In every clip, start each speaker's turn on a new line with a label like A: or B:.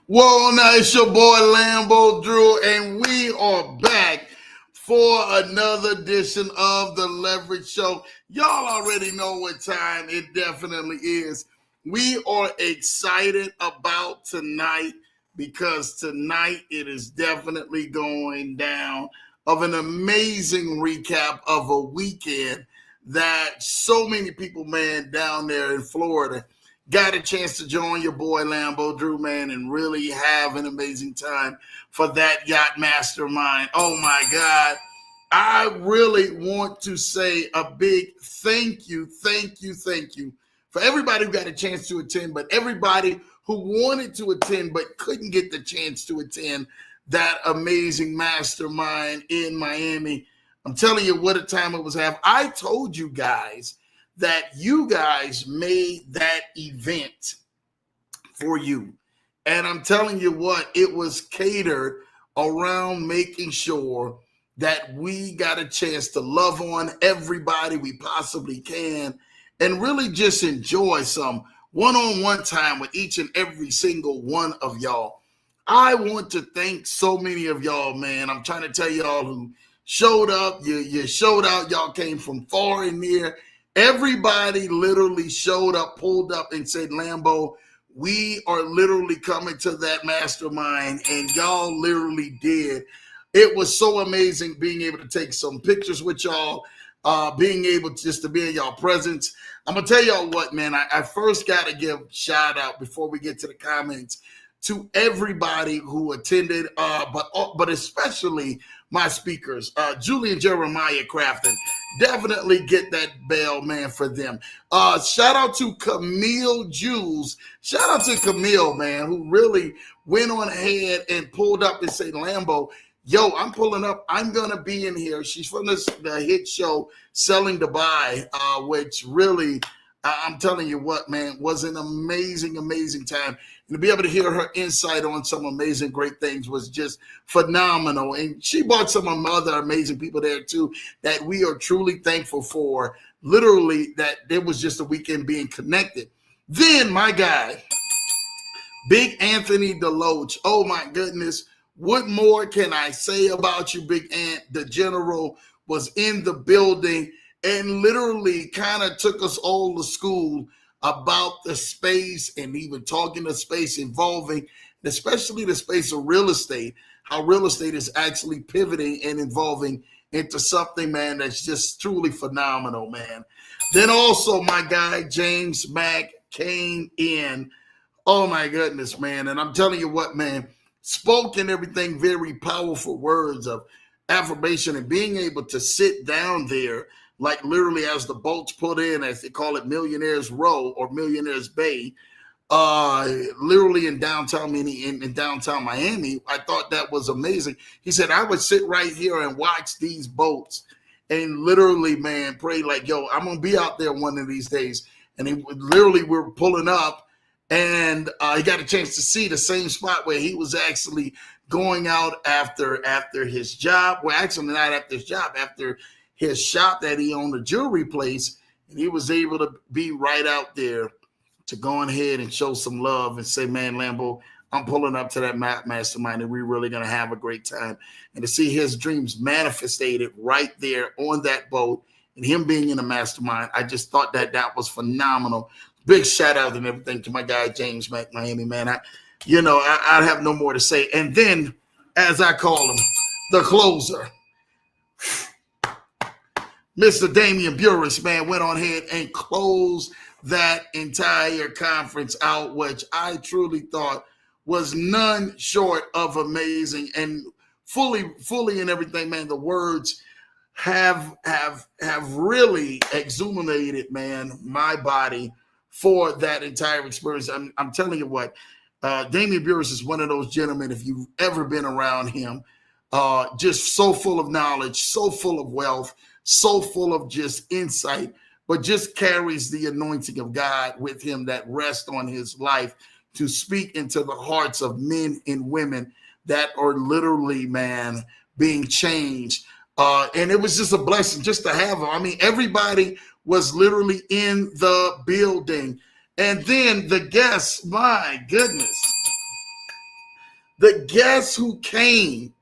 A: Well, now it's your boy Lambo Drew, and we are back for another edition of the Leverage Show. Y'all already know what time it definitely is. We are excited about tonight because tonight it is definitely going down of an amazing recap of a weekend that so many people, man, down there in Florida got a chance to join your boy Lambo Drew, man, and really have an amazing time for that yacht mastermind. Oh my God. I really want to say a big thank you for everybody who got a chance to attend, but everybody who wanted to attend but couldn't get the chance to attend that amazing mastermind in Miami. I'm telling you what a time it was have. I told you guys that you guys made that event for you. And I'm telling you what, it was catered around making sure that we got a chance to love on everybody we possibly can and really just enjoy some one-on-one time with each and every single one of y'all. I want to thank so many of y'all, man. I'm trying to tell y'all who showed up, you showed out, y'all came from far and near. Everybody literally showed up, pulled up, and said, Lambo, we are literally coming to that mastermind, and y'all literally did. It was so amazing being able to take some pictures with y'all, being able just to be in y'all presence. I'm going to tell y'all what, man, I first got to give shout out before we get to the comments to everybody who attended, but especially my speakers, Julie and Jeremiah Crafton. Definitely get that bell, man, for them. Shout out to Camille Jules. Shout out to Camille, man, who really went on ahead and pulled up and said, Lambo, yo, I'm pulling up. I'm going to be in here. She's from the hit show Selling Dubai, which really, I'm telling you what, man, was an amazing, amazing time. And to be able to hear her insight on some amazing, great things was just phenomenal. And she brought some of other amazing people there too that we are truly thankful for. Literally, that there was just a weekend being connected. Then my guy, Big Anthony Deloach. Oh my goodness. What more can I say about you, Big Ant? The general was in the building and literally kind of took us all to school about the space and even talking the space involving, especially the space of real estate, how real estate is actually pivoting and evolving into something, man, that's just truly phenomenal, man. Then also my guy, James Mack, came in. Oh my goodness, man. And I'm telling you what, man, spoke and everything, very powerful words of affirmation and being able to sit down there like literally as the boats put in, as they call it, Millionaires Row or Millionaires Bay, literally in downtown Miami. I thought that was amazing. He said, I would sit right here and watch these boats and literally, man, pray like, yo, I'm going to be out there one of these days. And he literally, we were pulling up and he got a chance to see the same spot where he was actually going out after his job. Well, actually not after his job, after his shop that he owned, a jewelry place, and he was able to be right out there to go ahead and show some love and say, man, Lambo, I'm pulling up to that mastermind and we're really going to have a great time. And to see his dreams manifested right there on that boat and him being in a mastermind, I just thought that was phenomenal. Big shout out and everything to my guy, James Mack, Miami, man. I have no more to say. And then, as I call him, the closer, Mr. Damian Burris, man, went on ahead and closed that entire conference out, which I truly thought was none short of amazing and fully in everything, man. The words have really exhilarated, man, my body for that entire experience. I'm telling you what, Damian Burris is one of those gentlemen, if you've ever been around him, just so full of knowledge, so full of wealth, so full of just insight, but just carries the anointing of God with him that rests on his life to speak into the hearts of men and women that are literally, man, being changed. And it was just a blessing just to have him. I mean, everybody was literally in the building. And then the guests, my goodness. The guests who came,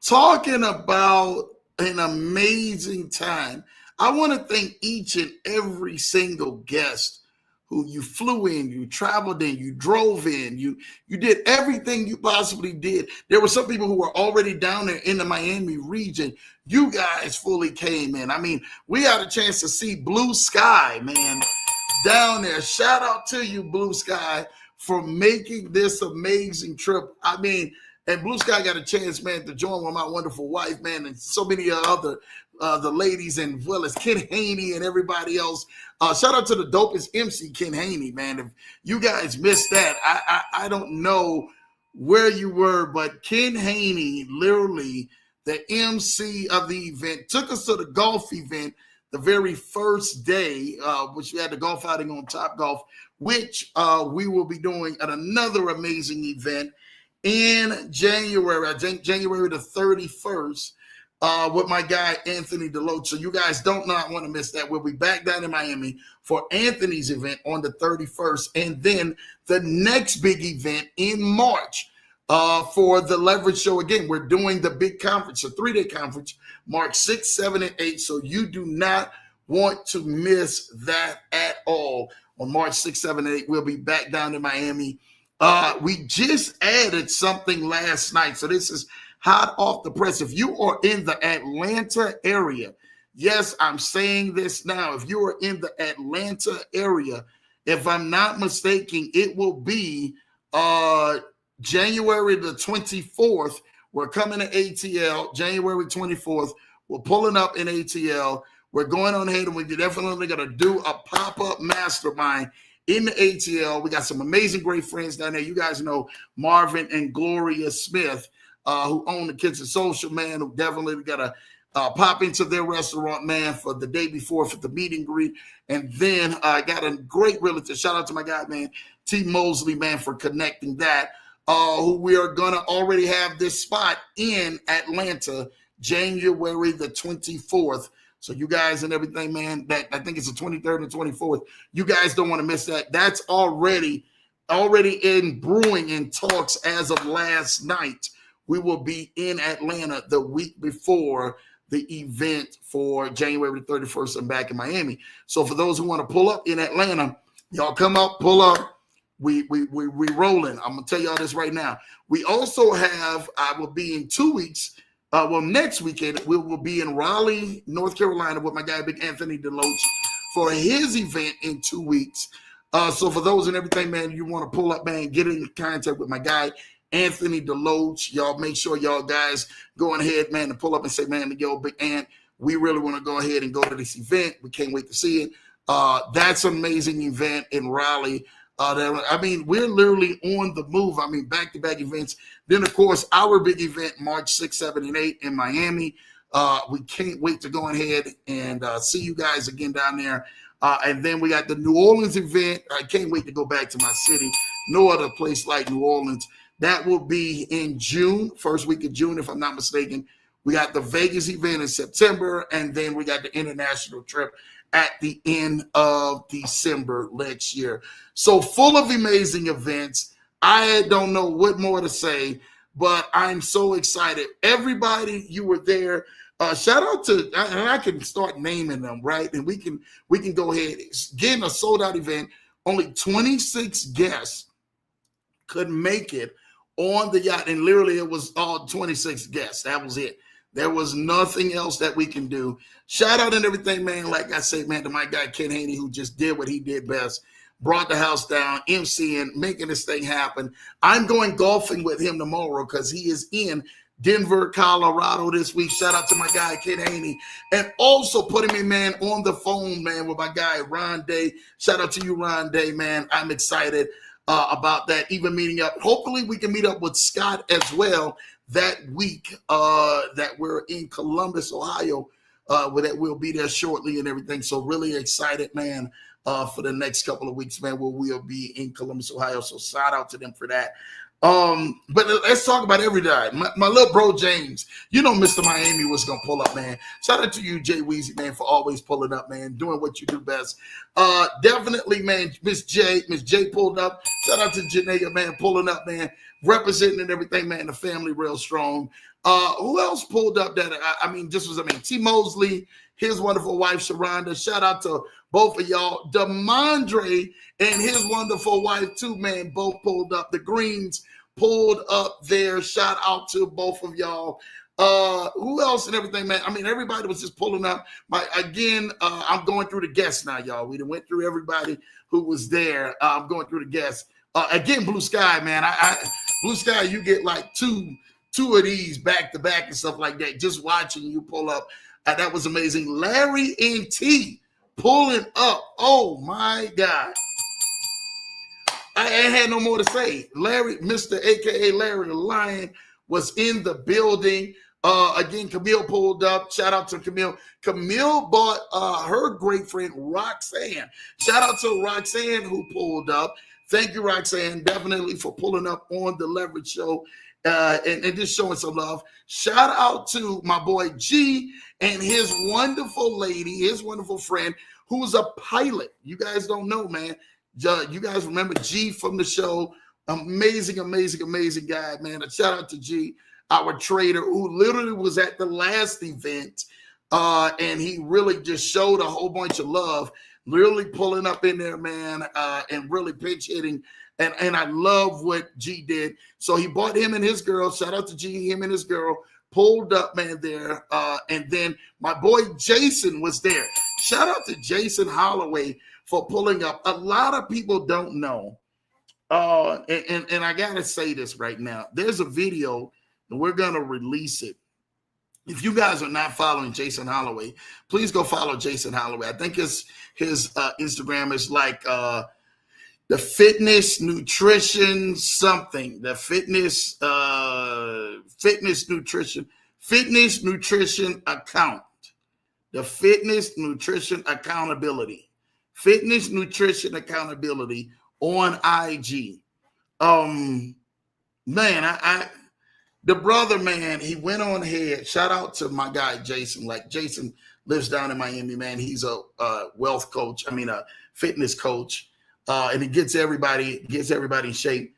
A: talking about an amazing time. I want to thank each and every single guest who you flew in, you traveled in, you drove in, you did everything you possibly did. There were some people who were already down there in the Miami region. You guys fully came in. I mean, we had a chance to see blue sky, man, down there. Shout out to you, Blue Sky, for making this amazing trip. I mean, and Blue Sky got a chance, man, to join with my wonderful wife, man, and so many other the ladies, and as well as Ken Haney and everybody else. Shout out to the dopest MC, Ken Haney, man. If you guys missed that, I don't know where you were, but Ken Haney, literally the MC of the event, took us to the golf event the very first day, which we had the golf outing on Top Golf, which we will be doing at another amazing event in January, I think January the 31st, with my guy Anthony Deloach. So you guys don't not want to miss that. We'll be back down in Miami for Anthony's event on the 31st, and then the next big event in March for the Leverage Show. Again, we're doing the big conference, a 3-day conference, March 6, 7, and 8. So you do not want to miss that at all. On March 6, 7, and 8, we'll be back down in Miami. We just added something last night. So this is hot off the press. If you are in the Atlanta area, yes, I'm saying this now. If you are in the Atlanta area, if I'm not mistaken, it will be January the 24th. We're coming to ATL, January 24th. We're pulling up in ATL. We're going on ahead, and we're definitely going to do a pop-up mastermind in the ATL. We got some amazing, great friends down there. You guys know Marvin and Gloria Smith, who own the Kitchen Social, man, who definitely got to pop into their restaurant, man, for the day before for the meet and greet. And then I got a great realtor. Shout out to my guy, man, T. Mosley, man, for connecting that, who we are going to already have this spot in Atlanta, January the 24th. So you guys and everything, man, that I think it's the 23rd and 24th. You guys don't want to miss that. That's already in brewing and talks as of last night. We will be in Atlanta the week before the event for January 31st and back in Miami. So for those who want to pull up in Atlanta, y'all come up, pull up. We rolling. I'm gonna tell y'all this right now. We also have, I will be in 2 weeks. Next weekend, we will be in Raleigh, North Carolina with my guy, Big Anthony Deloach, for his event in 2 weeks. So for those and everything, man, you want to pull up, man, get in contact with my guy, Anthony Deloach. Y'all make sure y'all guys go ahead, man, and pull up and say, man, yo, Big Ant, we really want to go ahead and go to this event. We can't wait to see it. That's an amazing event in Raleigh. I mean, we're literally on the move. I mean, back-to-back events. Then, of course, our big event, March 6, 7, and 8 in Miami. We can't wait to go ahead and see you guys again down there. And then we got the New Orleans event. I can't wait to go back to my city. No other place like New Orleans. That will be in June, first week of June, if I'm not mistaken. We got the Vegas event in September, and then we got the international trip at the end of December next year. So full of amazing events. I don't know what more to say, but I'm so excited. Everybody, you were there. Shout out to, and I can start naming them, right? And we can go ahead. Again, a sold out event. Only 26 guests could make it on the yacht, and literally it was all 26 guests. That was it. There was nothing else that we can do. Shout out and everything, man. Like I say, man, to my guy Ken Haney, who just did what he did best, brought the house down, MCing, making this thing happen. I'm going golfing with him tomorrow because he is in Denver, Colorado this week. Shout out to my guy Ken Haney, and also putting me, man, on the phone, man, with my guy Ron Day. Shout out to you, Ron Day, man. I'm excited about that. Even meeting up. Hopefully, we can meet up with Scott as well that week that we're in Columbus, Ohio, where that we'll be there shortly and everything. So really excited, man, for the next couple of weeks, man, where we'll be in Columbus, Ohio. So shout out to them for that. But let's talk about every day. My little bro James, you know Mr. Miami was gonna pull up, man. Shout out to you, Jay Weezy, man, for always pulling up, man, doing what you do best. Definitely, man, Miss J pulled up. Shout out to Janaea, man, pulling up, man. representing and everything, man. The family real strong. Who else pulled up that? T. Mosley, his wonderful wife, Sharonda. Shout out to both of y'all. Demondre and his wonderful wife, too, man, both pulled up. The Greens pulled up there. Shout out to both of y'all. Who else and everything, man? I mean, everybody was just pulling up. I'm going through the guests now, y'all. We done went through everybody who was there. I'm going through the guests. Again, Blue Sky, man. Blue Sky, you get like two of these back to back and stuff like that. Just watching you pull up. That was amazing. Larry and T pulling up. Oh my God. I ain't had no more to say. Larry, Mr. AKA Larry the Lion, was in the building. Again, Camille pulled up. Shout out to Camille. Camille bought her great friend Roxanne. Shout out to Roxanne who pulled up. Thank you, Roxanne, definitely for pulling up on the Leverage Show and just showing some love. Shout out to my boy G and his wonderful lady, his wonderful friend, who's a pilot. You guys don't know, man. You guys remember G from the show. Amazing, amazing, amazing guy, man. A shout out to G, our trader, who literally was at the last event, and he really just showed a whole bunch of love, really pulling up in there, man, and really pinch hitting. And I love what G did. So he bought him and his girl. Shout out to G, him and his girl pulled up, man, there. And then my boy Jason was there. Shout out to Jason Holloway for pulling up. A lot of people don't know. And I gotta say this right now. There's a video, and we're gonna release it. If you guys are not following Jason Holloway, please go follow Jason Holloway. I think his Instagram is like the fitness nutrition something. The fitness nutrition account. The fitness nutrition accountability. Fitness nutrition accountability on IG. Man, the brother, man, he went on ahead. Shout out to my guy Jason. Like, Jason lives down in Miami, man. He's a wealth coach. A fitness coach, and he gets everybody in shape.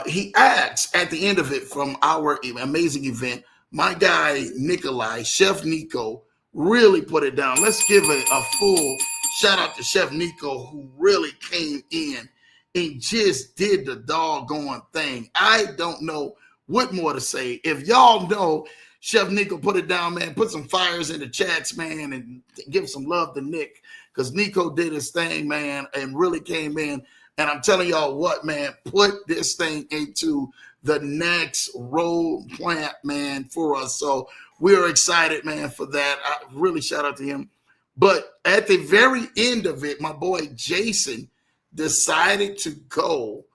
A: He asks at the end of it from our amazing event, my guy Nikolai, Chef Nico, really put it down. Let's give a full shout out to Chef Nico, who really came in and just did the doggone thing. I don't know what more to say. If y'all know, Chef Nico, put it down, man. Put some fires in the chats, man, and give some love to Nick, because Nico did his thing, man, and really came in. And I'm telling y'all what, man, put this thing into the next road plant, man, for us. So we're excited, man, for that. I really shout out to him. But at the very end of it, my boy Jason decided to go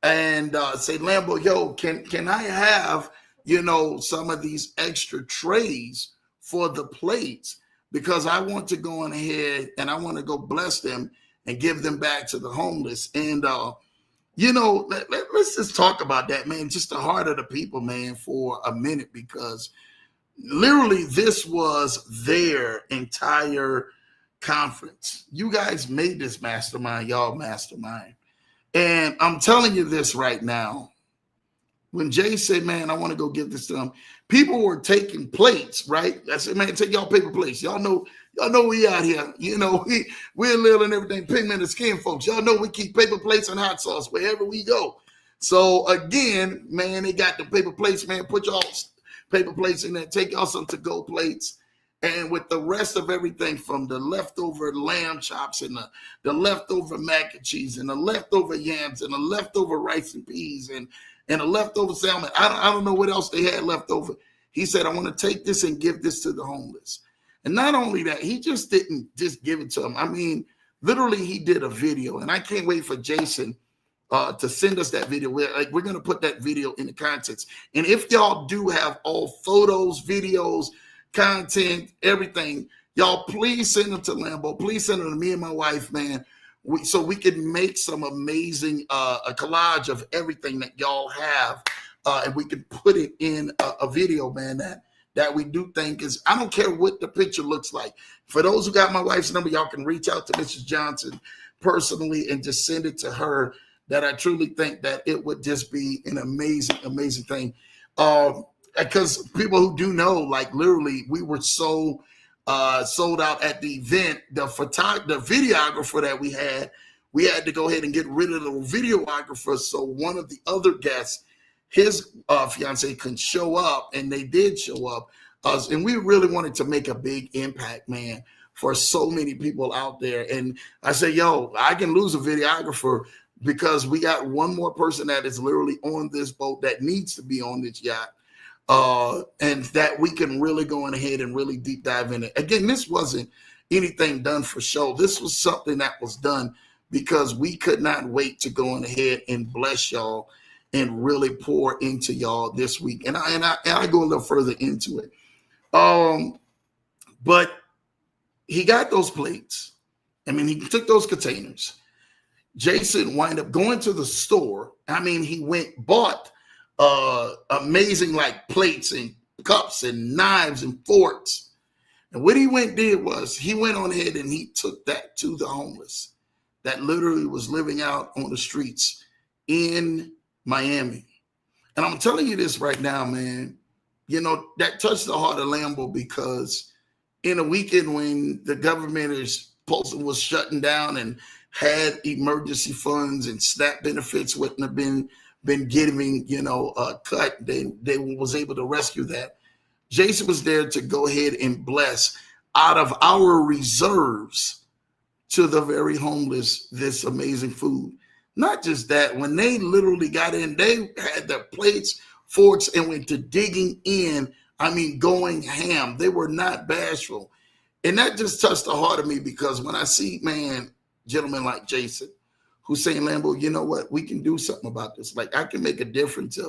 A: and say, Lambo, yo, can I have, some of these extra trays for the plates? Because I want to go on ahead and I want to go bless them and give them back to the homeless. And, let's just talk about that, man, just the heart of the people, man, for a minute, because literally this was their entire conference. You guys made this mastermind, y'all mastermind. And I'm telling you this right now. When Jay said, man, I want to go give this to them, people were taking plates, right? I said, man, take y'all paper plates. Y'all know we out here. We're little and everything, pigmented skin folks. Y'all know we keep paper plates and hot sauce wherever we go. So again, man, they got the paper plates, man. Put y'all paper plates in there. Take y'all some to-go plates. And with the rest of everything, from the leftover lamb chops and the leftover mac and cheese and the leftover yams and the leftover rice and peas and the leftover salmon, I don't know what else they had left over. He said, I want to take this and give this to the homeless. And not only that, he just didn't just give it to them. Literally, he did a video, and I can't wait for Jason to send us that video. We're going to put that video in the contents. And if y'all do have all photos, videos, content, everything, y'all, please send them to Lambo. Please send them to me and my wife, man, so we can make some amazing a collage of everything that y'all have, and we can put it in a video, man, that we do think is, I don't care what the picture looks like. For those who got my wife's number, y'all can reach out to Mrs. Johnson personally and just send it to her. that I truly think that it would just be an amazing, amazing thing. Because people who do know, like literally, we were so sold out at the event. The videographer that we had to go ahead and get rid of the videographer. So one of the other guests, his fiance, couldn't show up, and they did show up. And we really wanted to make a big impact, man, for so many people out there. And I said, yo, I can lose a videographer because we got one more person that is literally on this boat that needs to be on this yacht. And that we can really go on ahead and really deep dive in it. Again, this wasn't anything done for show. This was something that was done because we could not wait to go on ahead and bless y'all and really pour into y'all this week. And I go a little further into it. But he got those plates. I mean, he took those containers. Jason wound up going to the store. I mean, he bought amazing like plates and cups and knives and forks. And what he did was he went on ahead and he took that to the homeless that literally was living out on the streets in Miami. And I'm telling you this right now, man, you know, that touched the heart of Lambo, because in a weekend when the government was shutting down and had emergency funds and SNAP benefits wouldn't have been giving, you know, cut, they was able to rescue that. Jason was there to go ahead and bless out of our reserves to the very homeless this amazing food. Not just that, when they literally got in, they had their plates, forks, and went to digging in. I mean, going ham. They were not bashful. And that just touched the heart of me, because when I see, man, gentlemen like Jason, who's saying, Lambo, you know what, we can do something about this. Like, I can make a difference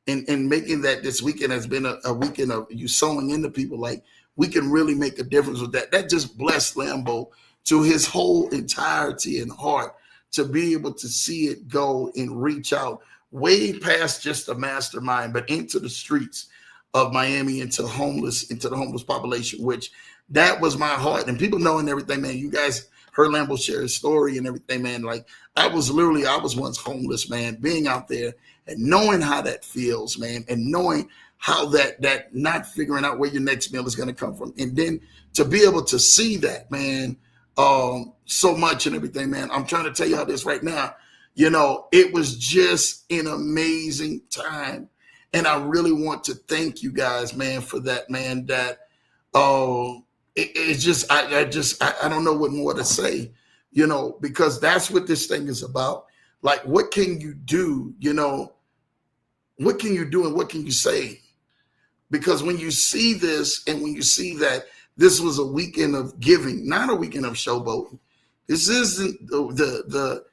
A: in making that this weekend has been a weekend of you sowing into people. Like, we can really make a difference with that. That just blessed Lambo to his whole entirety and heart, to be able to see it go and reach out way past just the mastermind, but into the streets of Miami, into the homeless population, which that was my heart. And people knowing everything, man, you guys heard Lambo share his story and everything, man. Like, I was once homeless, man, being out there and knowing how that feels, man, and knowing how that not figuring out where your next meal is going to come from. And then to be able to see that, man, so much and everything, man. I'm trying to tell you how this right now, you know, it was just an amazing time. And I really want to thank you guys, man, for that, man, that, it's just, I don't know what more to say, you know, because that's what this thing is about. Like, what can you do? You know, what can you do and what can you say? Because when you see this and when you see that this was a weekend of giving, not a weekend of showboating. This isn't the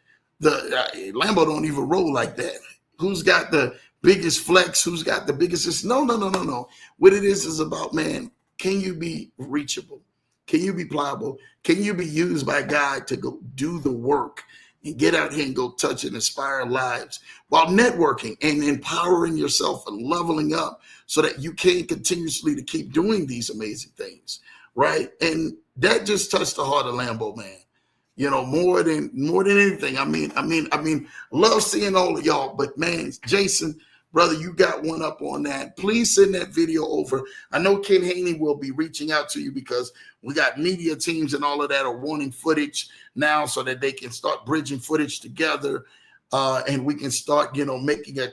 A: Lambo don't even roll like that. Who's got the biggest flex? Who's got the biggest? No. What it is about, man, can you be reachable? Can you be pliable? Can you be used by God to go do the work and get out here and go touch and inspire lives while networking and empowering yourself and leveling up so that you can continuously to keep doing these amazing things, right? And that just touched the heart of Lambo, man. You know, more than anything. I mean, love seeing all of y'all, but man, Jason, brother, you got one up on that. Please send that video over. I know Ken Haney will be reaching out to you, because we got media teams and all of that are wanting footage now so that they can start bridging footage together, and we can start, you know, making a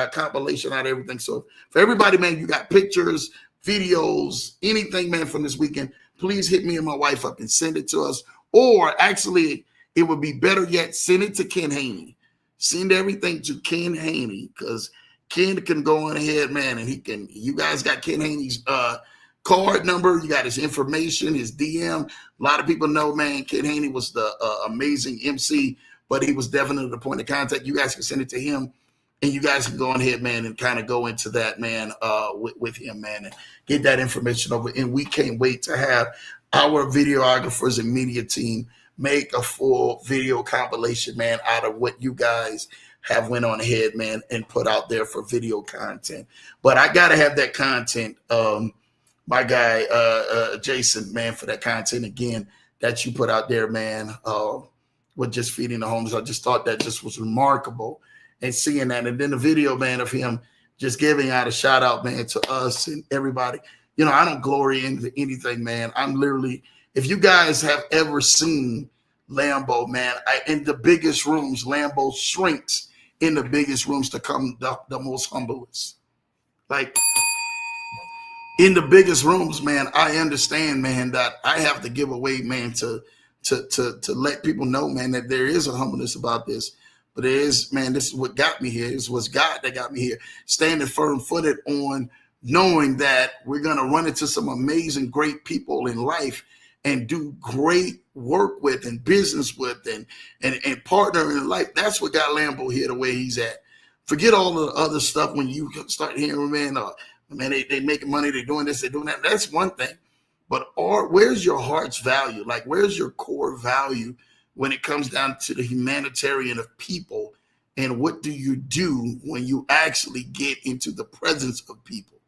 A: compilation out of everything. So for everybody, man, you got pictures, videos, anything, man, from this weekend, please hit me and my wife up and send it to us. Or actually, it would be better yet, send it to Ken Haney. Send everything to Ken Haney, because Ken can go on ahead, man, and you guys got Ken Haney's card number. You got his information, his DM. A lot of people know, man, Ken Haney was the amazing MC, but he was definitely the point of contact. You guys can send it to him, and you guys can go on ahead, man, and kind of go into that, man, with him, man, and get that information over. And we can't wait to have our videographers and media team make a full video compilation, man, out of what you guys have went on ahead, man, and put out there for video content. But I got to have that content, my guy, Jason, man, for that content again that you put out there, man. with just feeding the homeless. I just thought that just was remarkable, and seeing that. And then the video, man, of him just giving out a shout out, man, to us and everybody. You know, I don't glory into anything, man. I'm literally, if you guys have ever seen Lambo, man, in the biggest rooms, Lambo shrinks in the biggest rooms to come the most humblest. Like, in the biggest rooms, man, I understand, man, that I have to give away, man, to let people know, man, that there is a humbleness about this. But there is, man, this is what got me here. This was God that got me here, standing firm-footed on knowing that we're going to run into some amazing, great people in life and do great work with and business with and partner in life. That's what got Lambo here the way he's at. Forget all the other stuff when you start hearing, man, they making money, they're doing this, they're doing that. That's one thing. But where's your heart's value? Like, where's your core value when it comes down to the humanitarian of people? And what do you do when you actually get into the presence of people?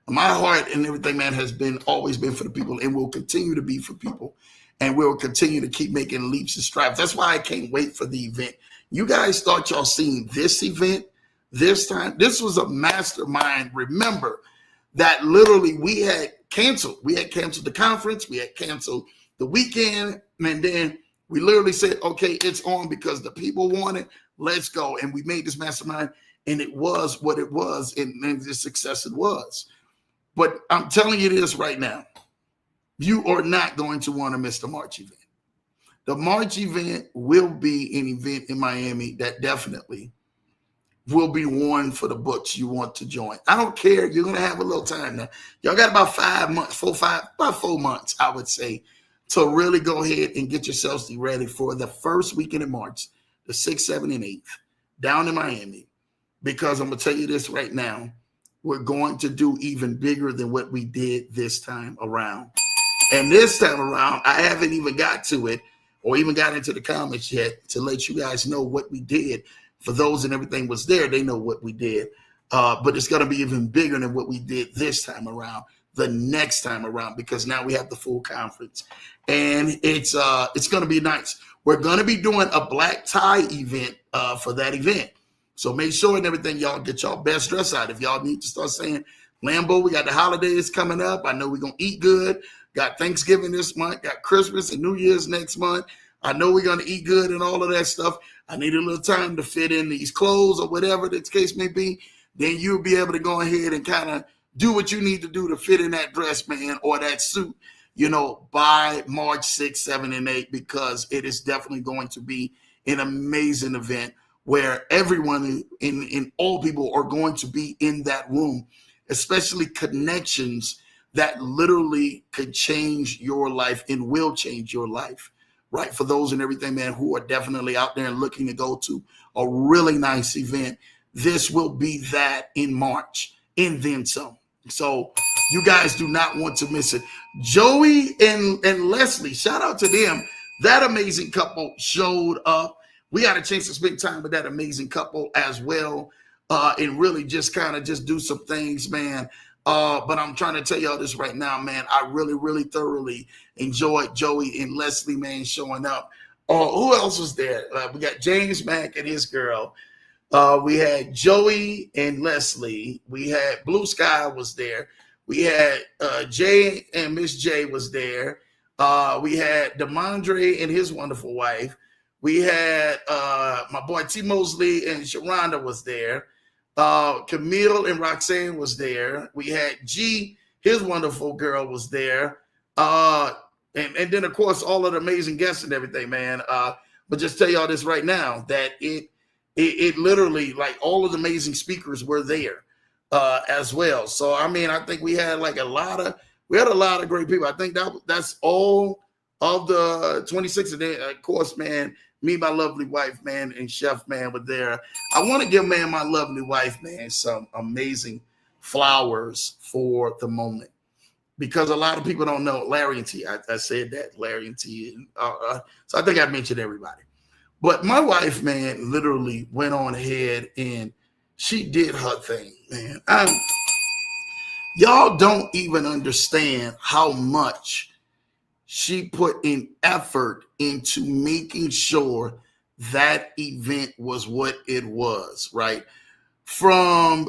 A: My heart and everything, man, has always been for the people and will continue to be for people. And we'll continue to keep making leaps and strides. That's why I can't wait for the event. You guys thought y'all seen this event this time? This was a mastermind. Remember that literally we had canceled. We had canceled the conference. We had canceled the weekend. And then we literally said, okay, it's on because the people want it. Let's go. And we made this mastermind. And it was what it was. And the success it was. But I'm telling you this right now. You are not going to want to miss the March event. The March event will be an event in Miami that definitely will be one for the books you want to join. I don't care. You're going to have a little time now. Y'all got about 5 months, about 4 months, I would say, to really go ahead and get yourselves ready for the first weekend in March, the 6th, 7th, and 8th, down in Miami. Because I'm going to tell you this right now. We're going to do even bigger than what we did this time around. And this time around, I haven't even got to it or even got into the comments yet to let you guys know what we did. For those and everything was there, they know what we did. But it's going to be even bigger than what we did this time around, the next time around, because now we have the full conference. And it's going to be nice. We're going to be doing a black tie event for that event. So make sure and everything, y'all get y'all best dress out. If y'all need to start saying, Lambo, we got the holidays coming up. I know we're going to eat good. Got Thanksgiving this month. Got Christmas and New Year's next month. I know we're going to eat good and all of that stuff. I need a little time to fit in these clothes or whatever the case may be. Then you'll be able to go ahead and kind of do what you need to do to fit in that dress, man, or that suit, you know, by March 6th, 7th, and 8th, because it is definitely going to be an amazing event where everyone and all people are going to be in that room, especially connections that literally could change your life and will change your life, right? For those and everything, man, who are definitely out there and looking to go to a really nice event, this will be that in March and then some. So you guys do not want to miss it. Joey and Leslie, shout out to them. That amazing couple showed up. We got a chance to spend time with that amazing couple as well, and really just kind of just do some things, man. But I'm trying to tell y'all this right now, man. I really, really thoroughly enjoyed Joey and Leslie, man, showing up. Who else was there? We got James Mack and his girl. We had Joey and Leslie. We had Blue Sky was there. We had Jay and Miss J was there. We had Demondre and his wonderful wife. We had my boy T. Mosley and Sharonda was there. Camille and Roxanne was there. We had G, his wonderful girl, was there. And then, of course, all of the amazing guests and everything, man. But just tell y'all this right now, that it literally, like, all of the amazing speakers were there as well. So, I mean, I think we had like a lot of great people. I think that's all of the 26. And then, of course, man, me, my lovely wife, man, and Chef, man, were there. I want to give, man, my lovely wife, man, some amazing flowers for the moment. Because a lot of people don't know Larry and T. I said that, Larry and T. So I think I mentioned everybody. But my wife, man, literally went on ahead and she did her thing, man. Y'all don't even understand how much she put in effort into making sure that event was what it was, right? From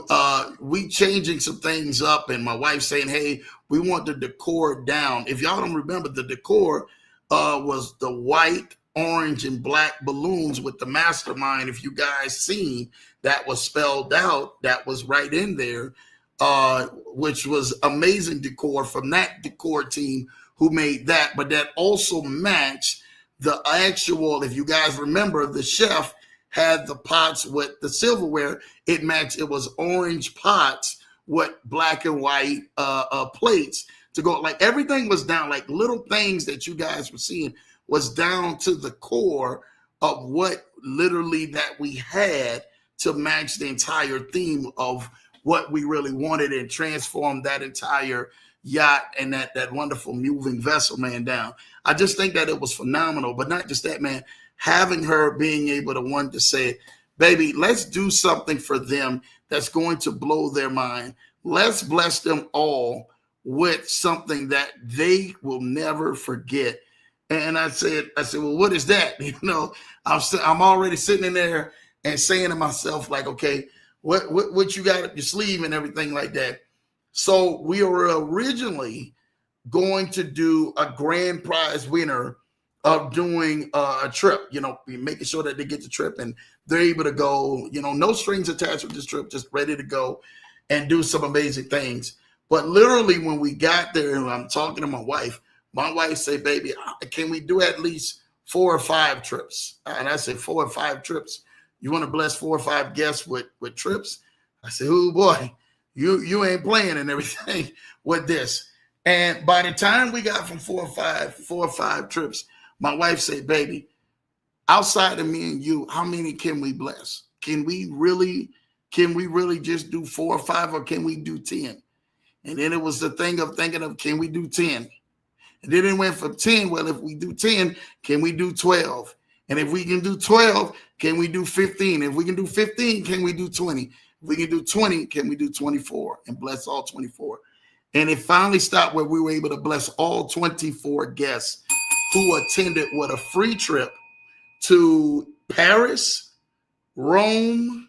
A: we changing some things up and my wife saying, hey, we want the decor down. If y'all don't remember, the decor was the white, orange, and black balloons with the mastermind. If you guys seen, that was spelled out, that was right in there, which was amazing decor from that decor team who made that. But that also matched the actual, if you guys remember, the chef had the pots with the silverware. It matched. It was orange pots with black and white plates to go. Like everything was down. Like little things that you guys were seeing was down to the core of what literally that we had to match the entire theme of what we really wanted and transform that entire yacht and that wonderful moving vessel, man, down. I just think that it was phenomenal. But not just that, man, having her being able to want to say, baby, let's do something for them that's going to blow their mind. Let's bless them all with something that they will never forget. And I said, well, what is that? You know, I'm already sitting in there and saying to myself, like, okay, what you got up your sleeve and everything like that. So we were originally going to do a grand prize winner of doing a trip, you know, making sure that they get the trip and they're able to go, you know, no strings attached with this trip, just ready to go and do some amazing things. But literally when we got there and I'm talking to my wife said, baby, can we do at least 4 or 5 trips? And I said, 4 or 5 trips. You want to bless 4 or 5 guests with trips? I said, oh boy, you ain't playing and everything with this. And by the time we got from 4 or 5 trips, my wife said, baby, outside of me and you, how many can we bless? Can we really just do 4 or 5 or can we do 10? And then it was the thing of thinking of, can we do 10? And then it went from 10. Well, if we do 10, can we do 12? And if we can do 12, can we do 15? If we can do 15, can we do 20? If we can do 20, can we do 24 and bless all 24? And it finally stopped where we were able to bless all 24 guests who attended with a free trip to Paris, Rome,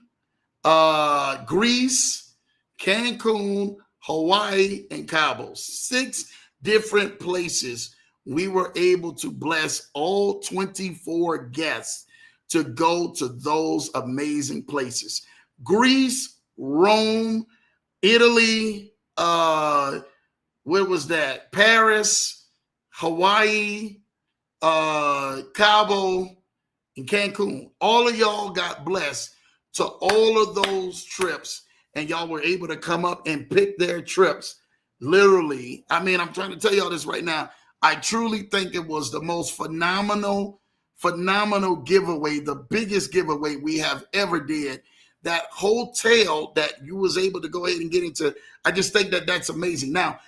A: Greece, Cancun, Hawaii, and Cabo. 6 different places we were able to bless all 24 guests to go to those amazing places. Greece, Rome, Italy, where was that? Paris, Hawaii, Cabo, and Cancun. All of y'all got blessed to all of those trips, and y'all were able to come up and pick their trips. Literally, I mean, I'm trying to tell y'all this right now. I truly think it was the most phenomenal giveaway, the biggest giveaway we have ever did. That hotel that you was able to go ahead and get into, I just think that that's amazing. Now,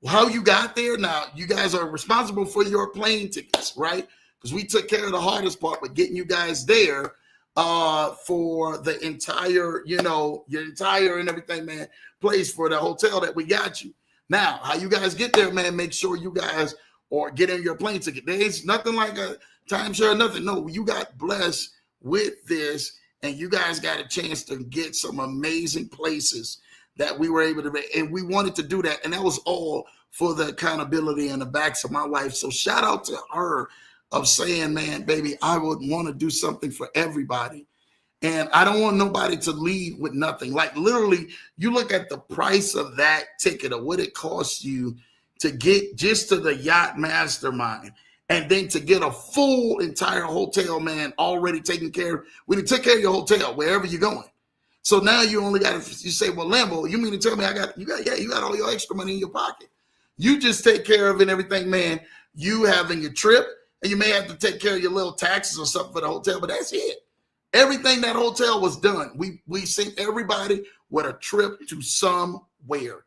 A: how you got there, now you guys are responsible for your plane tickets, right? Because we took care of the hardest part with getting you guys there for the entire, you know, your entire and everything, man, place for the hotel that we got you. Now, how you guys get there, man, make sure you guys or get in your plane ticket. There's nothing like a timeshare, nothing. No, you got blessed with this, and you guys got a chance to get some amazing places that we were able to make. And we wanted to do that. And that was all for the accountability and the backs of my wife. So shout out to her of saying, man, baby, I would want to do something for everybody. And I don't want nobody to leave with nothing. Like literally, you look at the price of that ticket or what it costs you to get just to the Yacht Mastermind, and then to get a full entire hotel, man, already taken care of. We done took care of your hotel wherever you're going. So now you only got to, you say, well, Lambo, you mean to tell me you got all your extra money in your pocket. You just take care of it and everything, man. You having your trip, and you may have to take care of your little taxes or something for the hotel, but that's it. Everything that hotel was done. We sent everybody with a trip to somewhere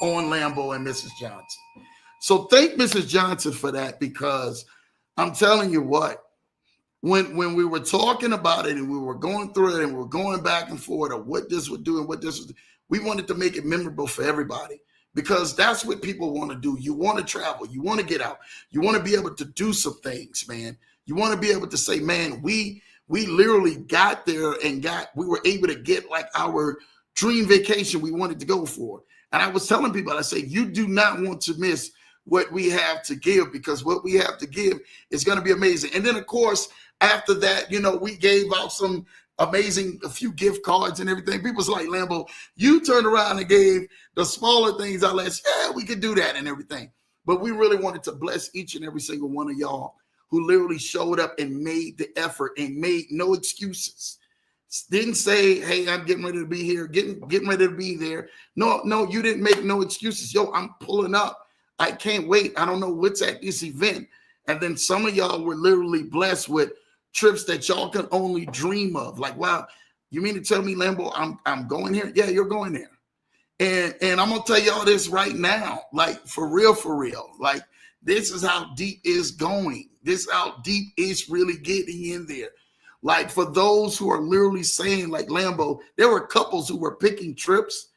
A: on Lambo and Mrs. Johnson. So thank Mrs. Johnson for that, because I'm telling you what, when we were talking about it and we were going through it and we were going back and forth of what this would do and what this would do, we wanted to make it memorable for everybody. because that's what people want to do. You want to travel. You want to get out. You want to be able to do some things, man. You want to be able to say, man, we literally got there and we were able to get like our dream vacation we wanted to go for. And I was telling people, I say, you do not want to miss what we have to give, because what we have to give is going to be amazing. And then, of course, after that, we gave out some a few gift cards and everything. People's like, Lambo, you turned around and gave the smaller things out. Yeah, we could do that and everything. But we really wanted to bless each and every single one of y'all who literally showed up and made the effort and made no excuses. Didn't say, hey, I'm getting ready to be here, getting ready to be there. No, you didn't make no excuses. Yo, I'm pulling up. I can't wait. I don't know what's at this event. And then some of y'all were literally blessed with trips that y'all can only dream of. Like, wow, you mean to tell me, Lambo, I'm going here? Yeah, you're going there. And I'm gonna tell y'all this right now, like for real. Like, this is how deep it's going. This is how deep it's really getting in there. Like, for those who are literally saying, like, Lambo, there were couples who were picking trips,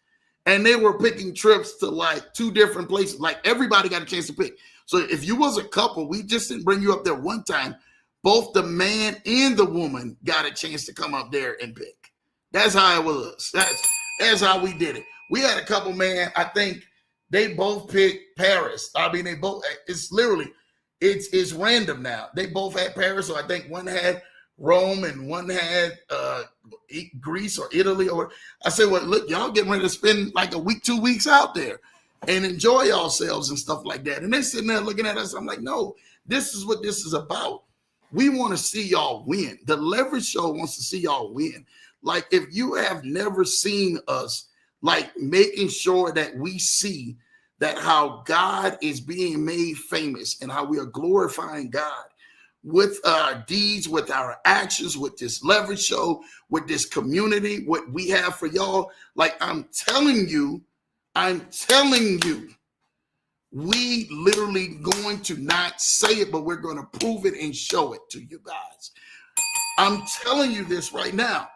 A: and they were picking trips to like 2 different places. Like, everybody got a chance to pick. So if you was a couple, we just didn't bring you up there one time. Both the man and the woman got a chance to come up there and pick. That's how it was. That's how we did it. We had a couple, man. I think they both picked Paris. I mean, it's random now. They both had Paris. So I think one had Rome and one had Greece or Italy. Or I said, well, look, y'all getting ready to spend like a week, 2 weeks out there and enjoy yourselves and stuff like that. And they're sitting there looking at us. I'm like, no, this is what this is about. We want to see y'all win. The Leverage Show wants to see y'all win. Like, if you have never seen us, like, making sure that we see that how God is being made famous and how we are glorifying God with our deeds, with our actions, with this Leverage Show, with this community, what we have for y'all. Like, I'm telling you, we literally going to not say it, but we're going to prove it and show it to you guys. I'm telling you this right now,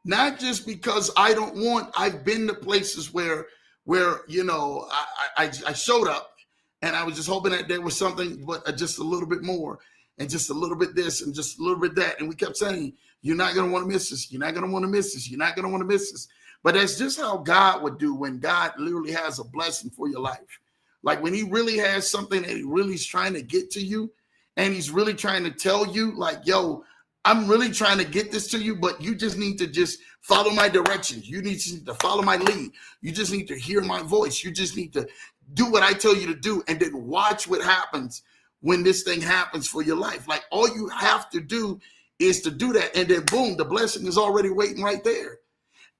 A: not just because I've been to places where I showed up and I was just hoping that there was something, but just a little bit more and just a little bit this and just a little bit that. And we kept saying, you're not going to want to miss this. You're not going to want to miss this. You're not going to want to miss this. But that's just how God would do when God literally has a blessing for your life. Like, when he really has something that he really is trying to get to you, and he's really trying to tell you, like, yo, I'm really trying to get this to you, but you just need to just follow my directions. You need to follow my lead. You just need to hear my voice. You just need to do what I tell you to do, and then watch what happens when this thing happens for your life. Like, all you have to do is to do that, and then boom, the blessing is already waiting right there.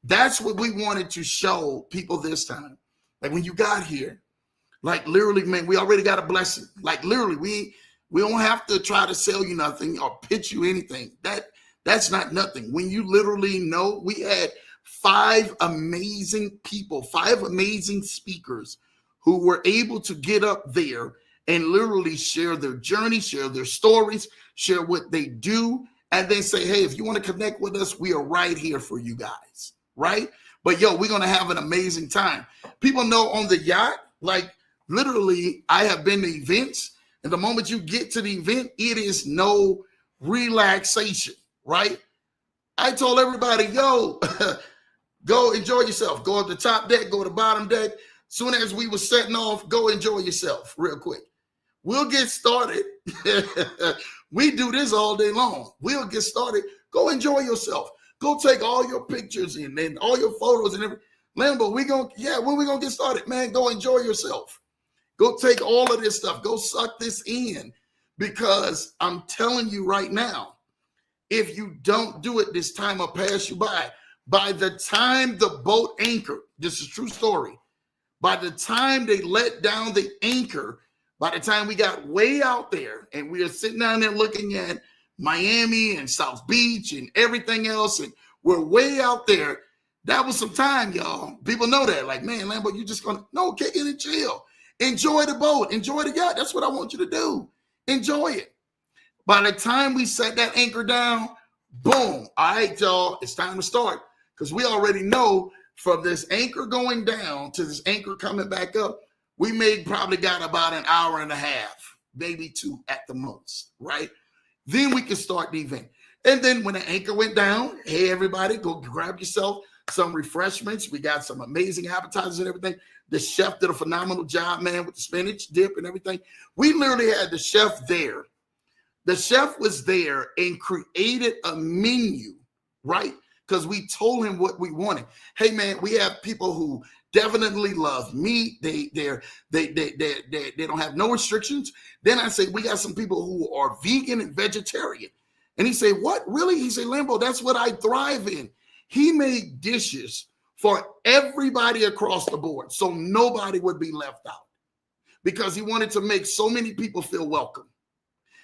A: That's what we wanted to show people this time. Like, when you got here, like, literally, man, we already got a blessing. Like, literally, we don't have to try to sell you nothing or pitch you anything. That's not nothing. When you literally know, we had 5 amazing people, 5 amazing speakers who were able to get up there and literally share their journey, share their stories, share what they do, and then say, hey, if you want to connect with us, we are right here for you guys, right? But yo, we're going to have an amazing time. People know on the yacht, like, literally, I have been to events, and the moment you get to the event, it is no relaxation, right? I told everybody, yo, go enjoy yourself. Go up the top deck, go to the bottom deck. Soon as we were setting off, go enjoy yourself real quick. We'll get started. We do this all day long. We'll get started. Go enjoy yourself. Go take all your pictures and all your photos and everything. Lambo, when we gonna get started, man, go enjoy yourself. Go take all of this stuff. Go suck this in, because I'm telling you right now, if you don't do it, this time will pass you by. By the time the boat anchored, this is a true story. By the time they let down the anchor, by the time we got way out there and we are sitting down there looking at Miami and South Beach and everything else, and we're way out there, that was some time, y'all. People know that. Like, man, Lambo, you just gonna, no, kick it and chill. Enjoy the boat. Enjoy the yacht. That's what I want you to do. Enjoy it. By the time we set that anchor down, boom. All right, y'all, it's time to start. Because we already know from this anchor going down to this anchor coming back up, we probably got about an hour and a half, maybe 2 at the most, right? Then we can start the event. And then when the anchor went down, hey, everybody, go grab yourself some refreshments. We got some amazing appetizers and everything. The chef did a phenomenal job, man, with the spinach dip and everything. We literally had the chef there. The chef was there and created a menu, right? Because we told him what we wanted. Hey, man, we have people who definitely love meat. They don't have no restrictions. Then I say, we got some people who are vegan and vegetarian. And he said, what? Really? He said, Lambo, that's what I thrive in. He made dishes for everybody across the board, so nobody would be left out, because he wanted to make so many people feel welcome.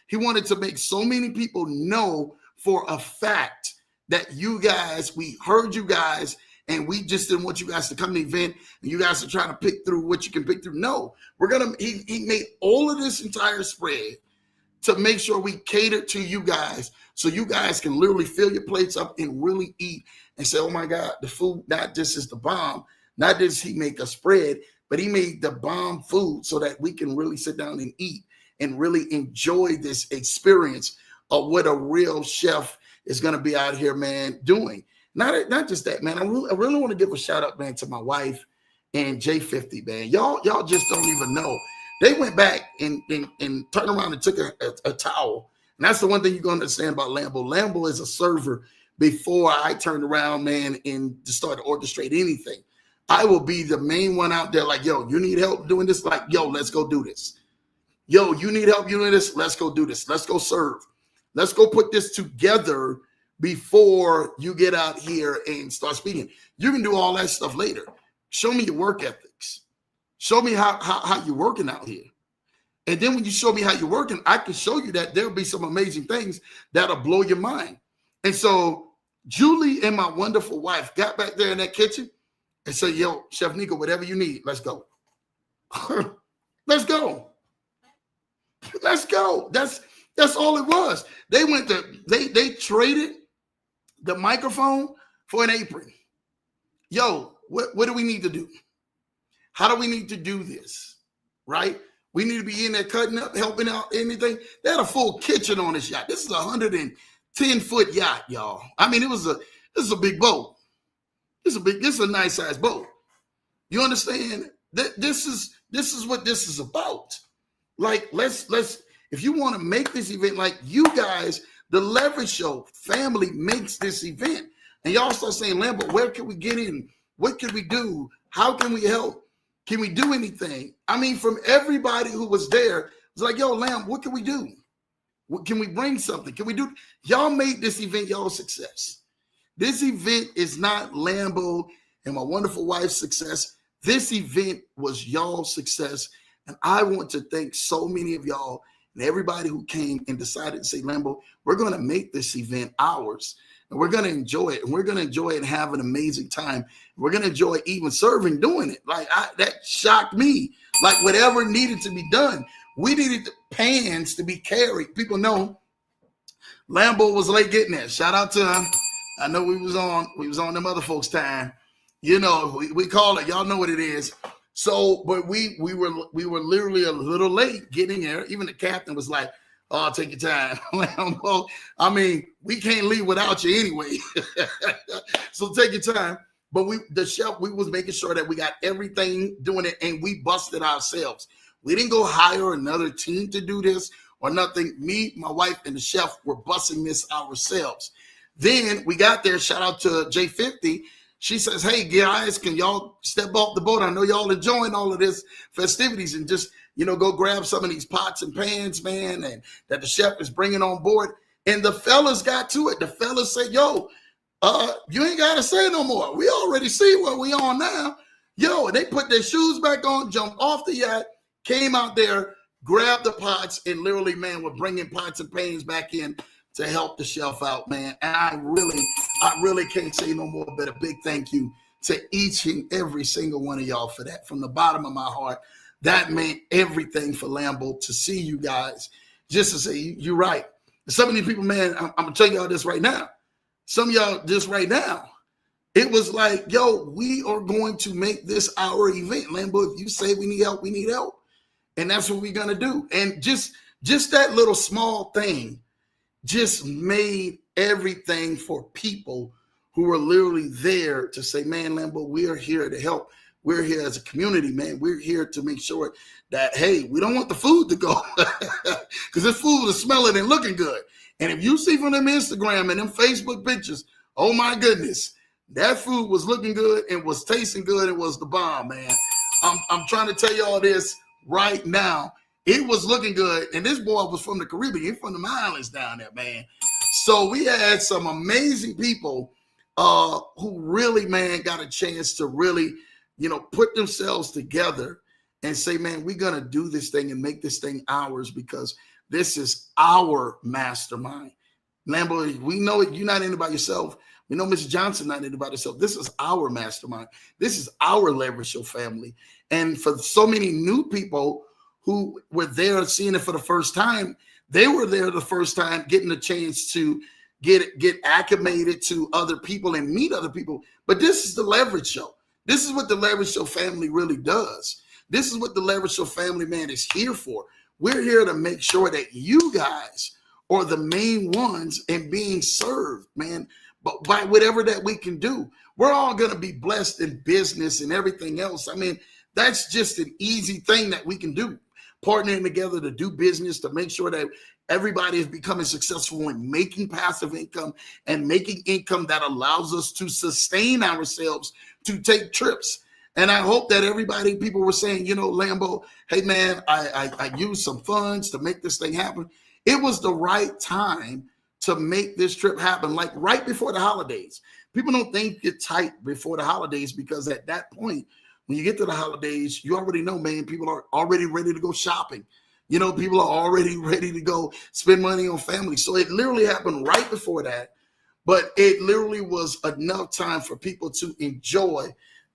A: He wanted to make so many people know for a fact that you guys, we heard you guys, and we just didn't want you guys to come to the event and you guys are trying to pick through what you can pick through. No, he made all of this entire spread to make sure we cater to you guys, so you guys can literally fill your plates up and really eat and say, oh my God, the food not just is the bomb, not just he make a spread, but he made the bomb food so that we can really sit down and eat and really enjoy this experience of what a real chef is going to be out here, man, doing. Not just that, man. I really want to give a shout out, man, to my wife and J50, man. Y'all just don't even know. They went back and turned around and took a towel. And that's the one thing you're going to understand about Lambo. Lambo is a server before I turned around, man, and start to orchestrate anything. I will be the main one out there like, yo, you need help doing this? Like, yo, let's go do this. Yo, you need help doing this? Let's go do this. Let's go serve. Let's go put this together before you get out here and start speaking. You can do all that stuff later. Show me your work ethics. Show me how you're working out here. And then when you show me how you're working, I can show you that there'll be some amazing things that'll blow your mind. And so Julie and my wonderful wife got back there in that kitchen and said, yo, Chef Nico, whatever you need, let's go. Let's go. Let's go. That's all it was. They they traded the microphone for an apron. Yo, what do we need to do? How do we need to do this? Right? We need to be in there cutting up, helping out, anything. They had a full kitchen on this yacht. This is a 110-foot yacht, y'all. I mean, this is a big boat. This is a nice size boat. You understand? This is what this is about. Like, let's if you want to make this event, like you guys, the Leverage Show family makes this event. And y'all start saying, Lambo, where can we get in? What can we do? How can we help? Can we do anything? I mean, from everybody who was there, it's like, yo, Lamb, what can we do? What, can we bring something? Can we do? Y'all made this event y'all's success. This event is not Lambo and my wonderful wife's success. This event was y'all's success. And I want to thank so many of y'all and everybody who came and decided to say, Lambo, we're going to make this event ours. And we're going to enjoy it. And we're going to enjoy it and have an amazing time. We're going to enjoy even serving, doing it. Like, that shocked me. Like, whatever needed to be done. We needed the pans to be carried. People know Lambo was late getting there. Shout out to him. I know we was on them other folks' time. You know, we call it. Y'all know what it is. So, but we were literally a little late getting there. Even the captain was like, oh, take your time. Lambo, I mean, we can't leave without you anyway. So take your time. But the chef, we was making sure that we got everything doing it, and we busted ourselves. We didn't go hire another team to do this or nothing. Me, my wife, and the chef were busting this ourselves. Then we got there. Shout out to J50. She says, hey, guys, can y'all step off the boat? I know y'all enjoying all of this festivities and just, go grab some of these pots and pans, man, and that the chef is bringing on board. And the fellas got to it. The fellas said, yo, you ain't got to say no more. We already see what we on now. Yo, and they put their shoes back on, jumped off the yacht, came out there, grabbed the pots, and literally, man, were bringing pots and pans back in to help the chef out, man. And I really can't say no more, but a big thank you to each and every single one of y'all for that. From the bottom of my heart, that meant everything for Lambo to see you guys. Just to say, you're right. Some of these people, man, I'm going to tell y'all this right now. Some of y'all, just right now, It was like, yo, we are going to make this our event. Lambo, if you say we need help, we need help. And that's what we're going to do. And just that little small thing just made everything for people who were literally there to say, man, Lambo, we are here to help. We're here as a community, man. We're here to make sure that, hey, we don't want the food to go because this food is smelling and looking good. And if you see from them Instagram and them Facebook pictures, oh my goodness, that food was looking good and was tasting good. It was the bomb, man. I'm trying to tell y'all this right now. It was looking good. And this boy was from the Caribbean, from the islands down there, man. So we had some amazing people who really, man, got a chance to really, put themselves together and say, man, we're going to do this thing and make this thing ours because this is our mastermind. Lambo, we know it. You're not in it by yourself. We know Miss Johnson not in it by herself. This is our mastermind. This is our Leverage Show family. And for so many new people who were there seeing it for the first time, they were there the first time getting a chance to get acclimated to other people and meet other people. But this is the Leverage Show. This is what the Leverage Show family really does. This is what the Leverage Show family, man, is here for. We're here to make sure that you guys are the main ones and being served, man, but by whatever that we can do. We're all going to be blessed in business and everything else. I mean, that's just an easy thing that we can do. Partnering together to do business, to make sure that everybody is becoming successful in making passive income and making income that allows us to sustain ourselves to take trips. And I hope that people were saying, Lambo, hey, man, I used some funds to make this thing happen. It was the right time to make this trip happen, like right before the holidays. People don't think get tight before the holidays because at that point, when you get to the holidays, you already know, man, people are already ready to go shopping. People are already ready to go spend money on family. So it literally happened right before that. But it literally was enough time for people to enjoy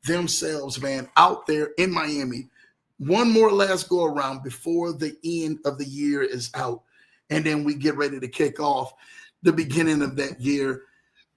A: themselves, man, out there in Miami. One more last go around before the end of the year is out. And then we get ready to kick off the beginning of that year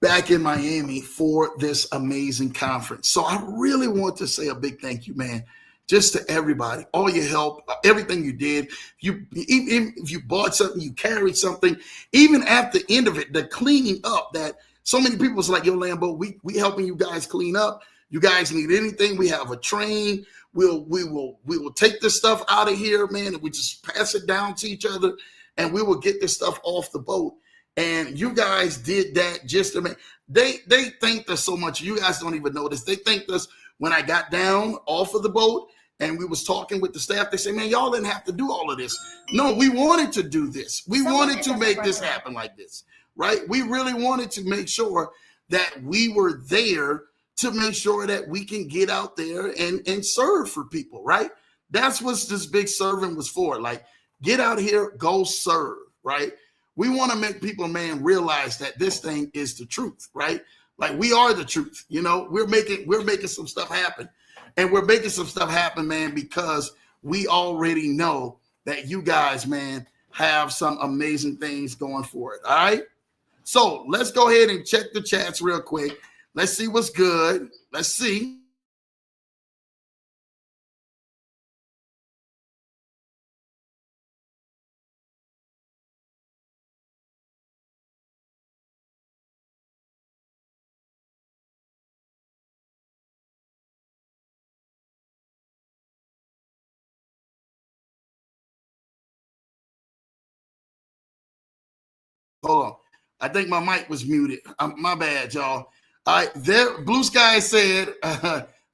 A: back in Miami for this amazing conference. So I really want to say a big thank you, man, just to everybody, all your help, everything you did. Even if you bought something, you carried something, even at the end of it, the cleaning up that so many people was like, yo, Lambo, we helping you guys clean up. You guys need anything, we have a train. We will take this stuff out of here, man, and we just pass it down to each other, and we will get this stuff off the boat. And you guys did that just to make, they thanked us so much. You guys don't even notice. They thanked us when I got down off of the boat and we was talking with the staff. They say, man, y'all didn't have to do all of this. No, we wanted to do this. We wanted to make this happen like this, right? We really wanted to make sure that we were there to make sure that we can get out there and serve for people, right? That's what this big serving was for. Like, get out here, go serve, right? We want to make people, man, realize that this thing is the truth, right? Like, we are the truth. We're making some stuff happen. And we're making some stuff happen, man, because we already know that you guys, man, have some amazing things going for it. All right. So let's go ahead and check the chats real quick. Let's see what's good. Let's see. Hold on. I think my mic was muted. My bad, y'all. All right. There, Blue Sky said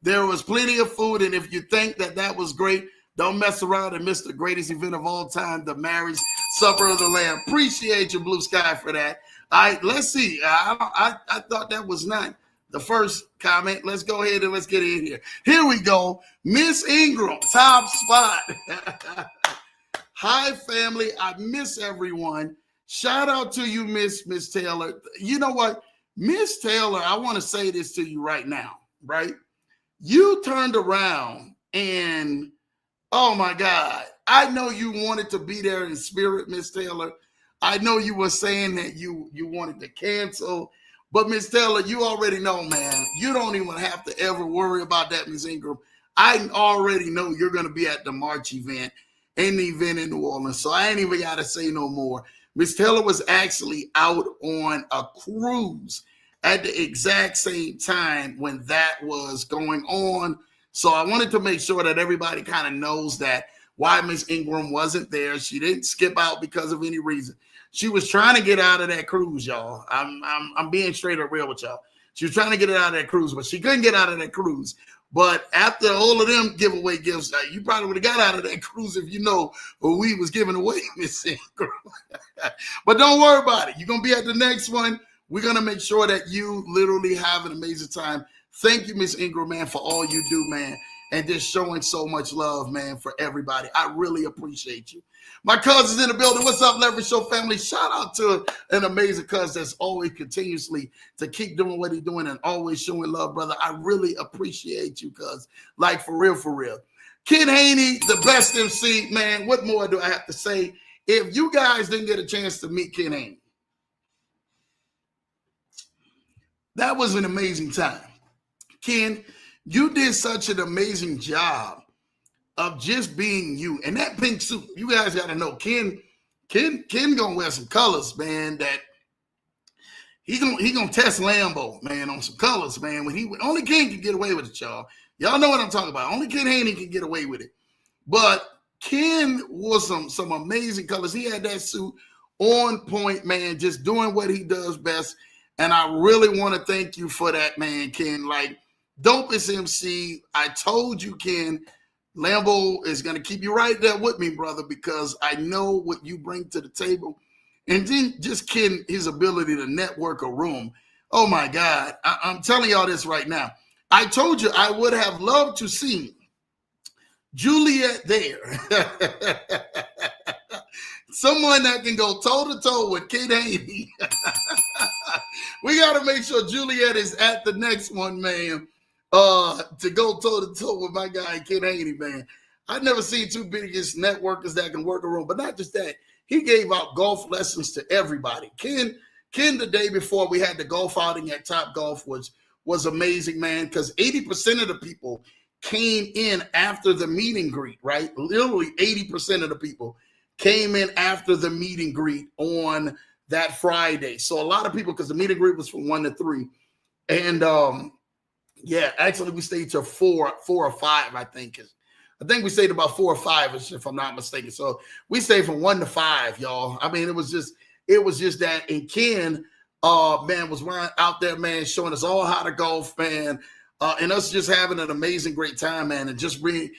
A: there was plenty of food. And if you think that was great, don't mess around and miss the greatest event of all time, the Marriage Supper of the Lamb. Appreciate you, Blue Sky, for that. All right. Let's see. I thought that was not the first comment. Let's go ahead and let's get in here. Here we go. Miss Ingram, top spot. Hi, family. I miss everyone. Shout out to you, Miss Taylor. You know what? Miss Taylor, I want to say this to you right now, right? You turned around and, oh my God, I know you wanted to be there in spirit, Miss Taylor. I know you were saying that you wanted to cancel, But Miss Taylor, you already know, man, you don't even have to ever worry about that, Miss Ingram. I already know you're going to be at the March event, in the event in New Orleans. So I ain't even got to say no more. Miss Taylor was actually out on a cruise at the exact same time when that was going on. So I wanted to make sure that everybody kind of knows that why Miss Ingram wasn't there. She didn't skip out because of any reason. She was trying to get out of that cruise, y'all. I'm being straight up real with y'all. She was trying to get it out of that cruise, but she couldn't get out of that cruise. But after all of them giveaway gifts, you probably would have got out of that cruise if you know what we was giving away, Miss Ingram. But don't worry about it. You're going to be at the next one. We're going to make sure that you literally have an amazing time. Thank you, Miss Ingram, man, for all you do, man, and just showing so much love, man, for everybody. I really appreciate you. My cousins in the building. What's up, Leverage Show family? Shout out to an amazing cousin that's always continuously to keep doing what he's doing and always showing love, brother. I really appreciate you, cuz. Like, for real, for real. Ken Haney, the best MC, man. What more do I have to say? If you guys didn't get a chance to meet Ken Haney, that was an amazing time. Ken, you did such an amazing job of just being you. And that pink suit, you guys got to know, Ken gonna wear some colors, man, that he gonna test Lambo, man, on some colors, man. When only Ken can get away with it, y'all. Y'all know what I'm talking about. Only Ken Haney can get away with it. But Ken wore some amazing colors. He had that suit on point, man, just doing what he does best. And I really want to thank you for that, man, Ken. Like, dopest MC. I told you, Ken, Lambo is going to keep you right there with me, brother, because I know what you bring to the table. And then just Ken, his ability to network a room. Oh, my God. I'm telling y'all this right now. I told you I would have loved to see Juliet there. Someone that can go toe-to-toe with Ken Haney. We got to make sure Juliet is at the next one, man, to go toe-to-toe with my guy, Ken Haney, man. I've never seen two biggest networkers that can work a room. But not just that. He gave out golf lessons to everybody. Ken, the day before we had the golf outing at Top Golf was amazing, man, because 80% of the people came in after the meet and greet, right? Literally 80% of the people came in after the meet and greet on that Friday. So a lot of people, because the meet and greet was from 1 to 3. And yeah, actually we stayed till 4 or 5, I think. I think we stayed about 4 or 5, if I'm not mistaken. So we stayed from 1 to 5, y'all. I mean, it was just that. And Ken, man, was out there, man, showing us all how to golf, man. And us just having an amazing, great time, man, and just really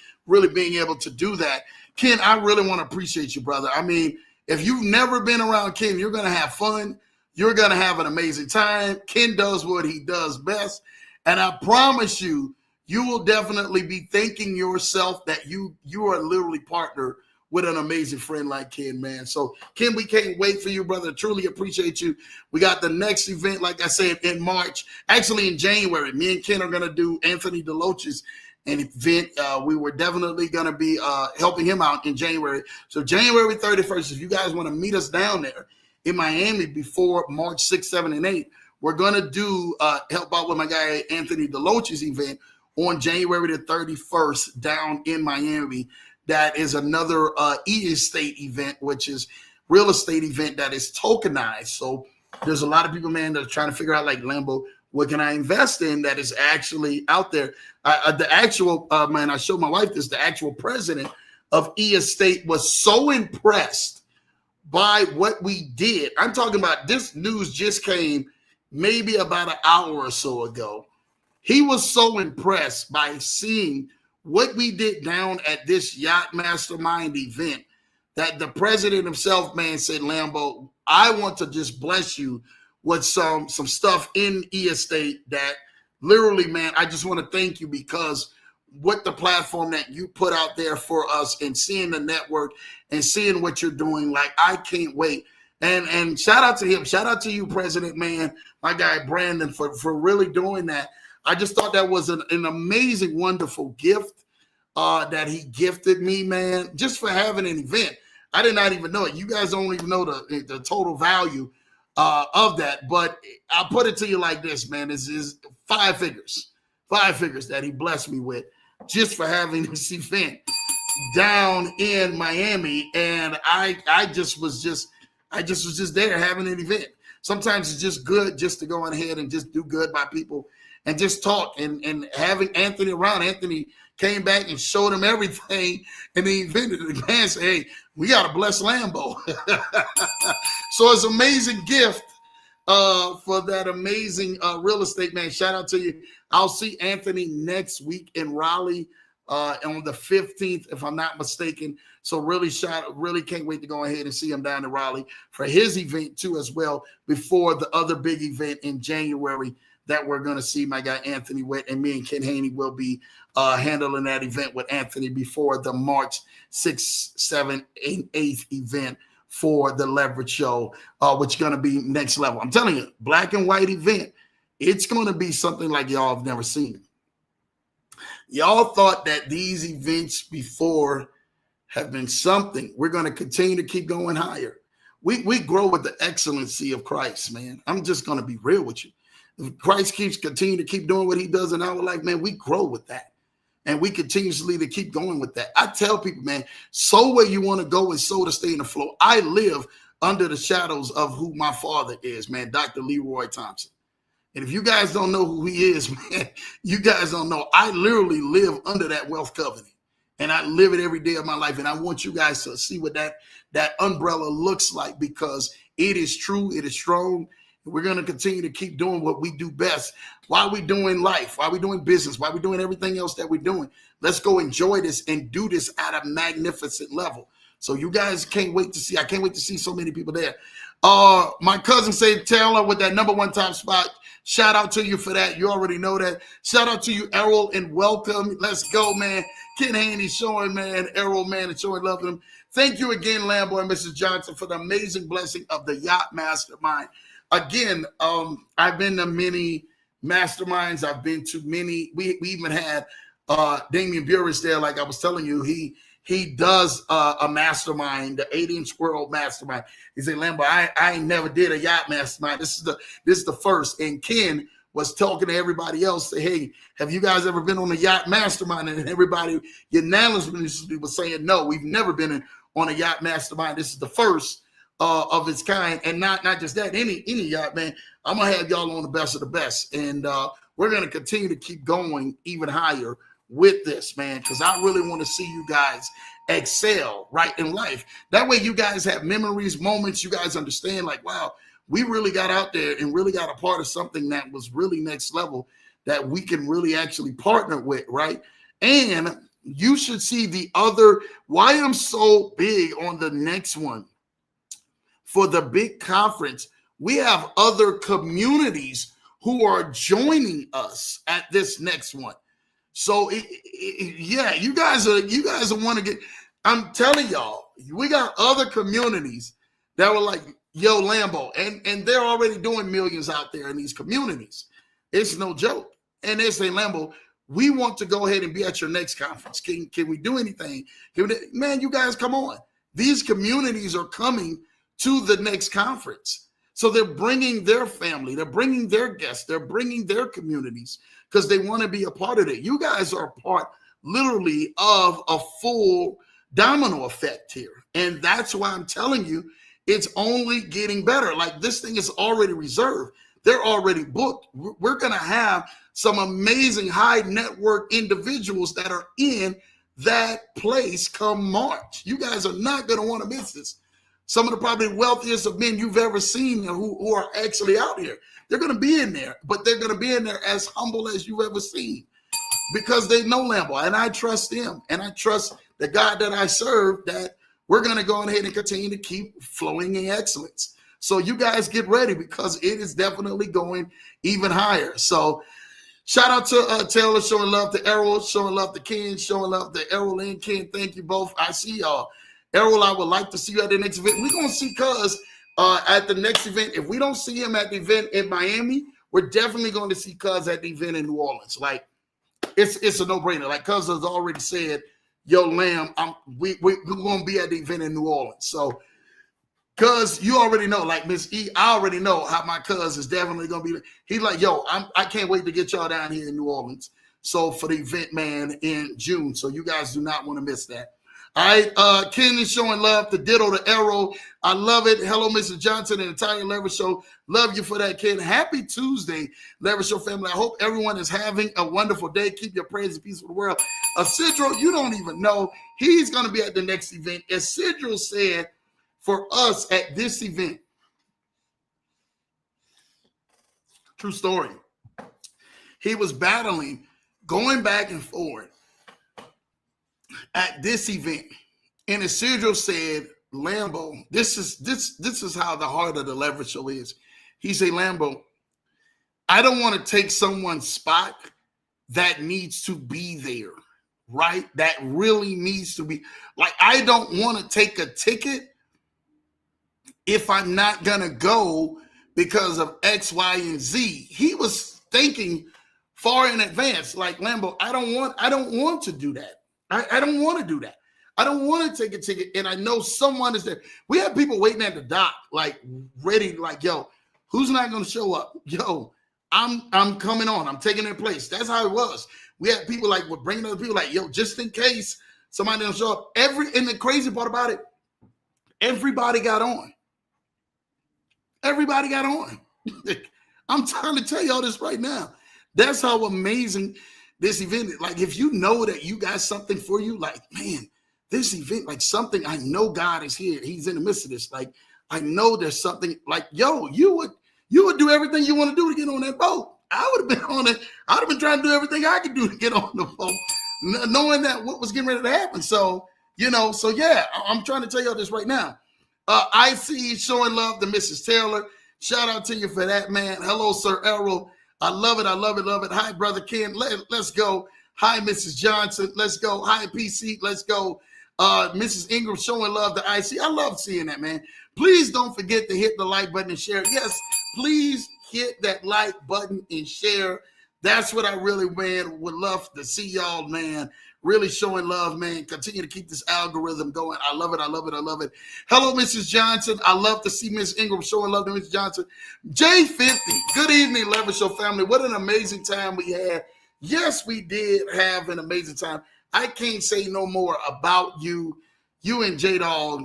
A: being able to do that. Ken, I really want to appreciate you, brother. I mean, if you've never been around Ken, you're going to have fun. You're going to have an amazing time. Ken does what he does best. And I promise you, you will definitely be thanking yourself that you are literally partnered with an amazing friend like Ken, man. So, Ken, we can't wait for you, brother. Truly appreciate you. We got the next event, like I said, in March. Actually, in January, me and Ken are going to do Anthony DeLoach's event. We were definitely going to be helping him out in January. So, January 31st, if you guys want to meet us down there in Miami before March 6th, 7th, and 8th, we're going to do help out with my guy Anthony DeLoach's event on January the 31st down in Miami. That is another e-estate event, which is real estate event that is tokenized. So there's a lot of people, man, that are trying to figure out, like, Lambo, what can I invest in that is actually out there? The actual, man, I showed my wife this, the actual president of e-estate was so impressed by what we did. I'm talking about this news just came maybe about an hour or so ago. He was so impressed by seeing what we did down at this Yacht Mastermind event that the president himself, man, said, Lambo, I want to just bless you with some stuff in e-estate that literally, man, I just want to thank you because what the platform that you put out there for us and seeing the network and seeing what you're doing, like, I can't wait. And shout out to him. Shout out to you, President, man, my guy Brandon, for really doing that. I just thought that was an amazing, wonderful gift that he gifted me, man, just for having an event. I did not even know it. You guys don't even know the total value of that. But I'll put it to you like this, man. This is 5 figures that he blessed me with just for having this event down in Miami. And I just was just there having an event. Sometimes it's just good just to go on ahead and just do good by people and just talk, and having Anthony around. Anthony came back and showed him everything, and he invented it again. Say, hey, we got a blessed Lambo. So it's an amazing gift for that amazing real estate, man. Shout out to you. I'll see Anthony next week in Raleigh on the 15th, if I'm not mistaken. So really can't wait to go ahead and see him down in Raleigh for his event too as well, before the other big event in January that we're going to see my guy Anthony with, and me and Ken Haney will be handling that event with Anthony before the March 6th, 7th, and 8th event for the Leverage Show, which is going to be next level. I'm telling you, black and white event, it's going to be something like y'all have never seen. Y'all thought that these events before have been something. We're going to continue to keep going higher. We grow with the excellency of Christ, man. I'm just going to be real with you. If Christ continue to keep doing what he does in our life, man, we grow with that. And we continuously to keep going with that. I tell people, man, sow where you want to go and sow to stay in the flow. I live under the shadows of who my father is, man, Dr. Leroy Thompson. And if you guys don't know who he is, man, you guys don't know. I literally live under that wealth covenant. And I live it every day of my life. And I want you guys to see what that umbrella looks like, because it is true. It is strong. We're going to continue to keep doing what we do best. While we're doing life, while we're doing business, while we're doing everything else that we're doing, let's go enjoy this and do this at a magnificent level. So you guys can't wait to see. I can't wait to see so many people there. My cousin said Taylor with that #1 top spot. Shout out to you for that. You already know that. Shout out to you, Errol, and welcome. Let's go, man. Ken Haney showing, man. Errol, man, and showing love to him. Thank you again, Lambo and Mrs. Johnson, for the amazing blessing of the Yacht Mastermind. Again, I've been to many masterminds. I've been to many. We even had Damian Burris there, like I was telling you. He does a mastermind, the 8-inch world mastermind. He said, Lambo, I never did a yacht mastermind. This is the first. And Ken was talking to everybody else, say, hey, have you guys ever been on a yacht mastermind? And everybody unanimously was saying, no, we've never been on a yacht mastermind. This is the first of its kind. And not just that, any yacht, man. I'm gonna have y'all on the best of the best. And we're gonna continue to keep going even higher with this, man, because I really want to see you guys excel right in life. That way you guys have memories, moments, you guys understand, like, wow, we really got out there and really got a part of something that was really next level that we can really actually partner with, right? And you should see the other, why I'm so big on the next one. For the big conference, we have other communities who are joining us at this next one. So yeah, you guys are want to get. I'm telling y'all, we got other communities that were like, yo, Lambo, and they're already doing millions out there in these communities. It's no joke. And they say, Lambo, we want to go ahead and be at your next conference. Can we do anything? Man, you guys come on. These communities are coming to the next conference. So they're bringing their family, they're bringing their guests, they're bringing their communities because they want to be a part of it. You guys are a part literally of a full domino effect here. And that's why I'm telling you, it's only getting better. Like, this thing is already reserved. They're already booked. We're going to have some amazing high network individuals that are in that place come March. You guys are not going to want to miss this. Some of the probably wealthiest of men you've ever seen who are actually out here. They're going to be in there, but they're going to be in there as humble as you've ever seen because they know Lambo, and I trust them, and I trust the God that I serve, that we're going to go ahead and continue to keep flowing in excellence. So you guys get ready because it is definitely going even higher. So shout out to Taylor, showing love to Errol, showing love to Ken, showing love to Errol and Ken. Thank you both. I see y'all. Errol, I would like to see you at the next event. We're going to see Cuz at the next event. If we don't see him at the event in Miami, we're definitely going to see Cuz at the event in New Orleans. Like, it's a no-brainer. Like Cuz has already said, yo, Lamb, we're going to be at the event in New Orleans. So Cuz you already know, like Miss E, I already know how my cuz is definitely gonna be. He's like, yo, I can't wait to get y'all down here in New Orleans. So for the event, man, in June. So you guys do not want to miss that. All right, Ken is showing love to Ditto the Arrow. I love it. Hello, Mrs. Johnson and the entire Lever Show. Love you for that, Ken. Happy Tuesday, Lever Show family. I hope everyone is having a wonderful day. Keep your prayers and peace for the world. Isidro, you don't even know. He's going to be at the next event. Isidro said for us at this event, true story, he was battling, going back and forth at this event, and Isidro said, Lambo, this is how the heart of the Leverage Show is. He said, Lambo, I don't want to take someone's spot that needs to be there, right? That really needs to be, like, I don't want to take a ticket if I'm not gonna go because of X, Y, and Z. He was thinking far in advance, like, Lambo, I don't want to do that. I don't want to do that. I don't want to take a ticket, and I know someone is there. We have people waiting at the dock, like ready, like, yo, who's not going to show up? Yo, I'm coming on. I'm taking their place. That's how it was. We had people like, we're bringing other people, like, yo, just in case somebody don't show up. And the crazy part about it, everybody got on. Everybody got on. I'm trying to tell y'all this right now. That's how amazing this event is. Like, if you know that you got something for you, like, man, this event, like something, I know God is here. He's in the midst of this. Like, I know there's something, like, yo, you would do everything you want to do to get on that boat. I would have been on it. I would have been trying to do everything I could do to get on the boat, knowing that what was getting ready to happen. So, yeah, I'm trying to tell y'all this right now. I see you showing love to Mrs. Taylor. Shout out to you for that, man. Hello, Sir Errol. I love it. I love it. Love it. Hi, Brother Ken. Let's go. Hi, Mrs. Johnson. Let's go. Hi, PC. Let's go. Mrs. Ingram showing love to IC. I love seeing that, man. Please don't forget to hit the like button and share. Yes, please hit that like button and share. That's what I really, man, would love to see y'all, man. Really showing love, man. Continue to keep this algorithm going. I love it. I love it. I love it. Hello, Mrs. Johnson. I love to see Miss Ingram showing love to Mrs. Johnson. J50. Good evening, Lever Show family. What an amazing time we had. Yes, we did have an amazing time. I can't say no more about you and J-Dog.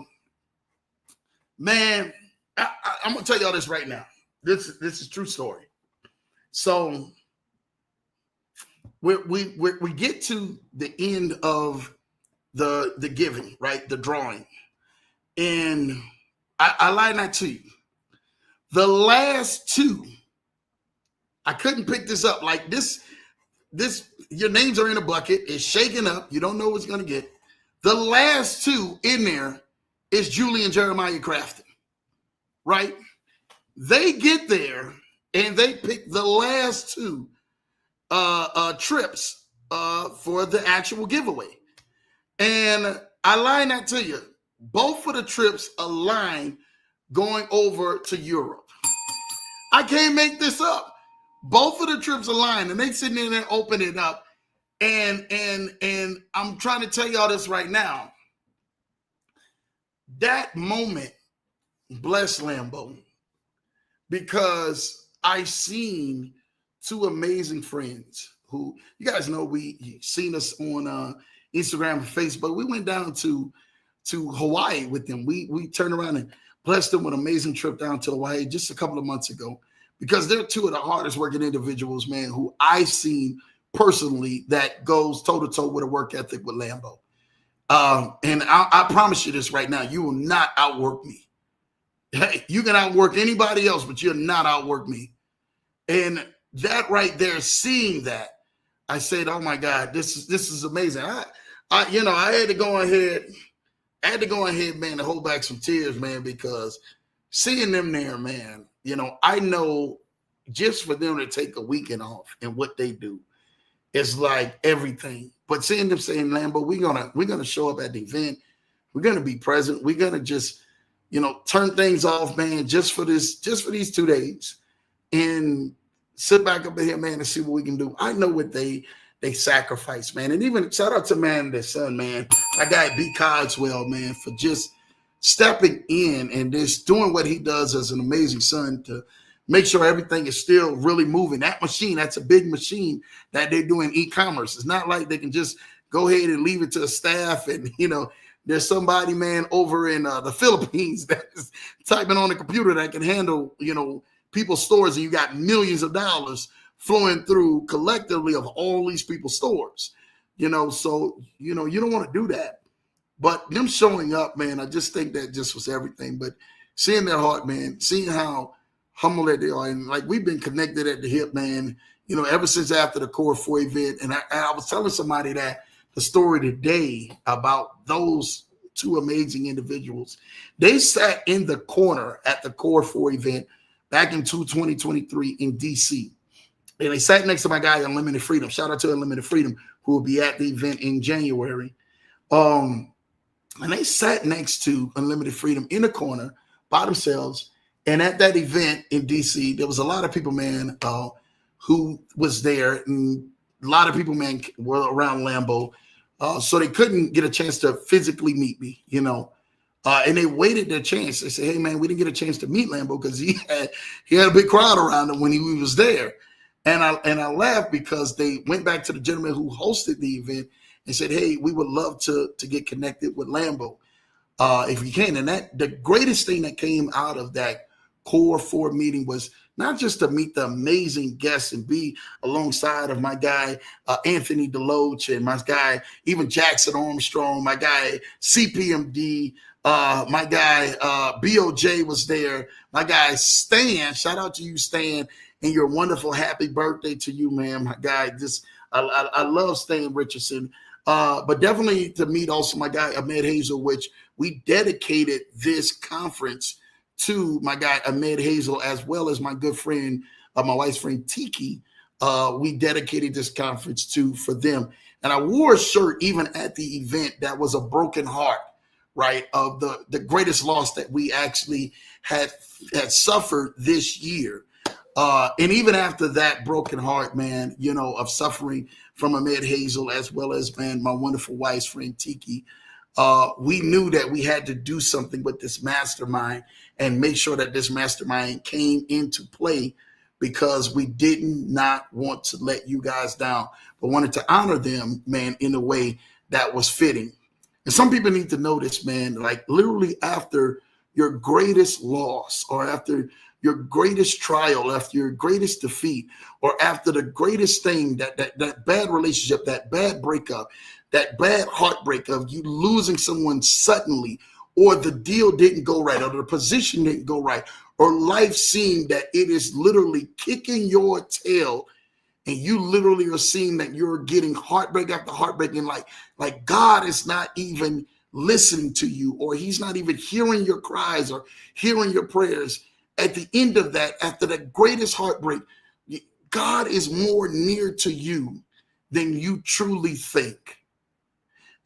A: Man, I'm going to tell y'all this right now. This is true story. So we get to the end of the giving, right? The drawing. And I lie not to you. The last two, I couldn't pick this up. Like this, your names are in a bucket. It's shaking up. You don't know what's going to get. The last two in there is Julie and Jeremiah Crafton, right? They get there and they pick the last two trips for the actual giveaway. And I lie not to you. Both of the trips align going over to Europe. I can't make this up. Both of the trips align, and they sitting in there opening it up. And I'm trying to tell y'all this right now. That moment blessed Lambo, because I seen two amazing friends who, you guys know, we seen us on Instagram and Facebook. We went down to Hawaii with them. We turned around and blessed them with an amazing trip down to Hawaii just a couple of months ago, because they're two of the hardest working individuals, man, who I've seen personally that goes toe-to-toe with a work ethic with Lambo. And I promise you this right now, you will not outwork me. Hey, you can outwork anybody else, but you'll not outwork me. And that right there, seeing that, I said, oh my God, this is amazing. I had to go ahead, man, to hold back some tears, man, because seeing them there, man, I know just for them to take a weekend off and what they do, it's like everything. But seeing them saying, Lambo, we're gonna show up at the event, we're gonna be present, we're gonna just, turn things off, man, just for these 2 days, and sit back up here, man, and see what we can do. I know what they sacrifice, man. And even shout out to, man, their son, man, my guy B. Codswell, man, for just stepping in and just doing what he does as an amazing son to make sure everything is still really moving. That machine, that's a big machine that they're doing e-commerce. It's not like they can just go ahead and leave it to a staff and, there's somebody, man, over in the Philippines that is typing on a computer that can handle, people's stores, and you got millions of dollars flowing through collectively of all these people's stores, so, you don't want to do that. But them showing up, man, I just think that just was everything. But seeing their heart, man, seeing how humble that they are, and like we've been connected at the hip, man, ever since after the Core 4 event. And I was telling somebody that the story today about those two amazing individuals. They sat in the corner at the Core 4 event back in 2023 in DC. And they sat next to my guy, Unlimited Freedom. Shout out to Unlimited Freedom, who will be at the event in January. And they sat next to Unlimited Freedom in the corner by themselves. And at that event in DC, there was a lot of people, man, who was there. And a lot of people, man, were around Lambeau. So they couldn't get a chance to physically meet me, and they waited their chance. They said, hey, man, we didn't get a chance to meet Lambeau because he had a big crowd around him when he was there. And I laughed because they went back to the gentleman who hosted the event and said, hey, we would love to get connected with Lambeau if you can. And that the greatest thing that came out of that Core 4 meeting was not just to meet the amazing guests and be alongside of my guy, Anthony DeLoach, and my guy, even Jackson Armstrong, my guy, CPMD, my guy, BOJ was there, my guy, Stan, shout out to you, Stan, and your wonderful happy birthday to you, man, my guy. I love Stan Richardson, but definitely to meet also my guy, Ahmed Hazel, which we dedicated this conference to my guy Ahmed Hazel, as well as my good friend, my wife's friend Tiki. We dedicated this conference for them. And I wore a shirt even at the event that was a broken heart, right, of the greatest loss that we actually had suffered this year. And even after that broken heart, man, of suffering from Ahmed Hazel, as well as, man, my wonderful wife's friend Tiki, we knew that we had to do something with this mastermind and make sure that this mastermind came into play, because we did not want to let you guys down, but wanted to honor them, man, in a way that was fitting. And some people need to know this, man, like literally after your greatest loss, or after your greatest trial, after your greatest defeat, or after the greatest thing, that bad relationship, that bad breakup, that bad heartbreak of you losing someone suddenly, or the deal didn't go right, or the position didn't go right, or life seemed that it is literally kicking your tail, and you literally are seeing that you're getting heartbreak after heartbreak, and like God is not even listening to you, or he's not even hearing your cries or hearing your prayers. At the end of that, after the greatest heartbreak, God is more near to you than you truly think.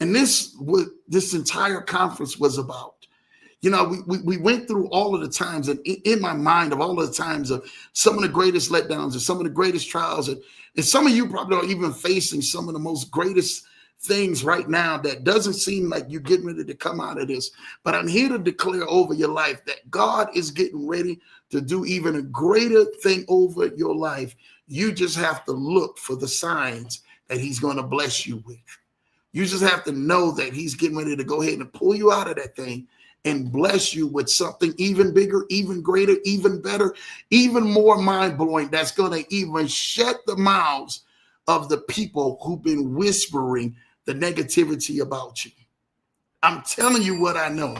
A: And this entire conference was about. We went through all of the times, and in my mind, of all of the times of some of the greatest letdowns and some of the greatest trials, and some of you probably are even facing some of the most greatest things right now that doesn't seem like you're getting ready to come out of this. But I'm here to declare over your life that God is getting ready to do even a greater thing over your life. You just have to look for the signs that he's going to bless you with. You just have to know that he's getting ready to go ahead and pull you out of that thing and bless you with something even bigger, even greater, even better, even more mind-blowing, that's going to even shut the mouths of the people who've been whispering the negativity about you. I'm telling you what I know.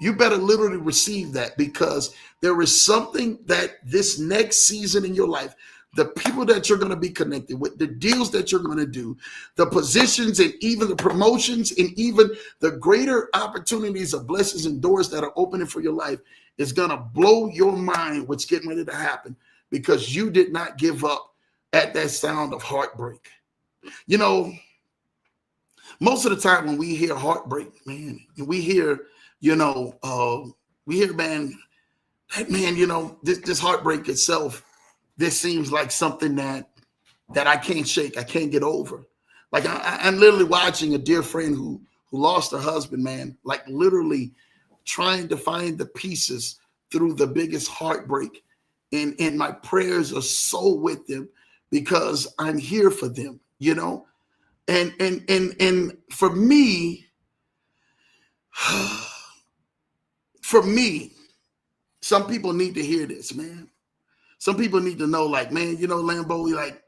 A: You better literally receive that, because there is something that this next season in your life, the people that you're going to be connected with, the deals that you're going to do, the positions and even the promotions and even the greater opportunities of blessings and doors that are opening for your life is going to blow your mind what's getting ready to happen, because you did not give up at that sound of heartbreak. Most of the time when we hear heartbreak, man, we hear, man, this heartbreak itself, this seems like something that I can't shake, I can't get over. Like I'm literally watching a dear friend who lost her husband, man, like literally trying to find the pieces through the biggest heartbreak. And my prayers are so with them because I'm here for them, you know? And for me, some people need to hear this, man. Some people need to know, like, man, you know, Lambo, like,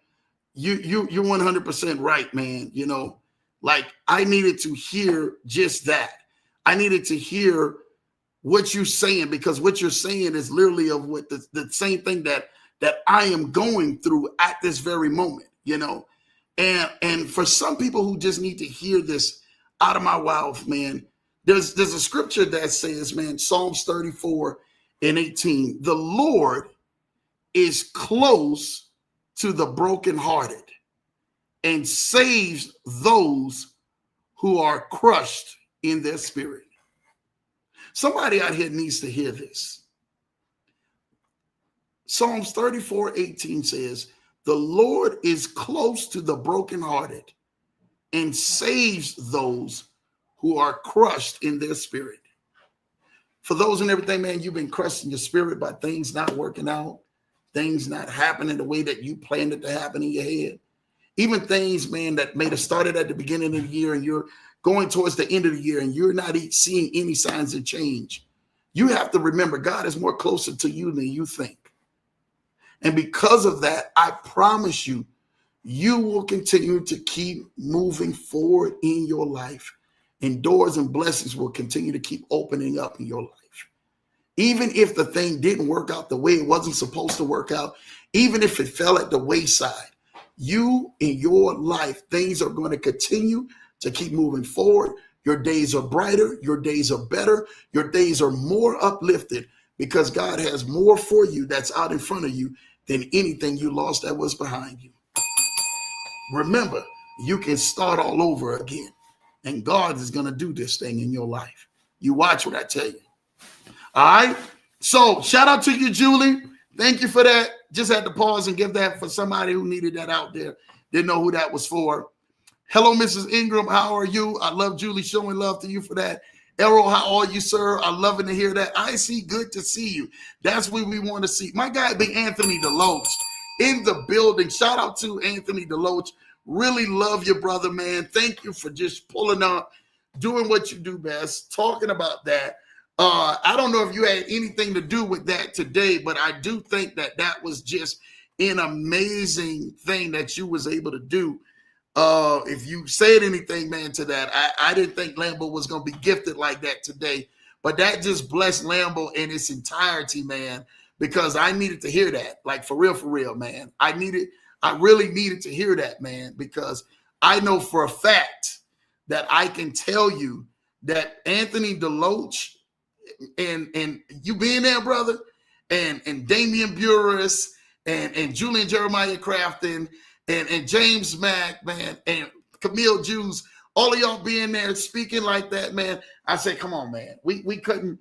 A: you're 100% right, man. You know, like, I needed to hear just that. I needed to hear what you're saying, because what you're saying is literally of what the same thing that I am going through at this very moment, you know. And for some people who just need to hear this out of my mouth, man, there's a scripture that says, man, Psalms 34:18, the Lord is close to the brokenhearted and saves those who are crushed in their spirit. Somebody out here needs to hear this. Psalms 34:18 says, the Lord is close to the brokenhearted and saves those who are crushed in their spirit. For those and everything, man, you've been crushed in your spirit by things not working out, things not happening the way that you planned it to happen in your head. Even things, man, that may have started at the beginning of the year and you're going towards the end of the year and you're not seeing any signs of change. You have to remember, God is more closer to you than you think. And because of that, I promise you, you will continue to keep moving forward in your life, and doors and blessings will continue to keep opening up in your life. Even if the thing didn't work out the way it wasn't supposed to work out, even if it fell at the wayside, you in your life, things are going to continue to keep moving forward. Your days are brighter. Your days are better. Your days are more uplifted because God has more for you that's out in front of you than anything you lost that was behind you. Remember, you can start all over again, and God is going to do this thing in your life. You watch what I tell you. All right. So shout out to you, Julie. Thank you for that. Just had to pause and give that for somebody who needed that out there. Didn't know who that was for. Hello, Mrs. Ingram. How are you? I love Julie showing love to you for that. Errol, how are you, sir? I love to hear that. I see. Good to see you. That's what we want to see. My guy, Big Anthony DeLoach, in the building. Shout out to Anthony DeLoach. Really love your brother, man. Thank you for just pulling up, doing what you do best, talking about that. I don't know if you had anything to do with that today, but I do think that that was just an amazing thing that you was able to do. If you said anything, man, to that, I didn't think Lambo was going to be gifted like that today, but that just blessed Lambo in its entirety, man, because I needed to hear that, like for real, man. I really needed to hear that, man, because I know for a fact that I can tell you that Anthony DeLoach and you being there, brother, and Damian Burris and Julian Jeremiah Crafton and James Mack, man, and Camille Jews, all of y'all being there speaking like that, man. I said, come on, man. We couldn't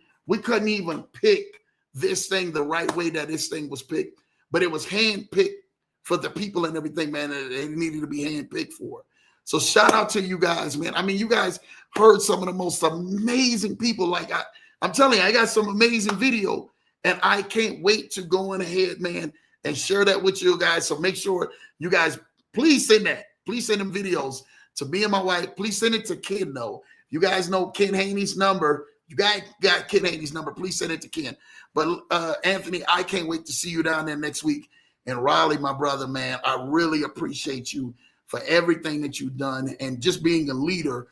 A: even pick this thing the right way that this thing was picked, but it was handpicked for the people and everything, man, that it needed to be handpicked for. So shout out to you guys, man. I mean, you guys heard some of the most amazing people. Like I'm telling you, I got some amazing video, and I can't wait to go on ahead, man, and share that with you guys. So make sure you guys, please send that. Please send them videos to me and my wife. Please send it to Ken, though. You guys know Ken Haney's number. You guys got Ken Haney's number. Please send it to Ken. But Anthony, I can't wait to see you down there next week. And Riley, my brother, man, I really appreciate you for everything that you've done and just being a leader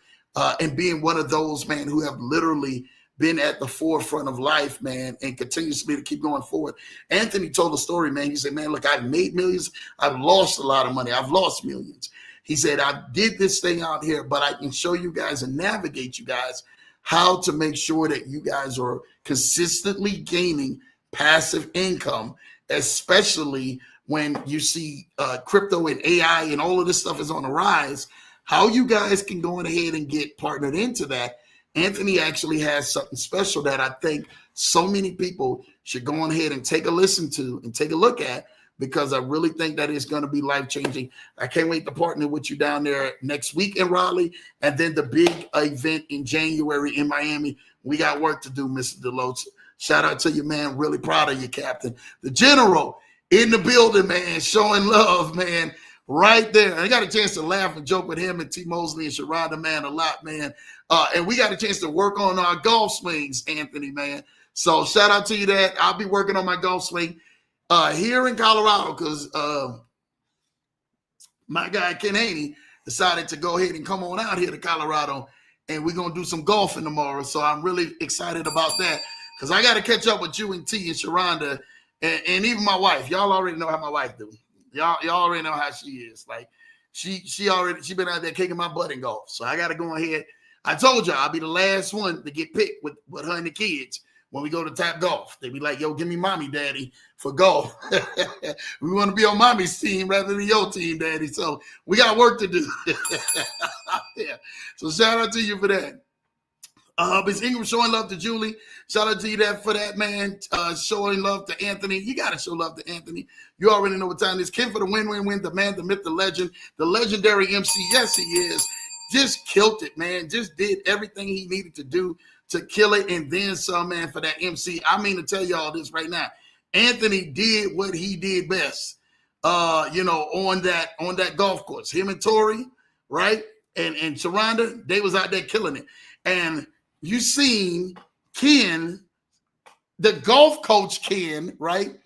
A: and being one of those, man, who have literally been at the forefront of life, man, and continuously to keep going forward. Anthony told a story, man. He said, man, look, I've made millions. I've lost a lot of money. I've lost millions. He said, I did this thing out here, but I can show you guys and navigate you guys how to make sure that you guys are consistently gaining passive income, especially when you see crypto and AI and all of this stuff is on the rise, how you guys can go ahead and get partnered into that. Anthony actually has something special that I think so many people should go on ahead and take a listen to and take a look at, because I really think that it's going to be life-changing. I can't wait to partner with you down there next week in Raleigh, and then the big event in January in Miami We got work to do, Mr. Deloach. Shout out to you, man. Really proud of you, Captain. The General in the building, man, showing love, man, right there. I got a chance to laugh and joke with him and T. Mosley and Sharonda, man, a lot, man. And we got a chance to work on our golf swings, Anthony, man. So shout out to you that. I'll be working on my golf swing here in Colorado because my guy, Ken Haney, decided to go ahead and come on out here to Colorado, and we're going to do some golfing tomorrow. So I'm really excited about that because I got to catch up with you and T and Sharonda and even my wife. Y'all already know how my wife do. Y'all already know how she is. Like she been out there kicking my butt in golf. So I got to go ahead. I told y'all I'll be the last one to get picked with her and the kids when we go to Tap Golf. They be like, yo, give me mommy, daddy for golf. We want to be on mommy's team rather than your team, daddy. So we got work to do. Yeah. So shout out to you for that. Miss Ingram showing love to Julie. Shout out to you for that, man. Showing love to Anthony. You got to show love to Anthony. You already know what time it is. Ken for the win, the man, the myth, the legend, the legendary MC. Yes, he is. Just killed it, man. Just did everything he needed to do to kill it and then some, man, for that MC. I mean to tell y'all this right now. Anthony did what he did best, on that golf course. Him and Tori, right? And Sharonda, they was out there killing it. And you seen Ken, the golf coach Ken, right?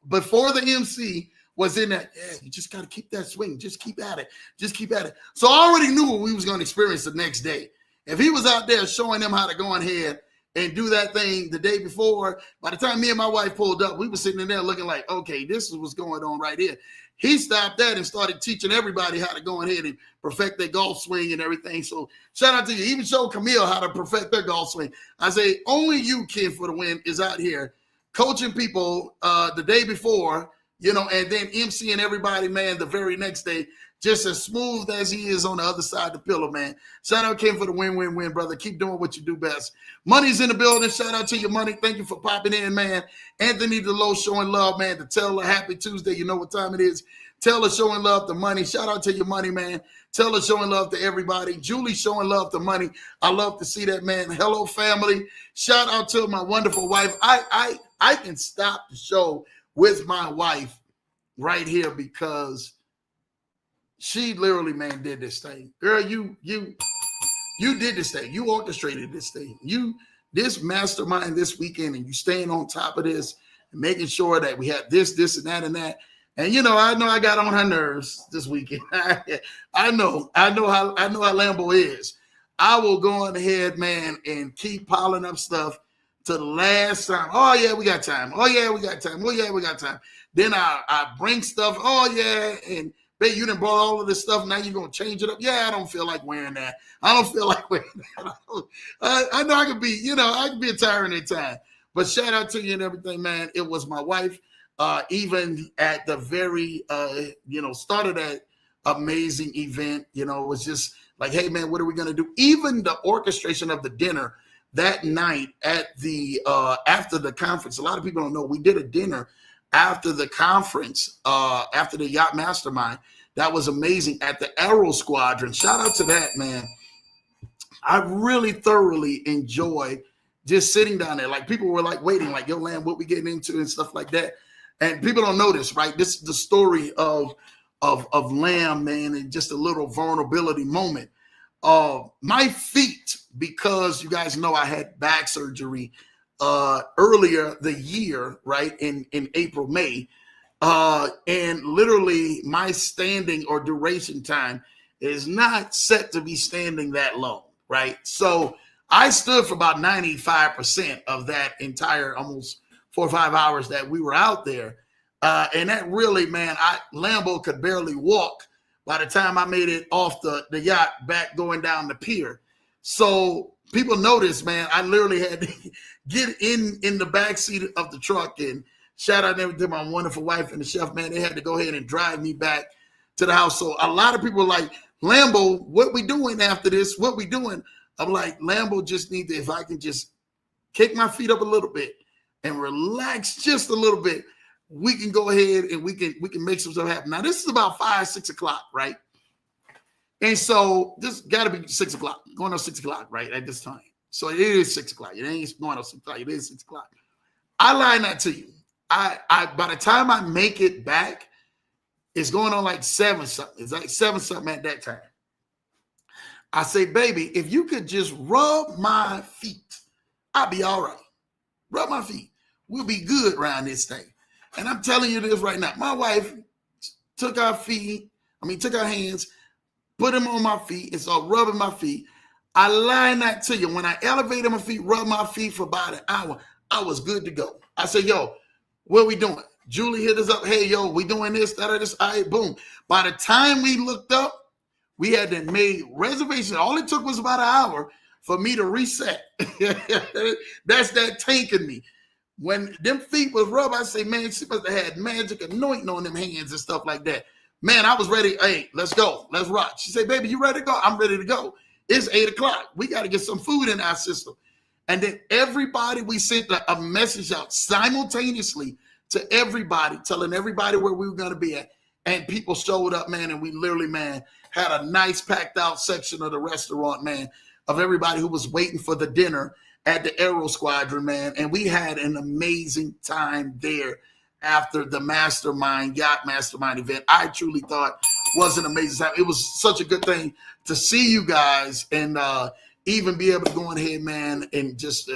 A: Before the MC was in that, yeah, you just got to keep that swing. Just keep at it. Just keep at it. So I already knew what we was going to experience the next day. If he was out there showing them how to go ahead and do that thing the day before, by the time me and my wife pulled up, we were sitting in there looking like, okay, this is what's going on right here. He stopped that and started teaching everybody how to go ahead and perfect their golf swing and everything. So shout out to you. Even showed Camille how to perfect their golf swing. I say, only you, Ken for the win, is out here coaching people the day before, and then emceeing everybody, man, the very next day, just as smooth as he is on the other side of the pillow, man. Shout out, Ken, for the win, brother. Keep doing what you do best. Money's in the building. Shout out to your Money. Thank you for popping in, man. Anthony DeLoach showing love, man. To Taylor, happy Tuesday. You know what time it is. Taylor showing love to Money. Shout out to your Money, man. Taylor showing love to everybody. Julie showing love to Money. I love to see that, man. Hello, family. Shout out to my wonderful wife. I can stop the show with my wife right here because she literally, man, did this thing. Girl, you did this thing. You orchestrated this thing. This mastermind this weekend, and you staying on top of this and making sure that we have this, and that, and that. And I know I got on her nerves this weekend. I know how Lambo is. I will go on ahead, man, and keep piling up stuff to the last time. Oh yeah, we got time. Oh yeah, we got time. Oh yeah, we got time. Then I bring stuff. Oh yeah, and babe, you done brought all of this stuff. Now you're gonna change it up. Yeah, I don't feel like wearing that. I don't feel like wearing that. I know I could be, I could be a tyrant at time. But shout out to you and everything, man. It was my wife. Even at the very, start of that amazing event, it was just like, hey, man, what are we going to do? Even the orchestration of the dinner that night at the after the conference. A lot of people don't know we did a dinner after the conference, after the Yacht Mastermind. That was amazing at the Aero Squadron. Shout out to that, man. I really thoroughly enjoyed just sitting down there. Like people were like waiting, like, yo, Lamb, what we getting into and stuff like that. And people don't know this, right? This is the story of Lamb, man, and just a little vulnerability moment. My feet, because you guys know I had back surgery earlier the year, right, in April, May. And literally my standing or duration time is not set to be standing that long, right? So I stood for about 95% of that entire almost 4 or 5 hours that we were out there. And that really, man, Lambo could barely walk by the time I made it off the yacht back going down the pier. So people noticed, man, I literally had to get in the back seat of the truck, and shout out to my wonderful wife and the chef, man. They had to go ahead and drive me back to the house. So a lot of people were like, Lambo, what we doing after this? What we doing? I'm like, Lambo just need to, if I can just kick my feet up a little bit and relax just a little bit, we can go ahead and we can make some stuff happen. Now, this is about 5, 6 o'clock, right? And so this got to be 6 o'clock, going on 6 o'clock, right, at this time. So it is 6 o'clock. It ain't going on 6 o'clock. It is 6 o'clock. I lie not to you. I by the time I make it back, it's going on like 7 something. It's like 7 something at that time. I say, baby, if you could just rub my feet, I'll be all right. Rub my feet. We'll be good around this thing. And I'm telling you this right now. My wife took her hands, put them on my feet, and started rubbing my feet. I lie not to you. When I elevated my feet, rubbed my feet for about an hour, I was good to go. I said, yo, what are we doing? Julie hit us up. Hey, yo, we doing this, that, or this. All right, boom. By the time we looked up, we had to make reservations. All it took was about an hour for me to reset. That's that tank in me. When them feet was rubbed, I say, man, she must have had magic anointing on them hands and stuff like that. Man, I was ready. Hey, let's go. Let's rock. She said, baby, you ready to go? I'm ready to go. It's 8 o'clock. We got to get some food in our system. And then everybody, we sent a message out simultaneously to everybody, telling everybody where we were going to be at. And people showed up, man, and we literally, man, had a nice packed out section of the restaurant, man, of everybody who was waiting for the dinner at the Aero Squadron, man. And we had an amazing time there after the Yacht Mastermind event. I truly thought was an amazing time. It was such a good thing to see you guys and even be able to go ahead, man, and just,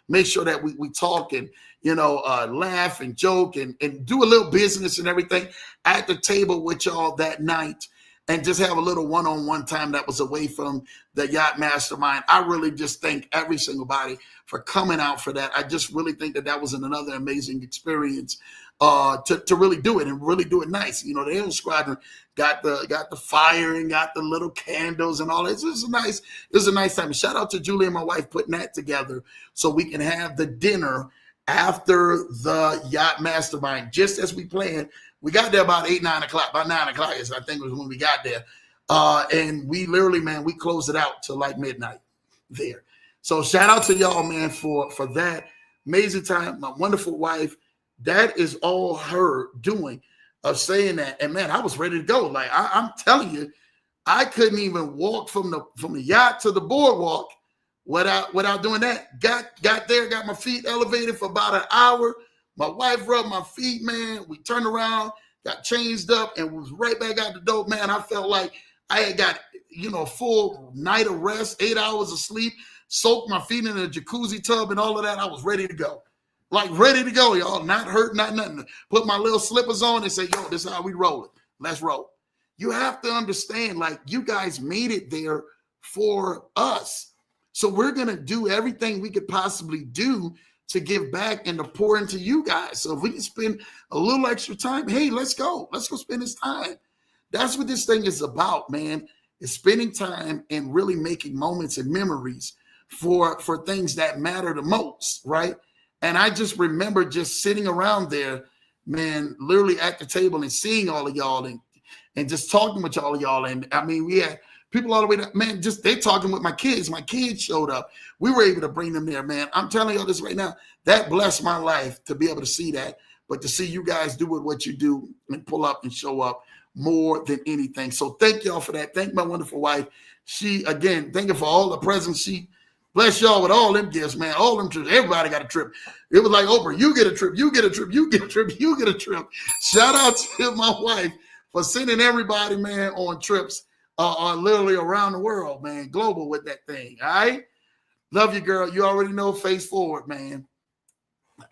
A: make sure that we talk and, laugh and joke and do a little business and everything at the table with y'all that night. And just have a little one-on-one time that was away from the Yacht Mastermind. I really just thank every single body for coming out for that. I just really think that was another amazing experience to really do it and really do it nice. The Aero Squadron got the fire and got the little candles and all that. It was a nice time. Shout out to Julie and my wife putting that together so we can have the dinner after the Yacht Mastermind, just as we planned. We got there about 9 o'clock. About 9 o'clock is, I think, was when we got there. And we literally, man, we closed it out till like midnight there. So shout out to y'all, man, for that amazing time. My wonderful wife, that is all her doing of saying that. And man, I was ready to go. Like I'm telling you, I couldn't even walk from the yacht to the boardwalk without doing that. Got there, got my feet elevated for about an hour. My wife rubbed my feet, man. We turned around, got changed up, and was right back out the door, man. I felt like I had got, a full night of rest, 8 hours of sleep, soaked my feet in a jacuzzi tub and all of that. I was ready to go. Like, ready to go, y'all. Not hurt, not nothing. Put my little slippers on and say, yo, this is how we roll it. Let's roll. You have to understand, like, you guys made it there for us. So we're going to do everything we could possibly do to give back and to pour into you guys. So if we can spend a little extra time, hey, let's go. Let's go spend this time. That's what this thing is about, man, is spending time and really making moments and memories for things that matter the most, right? And I just remember just sitting around there, man, literally at the table and seeing all of y'all and just talking with all of y'all. And I mean, we had people all the way to, man, just they talking with my kids. My kids showed up. We were able to bring them there, man. I'm telling y'all this right now. That blessed my life to be able to see that, but to see you guys do what you do and pull up and show up more than anything. So thank y'all for that. Thank my wonderful wife. She, again, thank you for all the presents. She bless y'all with all them gifts, man. All them trips. Everybody got a trip. It was like, Oprah, you get a trip, you get a trip, you get a trip, you get a trip. Shout out to my wife for sending everybody, man, on trips literally around the world, man. Global with that thing, all right? Love you, girl. You already know, face forward, man.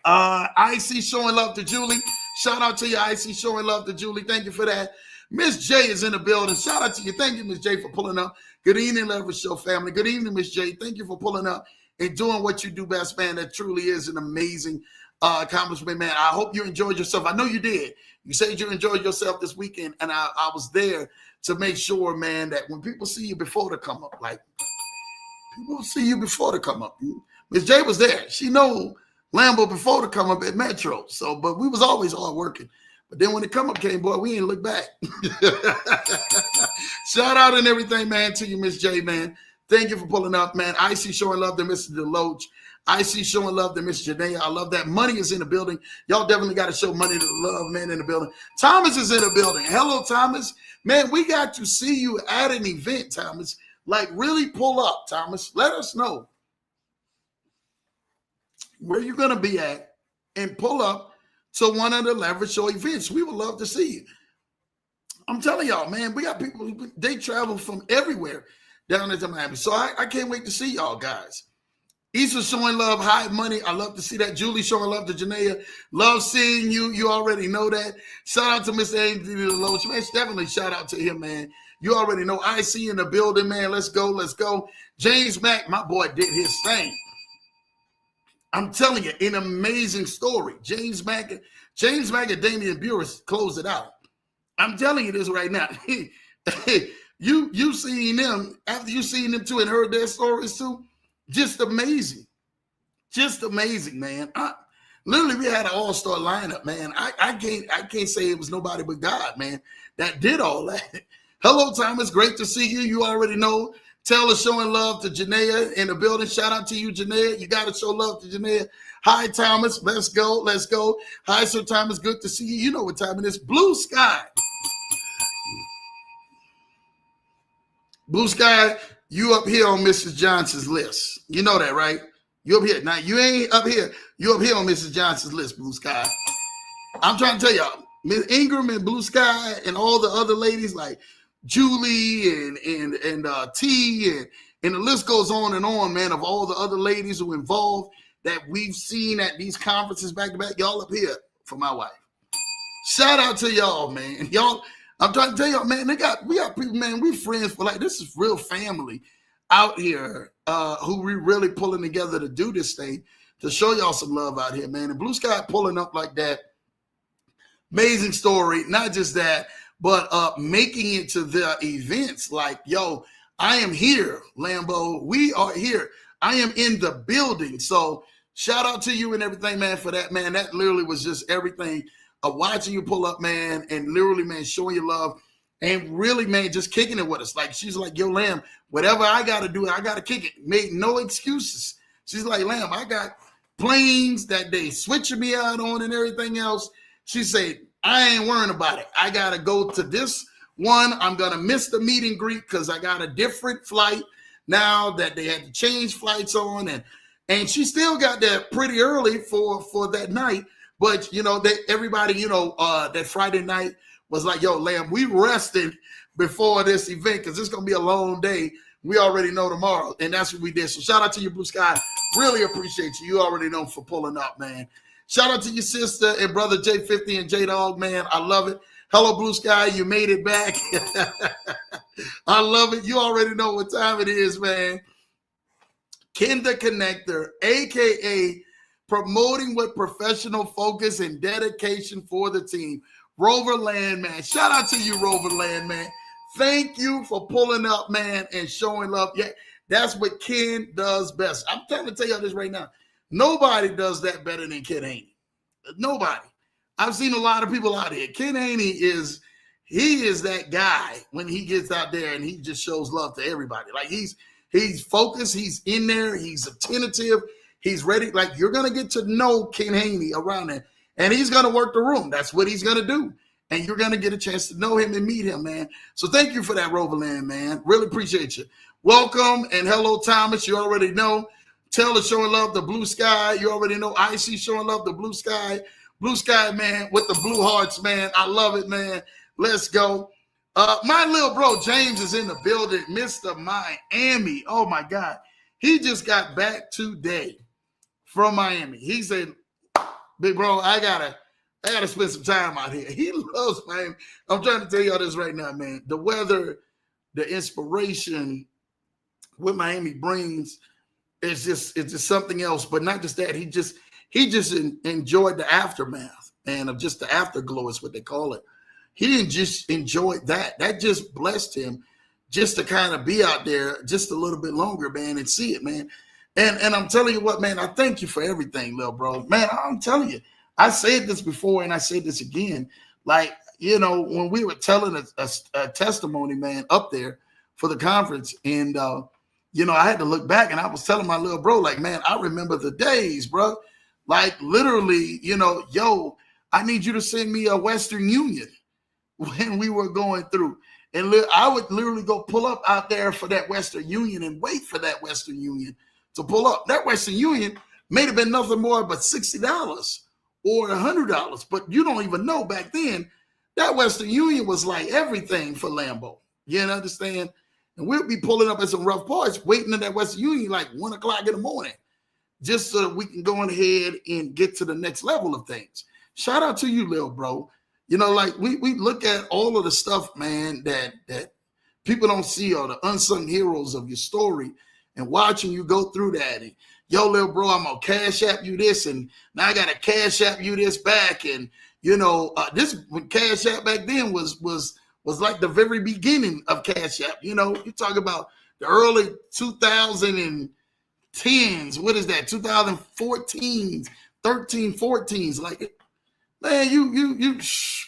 A: IC showing love to Julie. Shout out to you, IC showing love to Julie. Thank you for that. Miss J is in the building. Shout out to you. Thank you, Miss J, for pulling up. Good evening, Leverage Show family. Good evening, Miss J. Thank you for pulling up and doing what you do best, man. That truly is an amazing accomplishment, man. I hope you enjoyed yourself. I know you did. You said you enjoyed yourself this weekend, and I was there to make sure, man, that when people see you before they come up, like people see you before they come up. Miss J was there. She know Lambo before they come up at Metro. So, but we was always hard working. But then when the come up came, boy, we ain't look back. Shout out and everything, man, to you, Miss J, man. Thank you for pulling up, man. IC showing love to Mr. Deloach. IC showing love to Miss Janae. I love that. Money is in the building. Y'all definitely got to show money to the love, man, in the building. Thomas is in the building. Hello, Thomas. Man, we got to see you at an event, Thomas. Like, really pull up, Thomas. Let us know. where you're going to be at and pull up to one of the leverage show events. We would love to see you. I'm telling y'all, man, we got people, they travel from everywhere down into Miami. So I can't wait to see y'all guys. Issa showing love, high money. I love to see that. Julie showing love to Janaea. Love seeing you. You already know that. Shout out to Mr. Anthony Deloach. Man, definitely shout out to him, man. You already know. I see in the building, man. Let's go. Let's go. James Mack, my boy, did his thing. I'm telling you, an amazing story. James Mack and Damian Burris closed it out. I'm telling you this right now. You seen them, after you seen them too and heard their stories too, just amazing. Just amazing, man. Literally, we had an all-star lineup, man. I can't say it was nobody but God, man, that did all that. Hello, Thomas. Great to see you. You already know. Taylor showing love to Janaea in the building. Shout out to you, Janaea. You got to show love to Janaea. Hi, Thomas. Let's go. Let's go. Hi, Sir Thomas. Good to see you. You know what time it is. Blue Sky. Blue Sky, you up here on Mrs. Johnson's list. You know that, right? You up here. Now, you ain't up here. You up here on Mrs. Johnson's list, Blue Sky. I'm trying to tell y'all, Ms. Ingram and Blue Sky and all the other ladies like Julie and T and the list goes on, man, of all the other ladies who involved that we've seen at these conferences back to back. Y'all up here for my wife. Shout out to y'all, man. Y'all, I'm trying to tell y'all, man, we got people, man, we friends for like, this is real family out here who we really pulling together to do this thing, to show y'all some love out here, man. And Blue Sky pulling up like that. Amazing story. Not just that, but making it to the events like, yo, I am here, Lambo. We are here. I am in the building. So shout out to you and everything, man, for that, man. That literally was just everything of watching you pull up, man, and literally, man, showing your love and really, man, just kicking it with us. Like, she's like, yo, Lamb, whatever I got to do, I got to kick it. Made no excuses. She's like, Lamb, I got planes that they switching me out on and everything else. She said, I ain't worrying about it. I got to go to this one. I'm going to miss the meet and greet because I got a different flight now that they had to change flights on. And she still got there pretty early for that night. But, you know, everybody, you know, that Friday night was like, yo, Lamb, we rested before this event because it's going to be a long day. We already know tomorrow. And that's what we did. So shout out to you, Blue Sky. Really appreciate you. You already know for pulling up, man. Shout out to your sister and brother J50 and J-Dog, man. I love it. Hello, Blue Sky. You made it back. I love it. You already know what time it is, man. Ken the Connector, a.k.a. promoting with professional focus and dedication for the team. Rover Landman. Shout out to you, Rover Landman. Thank you for pulling up, man, and showing love. Yeah, that's what Ken does best. I'm trying to tell you this right now. Nobody does that better than Ken Haney. Nobody. I've seen a lot of people out here. Ken Haney is that guy when he gets out there and he just shows love to everybody. Like he's focused, he's in there, he's attentive, he's ready. Like you're gonna get to know Ken Haney around there, and he's gonna work the room. That's what he's gonna do. And you're gonna get a chance to know him and meet him, man. So thank you for that, Roverland, man. Really appreciate you. Welcome and hello, Thomas. You already know. Taylor showing love to Blue Sky. You already know. IC showing love to Blue Sky. Blue Sky, man, with the blue hearts, man. I love it, man. Let's go. My little bro, James, is in the building. Mr. Miami. Oh, my God. He just got back today from Miami. He said, big bro, I gotta spend some time out here. He loves Miami. I'm trying to tell y'all this right now, man. The weather, the inspiration what Miami brings, it's just something else. But not just that, he just enjoyed the aftermath and of just the afterglow is what they call it. He didn't just enjoy that. That just blessed him just to kind of be out there just a little bit longer, man, and see it, man. And I'm telling you what, man, I thank you for everything, little bro. Man, I'm telling you, I said this before and I said this again. Like, you know, when we were telling a testimony, man, up there for the conference, and, you know, I had to look back and I was telling my little bro, like, man, I remember the days, bro. Like, literally, you know, yo, I need you to send me a Western Union when we were going through. And I would literally go pull up out there for that Western Union and wait for that Western Union to pull up. That Western Union may have been nothing more but $60 or $100. But you don't even know back then that Western Union was like everything for Lambo. You understand? And we'll be pulling up at some rough parts, waiting in that Western Union like 1 o'clock in the morning, just so that we can go on ahead and get to the next level of things. Shout out to you, little bro. Like we look at all of the stuff, man, that people don't see, or the unsung heroes of your story, and watching you go through that. And yo, little bro, I'm gonna cash app you this, and now I gotta cash app you this back. And this when Cash App back then was like the very beginning of Cash App. You talk about the early 2010s. What is that? 2014s, 13, 14s. Like, man,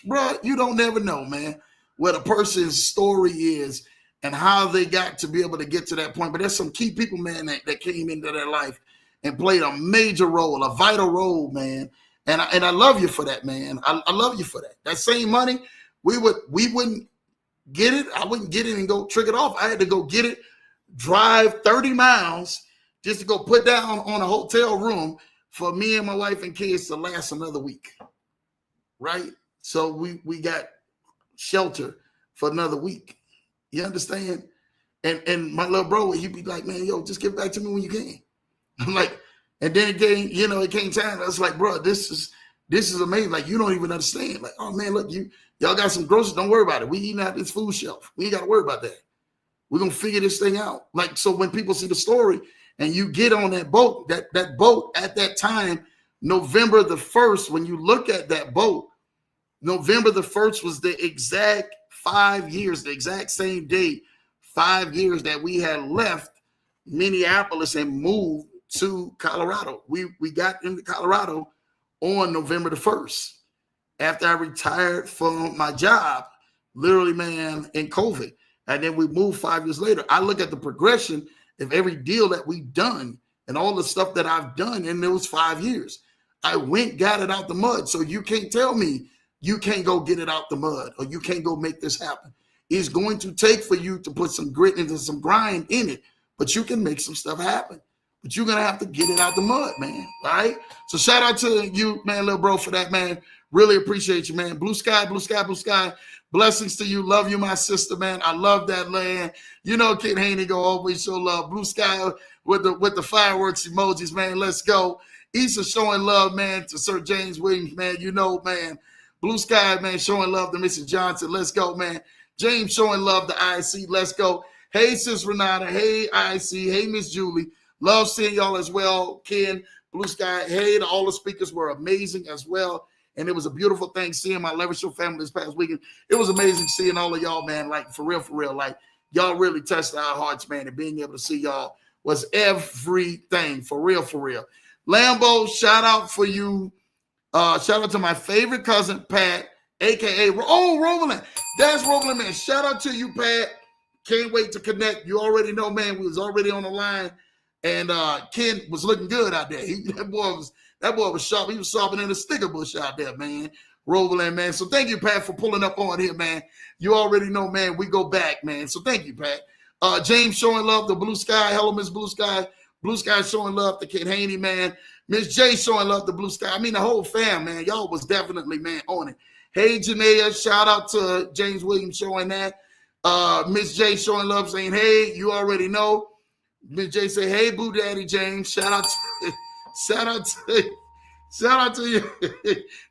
A: bro, you don't never know, man, what a person's story is and how they got to be able to get to that point. But there's some key people, man, that came into their life and played a major role, a vital role, man. And I love you for that, man. I love you for that. That same money, we wouldn't get it. I wouldn't get it and go trick it off. I had to go get it, drive 30 miles just to go put down on a hotel room for me and my wife and kids to last another week. Right? So we got shelter for another week. You understand? And my little bro, he'd be like, man, yo, just give it back to me when you can. I'm like, and then it came time. I was like, bro, this is amazing. Like, you don't even understand. Like, oh man, look, y'all got some groceries. Don't worry about it. We eating out this food shelf. We ain't got to worry about that. We're gonna figure this thing out. Like, so when people see the story and you get on that boat, that boat at that time, November the 1st, when you look at that boat, November the 1st was the exact 5 years, the exact same day, 5 years that we had left Minneapolis and moved to Colorado. We got into Colorado on November the 1st after I retired from my job, literally, man, in COVID. And then we moved 5 years later. I look at the progression of every deal that we've done and all the stuff that I've done in those 5 years. I got it out the mud. So you can't tell me you can't go get it out the mud or you can't go make this happen. It's going to take for you to put some grit and some grind in it, but you can make some stuff happen. But you're going to have to get it out the mud, man. All right? So shout out to you, man, little bro, for that, man. Really appreciate you, man. Blue sky, blue sky, blue sky. Blessings to you. Love you, my sister, man. I love that land. Kid Haney go always show love. Blue sky with the fireworks emojis, man. Let's go. Issa showing love, man, to Sir James Williams, man. Man. Blue sky, man, showing love to Mrs. Johnson. Let's go, man. James showing love to IC. Let's go. Hey, Sis Renata. Hey, IC. Hey, Miss Julie. Love seeing y'all as well. Ken, Blue Sky. Hey, all the speakers were amazing as well. And it was a beautiful thing seeing my Leverage Show family this past weekend. It was amazing seeing all of y'all, man. Like, for real. Like, y'all really touched our hearts, man. And being able to see y'all was everything. For real. Lambo, shout out for you. Shout out to my favorite cousin, Pat, a.k.a. Roland. That's Roland, man. Shout out to you, Pat. Can't wait to connect. You already know, man. We was already on the line. And Ken was looking good out there. That boy was sharp. He was sharper than a sticker bush out there, man. Roland, man. So thank you, Pat, for pulling up on here, man. You already know, man. We go back, man. So thank you, Pat. James showing love to Blue Sky. Hello, Miss Blue Sky. Blue Sky showing love to Kid Haney, man. Miss J showing love to Blue Sky. I mean, the whole fam, man. Y'all was definitely, man, on it. Hey, Janaea, shout out to James Williams showing that. Miss J showing love, saying, hey, you already know. Miss J say, hey, Boo Daddy James. Shout out to you.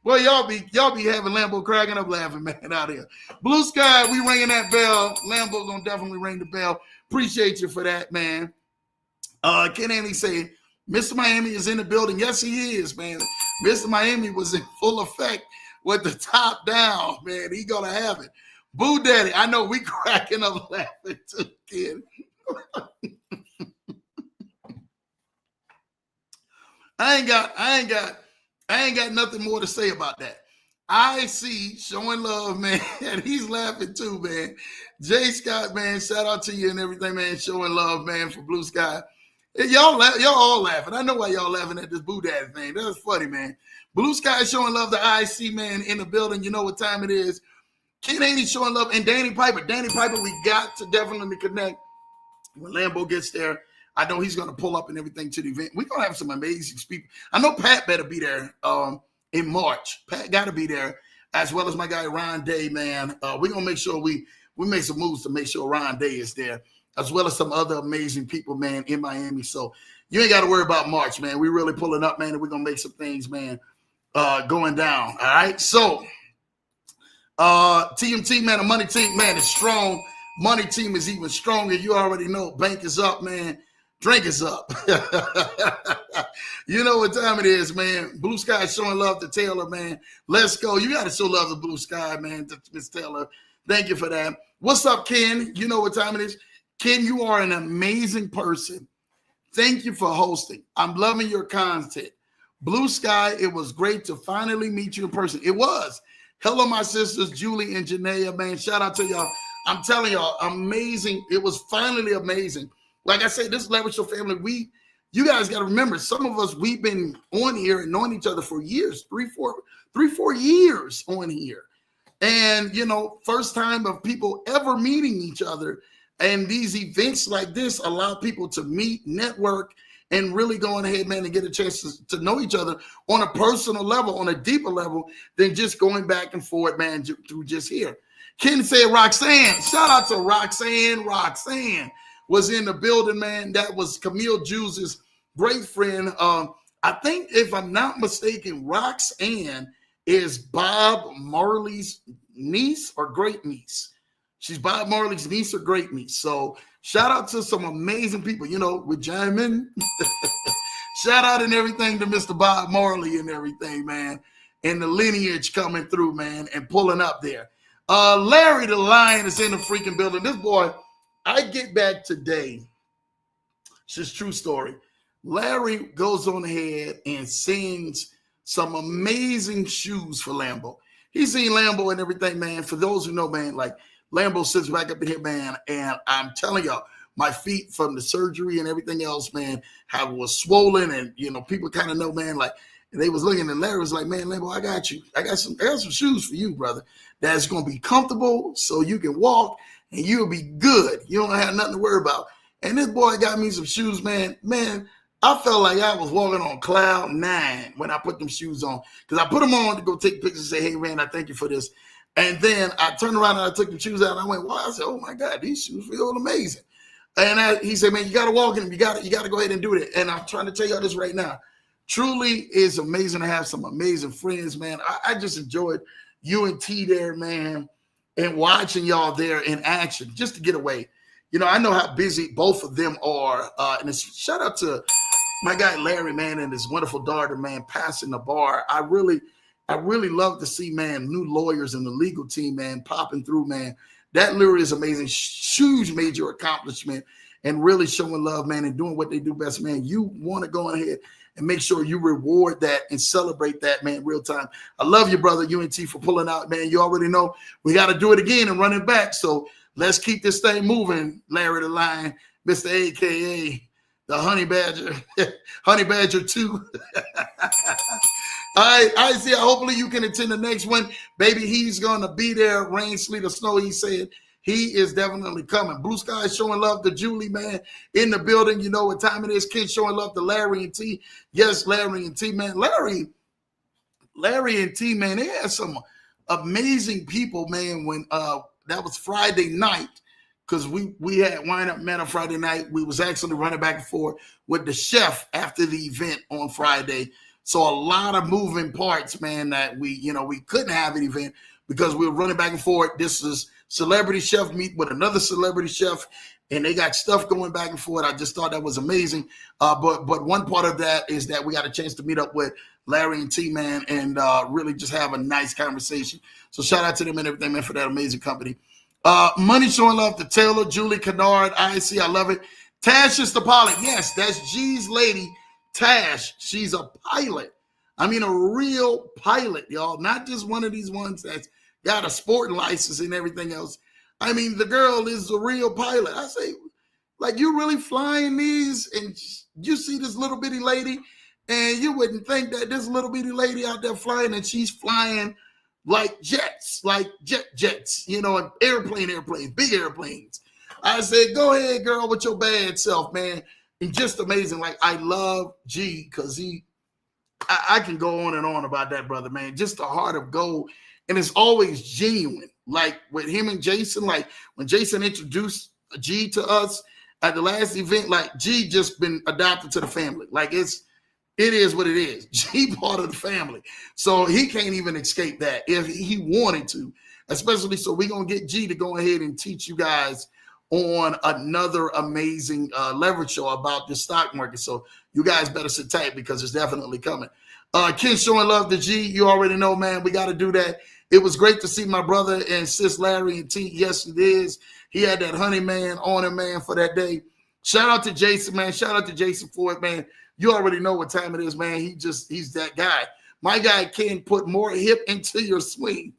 A: Boy, y'all be having Lambo cracking up laughing, man, out here. Blue Sky, we ringing that bell. Lambo gonna definitely ring the bell. Appreciate you for that, man. Ken Andy say, Mr. Miami is in the building. Yes, he is, man. Mr. Miami was in full effect with the top down, man. He gonna have it. Boo Daddy, I know we cracking up laughing too, kid. I ain't got nothing more to say about that. I see showing love, man, and he's laughing too, man. Jay Scott, man, shout out to you and everything, man. Showing love, man, for Blue Sky. Y'all all laughing. I know why y'all laughing at this Boo Daddy thing. That's funny, man. Blue Sky showing love to IC, man, in the building. You know what time it is. Kid Haney showing love, and Danny Piper. Danny Piper, we got to definitely connect when Lambo gets there. I know he's going to pull up and everything to the event. We're going to have some amazing people. I know Pat better be there in March. Pat got to be there, as well as my guy Ron Day, man. We're going to make sure we make some moves to make sure Ron Day is there, as well as some other amazing people, man, in Miami. So you ain't got to worry about March, man. We're really pulling up, man, and we're going to make some things, man, going down. All right. So TMT, man, the money team, man, is strong. Money team is even stronger. You already know. Bank is up, man. Drink is up. You know what time it is, man. Blue Sky showing love to Taylor, man. Let's go. You got to show love to Blue Sky, man, to Miss Taylor. Thank you for that. What's up, Ken? You know what time it is. Ken, you are an amazing person. Thank you for hosting. I'm loving your content. Blue Sky, it was great to finally meet you in person. It was. Hello, my sisters, Julie and Janaea, man. Shout out to y'all. I'm telling y'all, amazing. It was finally amazing. Like I said, this Leverage Your Family. You guys got to remember, some of us, we've been on here and knowing each other for years, three, 4 years on here. And, you know, first time of people ever meeting each other. And these events like this allow people to meet, network, and really going ahead, man, and get a chance to know each other on a personal level, on a deeper level than just going back and forth, man, through just here. Ken said Roxanne. Shout out to Roxanne. Roxanne was in the building, man. That was Camille Juice's great friend. I think, if I'm not mistaken, Roxanne is Bob Marley's niece or great niece. She's Bob Marley's niece or great niece. So shout out to some amazing people, you know, with Jamin. Shout out and everything to Mr. Bob Marley and everything, man. And the lineage coming through, man, and pulling up there. Larry the Lion is in the freaking building. This boy, I get back today. It's just true story. Larry goes on ahead and sings some amazing shoes for Lambo. He's seen Lambo and everything, man. For those who know, man, like Lambo sits back up in here, man, and I'm telling y'all, my feet from the surgery and everything else, man, was swollen, and you know, people kind of know, man, like, and they was looking, and Larry was like, man, Lambo, I got you. I got some shoes for you, brother, that's gonna be comfortable so you can walk and you'll be good. You don't have nothing to worry about. And this boy got me some shoes, man. Man, I felt like I was walking on cloud 9 when I put them shoes on, because I put them on to go take pictures and say, hey, man, I thank you for this. And then I turned around and I took the shoes out and I went, wow. I said, oh my God, these shoes feel amazing. And he said, man, you got to walk in them. You got to go ahead and do it. And I'm trying to tell y'all this right now. Truly is amazing to have some amazing friends, man. I just enjoyed you and T there, man, and watching y'all there in action just to get away. You know, I know how busy both of them are. And it's, shout out to my guy Larry, man, and his wonderful daughter, man, passing the bar. I really love to see, man, new lawyers in the legal team, man, popping through, man. That literally is amazing. Huge major accomplishment, and really showing love, man, and doing what they do best, man. You want to go ahead and make sure you reward that and celebrate that, man, real time. I love you, brother, UNT, for pulling out, man. You already know we got to do it again and run it back. So let's keep this thing moving, Larry the Lion, Mr. AKA the Honey Badger, Honey Badger 2. I see. Hopefully you can attend the next one. Baby, he's going to be there. Rain, sleet, or snow, he said. He is definitely coming. Blue Sky showing love to Julie, man, in the building. You know what time it is. Ken showing love to Larry and T. Yes, Larry and T, man. Larry and T, man, they had some amazing people, man, when that was Friday night, because we had Wine Up Man on Friday night. We was actually running back and forth with the chef after the event on Friday. So a lot of moving parts, man, that we couldn't have an event because we were running back and forth. This is celebrity chef meet with another celebrity chef, and they got stuff going back and forth. I just thought that was amazing. But one part of that is that we got a chance to meet up with Larry and T, man, and really just have a nice conversation. So shout out to them and everything, man, for that amazing company. Money showing love to Taylor, Julie Kennard, IC, I love it. Tash is the pilot. Yes, that's G's lady, Tash. She's a pilot. I mean, a real pilot, y'all. Not just one of these ones that's got a sporting license and everything else. I mean, the girl is a real pilot. I say, like, you really flying these, and you see this little bitty lady, and you wouldn't think that this little bitty lady out there flying, and she's flying like jets, like jets, you know, and airplanes, big airplanes. I said, go ahead, girl, with your bad self, man. He's just amazing. Like, I love G because I can go on and on about that brother, man. Just a heart of gold. And it's always genuine. Like with him and Jason, like when Jason introduced G to us at the last event, like G just been adopted to the family. Like it is what it is. G part of the family. So he can't even escape that if he wanted to, especially. So we're going to get G to go ahead and teach you guys on another amazing leverage show about the stock market. So you guys better sit tight because it's definitely coming. Ken showing love to G. You already know, man. We got to do that. It was great to see my brother and sis Larry and T. Yes, it is. He had that honey man on him, man, for that day. Shout out to Jason, man. Shout out to Jason Ford, man. You already know what time it is, man. He's that guy. My guy can put more hip into your swing.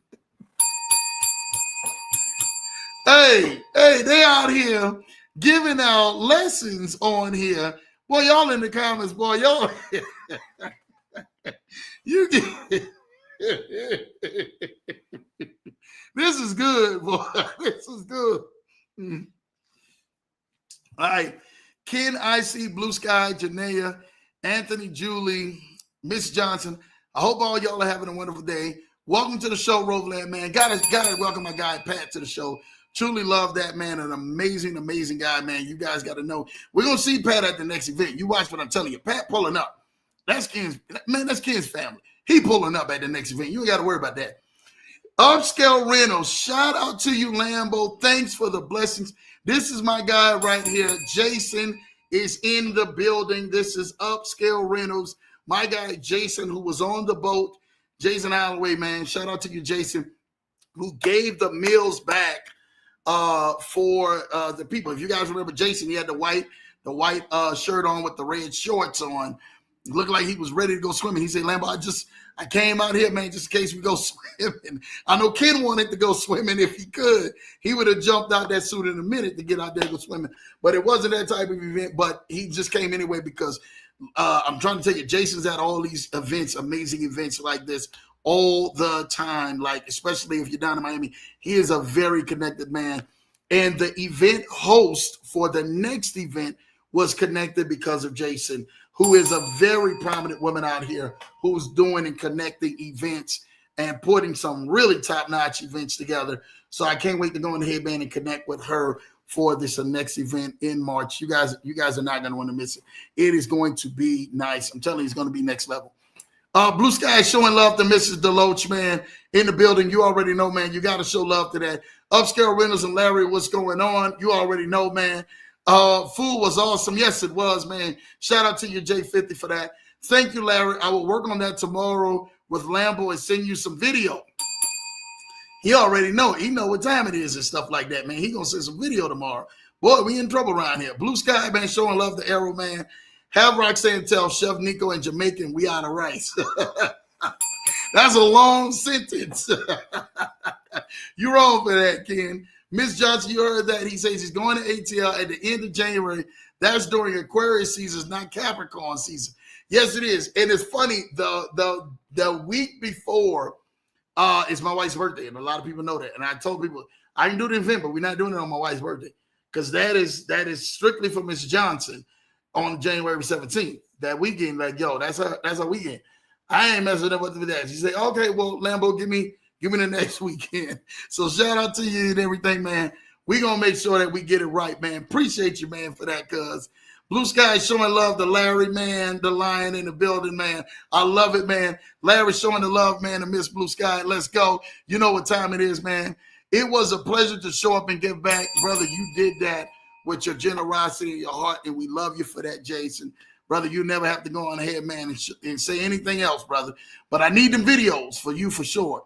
A: Hey, they out here giving out lessons on here. Boy, y'all in the comments, boy, y'all. You get this is good, boy. This is good. All right. Ken, IC, Blue Sky, Janaea, Anthony, Julie, Miss Johnson. I hope all y'all are having a wonderful day. Welcome to the show, Roveland, man. Gotta welcome my guy Pat to the show. Truly love that, man. An amazing, amazing guy, man. You guys got to know. We're going to see Pat at the next event. You watch what I'm telling you. Pat pulling up. That's Ken's family. He pulling up at the next event. You ain't got to worry about that. Upscale Rentals. Shout out to you, Lambo. Thanks for the blessings. This is my guy right here. Jason is in the building. This is Upscale Rentals. My guy, Jason, who was on the boat. Jason Holloway, man. Shout out to you, Jason, who gave the meals back for the people. If you guys remember Jason, he had the white shirt on with the red shorts on. It looked like he was ready to go swimming. He said, Lambo, I came out here, man, just in case we go swimming. I know Ken wanted to go swimming if he could. He would have jumped out that suit in a minute to get out there and go swimming. But it wasn't that type of event, but he just came anyway because I'm trying to tell you, Jason's at all these events, amazing events like this all the time, like especially if you're down in Miami. He is a very connected man. And the event host for the next event was connected because of Jason, who is a very prominent woman out here who's doing and connecting events and putting some really top-notch events together. So I can't wait to go in the headband and connect with her for this next event in March. You guys are not going to want to miss it. It is going to be nice. I'm telling you, it's going to be next level. Blue Sky is showing love to Mrs. Deloach, man, in the building. You already know, man. You got to show love to that. Upscale Reynolds and Larry, what's going on? You already know, man. Food was awesome. Yes, it was, man. Shout out to you, J50, for that. Thank you, Larry. I will work on that tomorrow with Lambo and send you some video. He already know. He know what time it is and stuff like that, man. He going to send some video tomorrow. Boy, we in trouble around here. Blue Sky, man, showing love to Arrow, man. Have Roxanne tell Chef Nico and Jamaican we out of rice. That's a long sentence. You're wrong for that, Ken. Miss Johnson, you heard that. He says he's going to ATL at the end of January. That's during Aquarius season, not Capricorn season. Yes, it is. And it's funny, the week before is my wife's birthday, and a lot of people know that. And I told people, I can do the event, but we're not doing it on my wife's birthday because that is strictly for Miss Johnson on January 17th. That weekend, like, yo, that's our weekend. I ain't messing up with that. She said, okay, well, Lambo, give me the next weekend. So shout out to you and everything, man. We're going to make sure that we get it right, man. Appreciate you, man, for that, cuz. Blue Sky showing love to Larry, man, the lion in the building, man. I love it, man. Larry showing the love, man, to Miss Blue Sky. Let's go. You know what time it is, man. It was a pleasure to show up and give back. Brother, you did that with your generosity and your heart, and we love you for that, Jason. Brother, you never have to go on ahead, man, and say anything else, brother. But I need them videos for you for sure.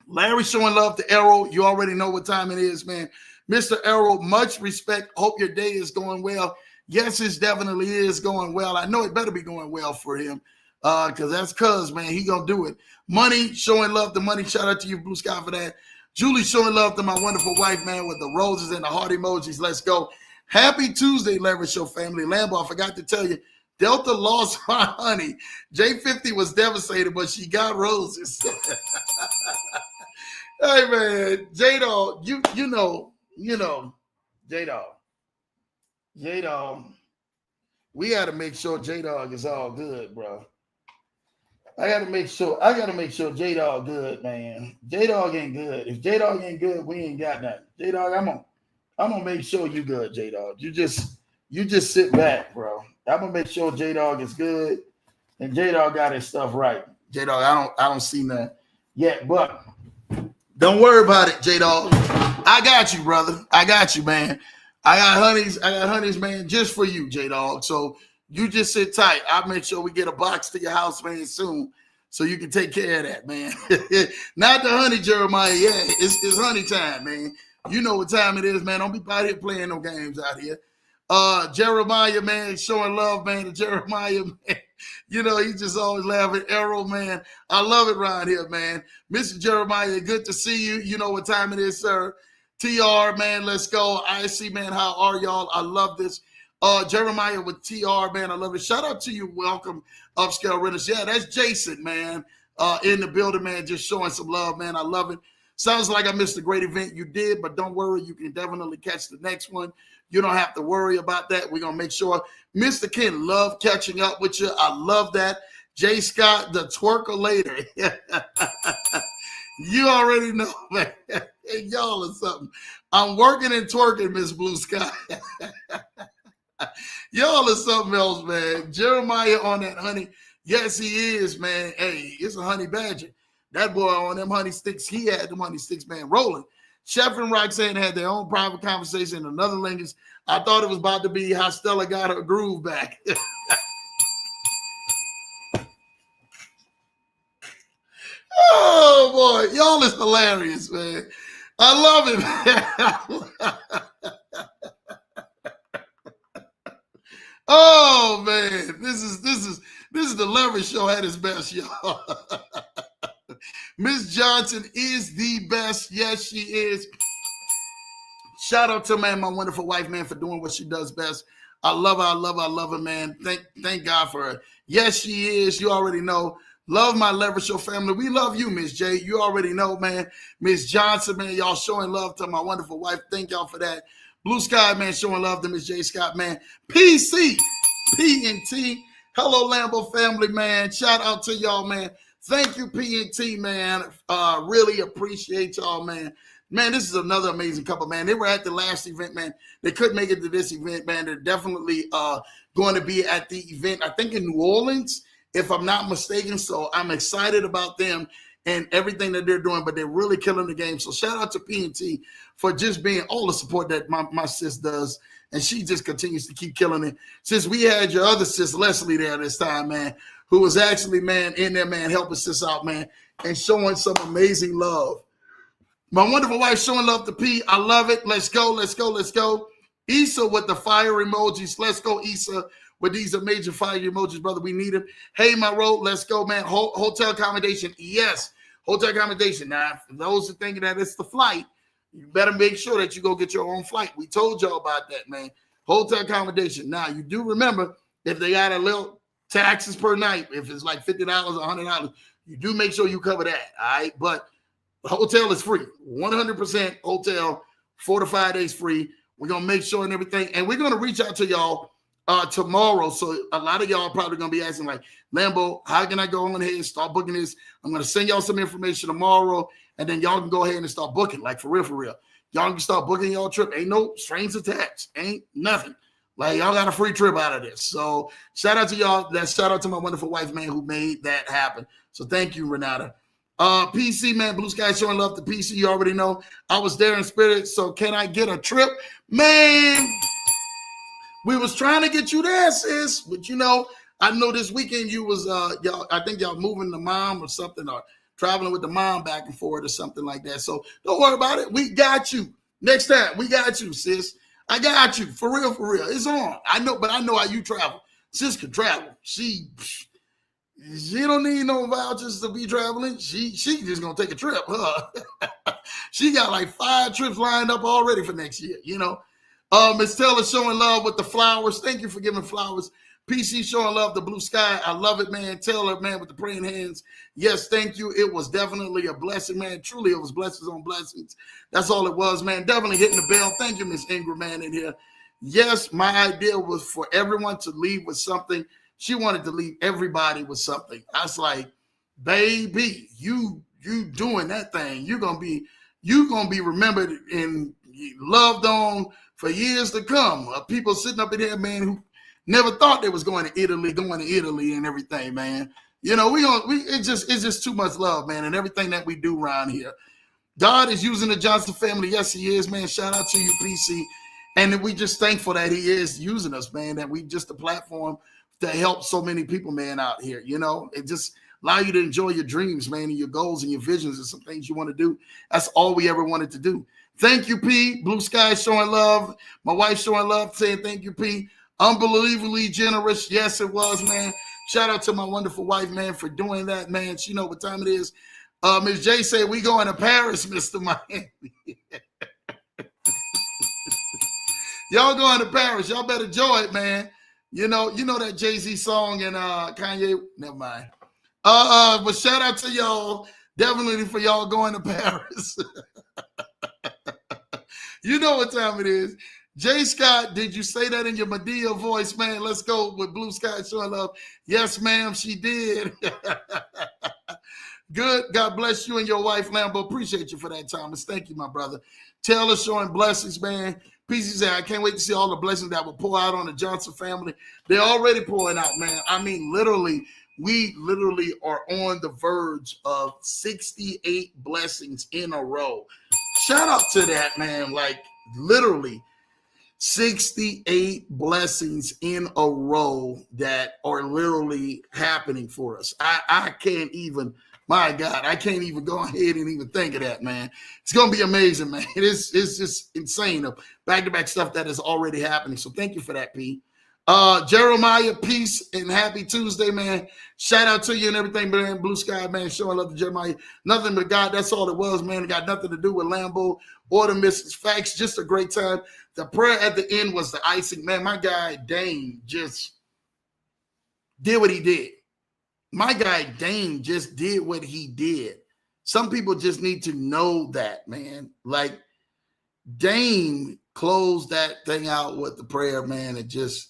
A: Larry showing love to Arrow. You already know what time it is, man. Mr. Arrow, much respect. Hope your day is going well. Yes, it definitely is going well. I know it better be going well for him because that's cuz, man. He going to do it. Money, showing love to Money. Shout out to you, Blue Sky, for that. Julie showing love to my wonderful wife, man, with the roses and the heart emojis. Let's go. Happy Tuesday, Larry Show family. Lambo, I forgot to tell you, Delta lost my honey. J50 was devastated, but she got roses. Hey, man, J-Dog, you know, J-Dog. J-Dog. We got to make sure J-Dog is all good, bro. I got to make sure J-Dog good, man. J-Dog ain't good. If J-Dog ain't good, we ain't got nothing. J-Dog, I'm gonna make sure you good, J-Dog. You just sit back, bro. I'm gonna make sure J-Dog is good and J-Dog got his stuff right. J-Dog, I don't see nothing yet, but don't worry about it, J-Dog. I got you, brother. I got you, man. I got honeys, man, just for you, J-Dog. So you just sit tight. I'll make sure we get a box to your house, man, soon, so you can take care of that, man. Not the honey, Jeremiah. Yeah, it's honey time, man. You know what time it is, man. Don't be out here playing no games out here. Jeremiah, man, showing love, man, to Jeremiah, man. You know, he just always laughing. Arrow, man. I love it around here, man. Mr. Jeremiah, good to see you. You know what time it is, sir. TR, man, let's go. IC, man, how are y'all? I love this. Jeremiah with TR, man, I love it. Shout out to you. Welcome, Upscale Renters. Yeah, that's Jason, man, in the building, man, just showing some love, man. I love it. Sounds like I missed a great event. You did, but don't worry. You can definitely catch the next one. You don't have to worry about that. We're going to make sure. Mr. Ken, love catching up with you. I love that. J. Scott, the twerker later. You already know, man. Y'all are something. I'm working and twerking, Miss Blue Sky. Y'all are something else, man. Jeremiah on that honey. Yes, he is, man. Hey, it's a honey badger. That boy on them honey sticks, he had them honey sticks, man, rolling. Chef and Roxanne had their own private conversation in another language. I thought it was about to be how Stella got her groove back. Oh, boy. Y'all is hilarious, man. I love it, man. Oh, man. This is the Leverage Show at its best, y'all. Miss Johnson is the best. Yes, she is. Shout out to, man, my wonderful wife, man, for doing what she does best. I love her. I love her. I love her, man. Thank God for her. Yes, she is. You already know. Love my Leverage Show family. We love you, Miss J. You already know, man. Miss Johnson, man, y'all showing love to my wonderful wife. Thank y'all for that. Blue Sky, man, showing love to Miss J. Scott, man. PC, P&T. Hello, Lambo family, man. Shout out to y'all, man. Thank you, P&T, man. Really appreciate y'all, man. Man, this is another amazing couple, man. They were at the last event, man. They couldn't make it to this event, man. They're definitely going to be at the event, I think in New Orleans, if I'm not mistaken. So I'm excited about them and everything that they're doing, but they're really killing the game. So shout out to P&T for just being all the support that my sis does. And she just continues to keep killing it. Since we had your other sis, Leslie, there this time, man, who was actually, man, in there, man, helping sis out, man, and showing some amazing love. My wonderful wife showing love to P. I love it. Let's go, let's go, let's go. Issa with the fire emojis. Let's go, Issa, with these amazing fire emojis, brother. We need them. Hey, my road. Let's go, man. Hotel accommodation. Yes, hotel accommodation. Now, for those who thinking that it's the flight, you better make sure that you go get your own flight. We told y'all about that, man. Hotel accommodation. Now, you do remember, if they got a little taxes per night, if it's like $50 or $100, you do make sure you cover that, all right? But hotel is free, 100% hotel, 4 to 5 days free. We're going to make sure and everything. And we're going to reach out to y'all tomorrow. So a lot of y'all are probably going to be asking like, Lambo, how can I go on ahead and start booking this? I'm going to send y'all some information tomorrow, and then y'all can go ahead and start booking, like for real, for real. Y'all can start booking y'all trip. Ain't no strings attached. Ain't nothing. Like, y'all got a free trip out of this. So shout out to y'all. Shout out to my wonderful wife, man, who made that happen. So thank you, Renata. PC, man, Blue Sky showing love to PC. You already know I was there in spirit. So can I get a trip? Man, we was trying to get you there, sis. But, you know, I know this weekend you was, y'all, I think y'all moving the mom or something, or traveling with the mom back and forth or something like that. So don't worry about it. We got you. Next time, we got you, sis. I got you. For real, for real. It's on. I know, but I know how you travel. Sis can travel. She don't need no vouchers to be traveling. She just gonna take a trip, huh? She got like 5 trips lined up already for next year, you know. Miss Taylor showing love with the flowers. Thank you for giving flowers. PC showing love to Blue Sky. I love it, man. Taylor, man, with the praying hands. Yes, thank you. It was definitely a blessing, man. Truly, it was blessings on blessings. That's all it was, man. Definitely hitting the bell. Thank you, Miss Ingram, man, in here. Yes, my idea was for everyone to leave with something. She wanted to leave everybody with something. I was like, baby, you doing that thing. You're gonna be remembered and loved on for years to come. People sitting up in here, man, who never thought they was going to Italy and everything, man. It's just too much love, man, and everything that we do around here. God is using the Johnson family. Yes, he is, man. Shout out to you, PC. And we just thankful that he is using us, man, that we just a platform to help so many people, man, out here. It just allow you to enjoy your dreams, man, and your goals and your visions and some things you want to do. That's all we ever wanted to do. Thank you, P. Blue Sky showing love. My wife showing love, saying thank you, P. Unbelievably generous. Yes, it was, man. Shout out to my wonderful wife, man, for doing that, man. She know what time it is. Ms. J said, we going to Paris, Mr. Miami. Y'all going to Paris. Y'all better enjoy it, man. You know that Jay-Z song and Kanye. Never mind. But shout out to y'all. Definitely for y'all going to Paris. You know what time it is. Jay Scott, did you say that in your Madea voice, man? Let's go with Blue Sky showing love. Yes, ma'am, she did. Good. God bless you and your wife, Lambo. Appreciate you for that, Thomas. Thank you, my brother. Taylor showing blessings, man. PC said, I can't wait to see all the blessings that will pour out on the Johnson family. They're already pouring out, man. I mean, we literally are on the verge of 68 blessings in a row. Shout out to that, man. Like, literally 68 blessings in a row that are literally happening for us. I can't even... My God, I can't even go ahead and even think of that, man. It's going to be amazing, man. It's just insane of back-to-back stuff that is already happening. So thank you for that, P. Jeremiah, peace and happy Tuesday, man. Shout out to you and everything, man. Blue Sky, man, showing love to Jeremiah. Nothing but God, that's all it was, man. It got nothing to do with Lambo or the Mrs. Facts. Just a great time. The prayer at the end was the icing. Man, my guy, Dane, just did what he did. My guy, Dane, just did what he did. Some people just need to know that, man. Like, Dane closed that thing out with the prayer, man. It just,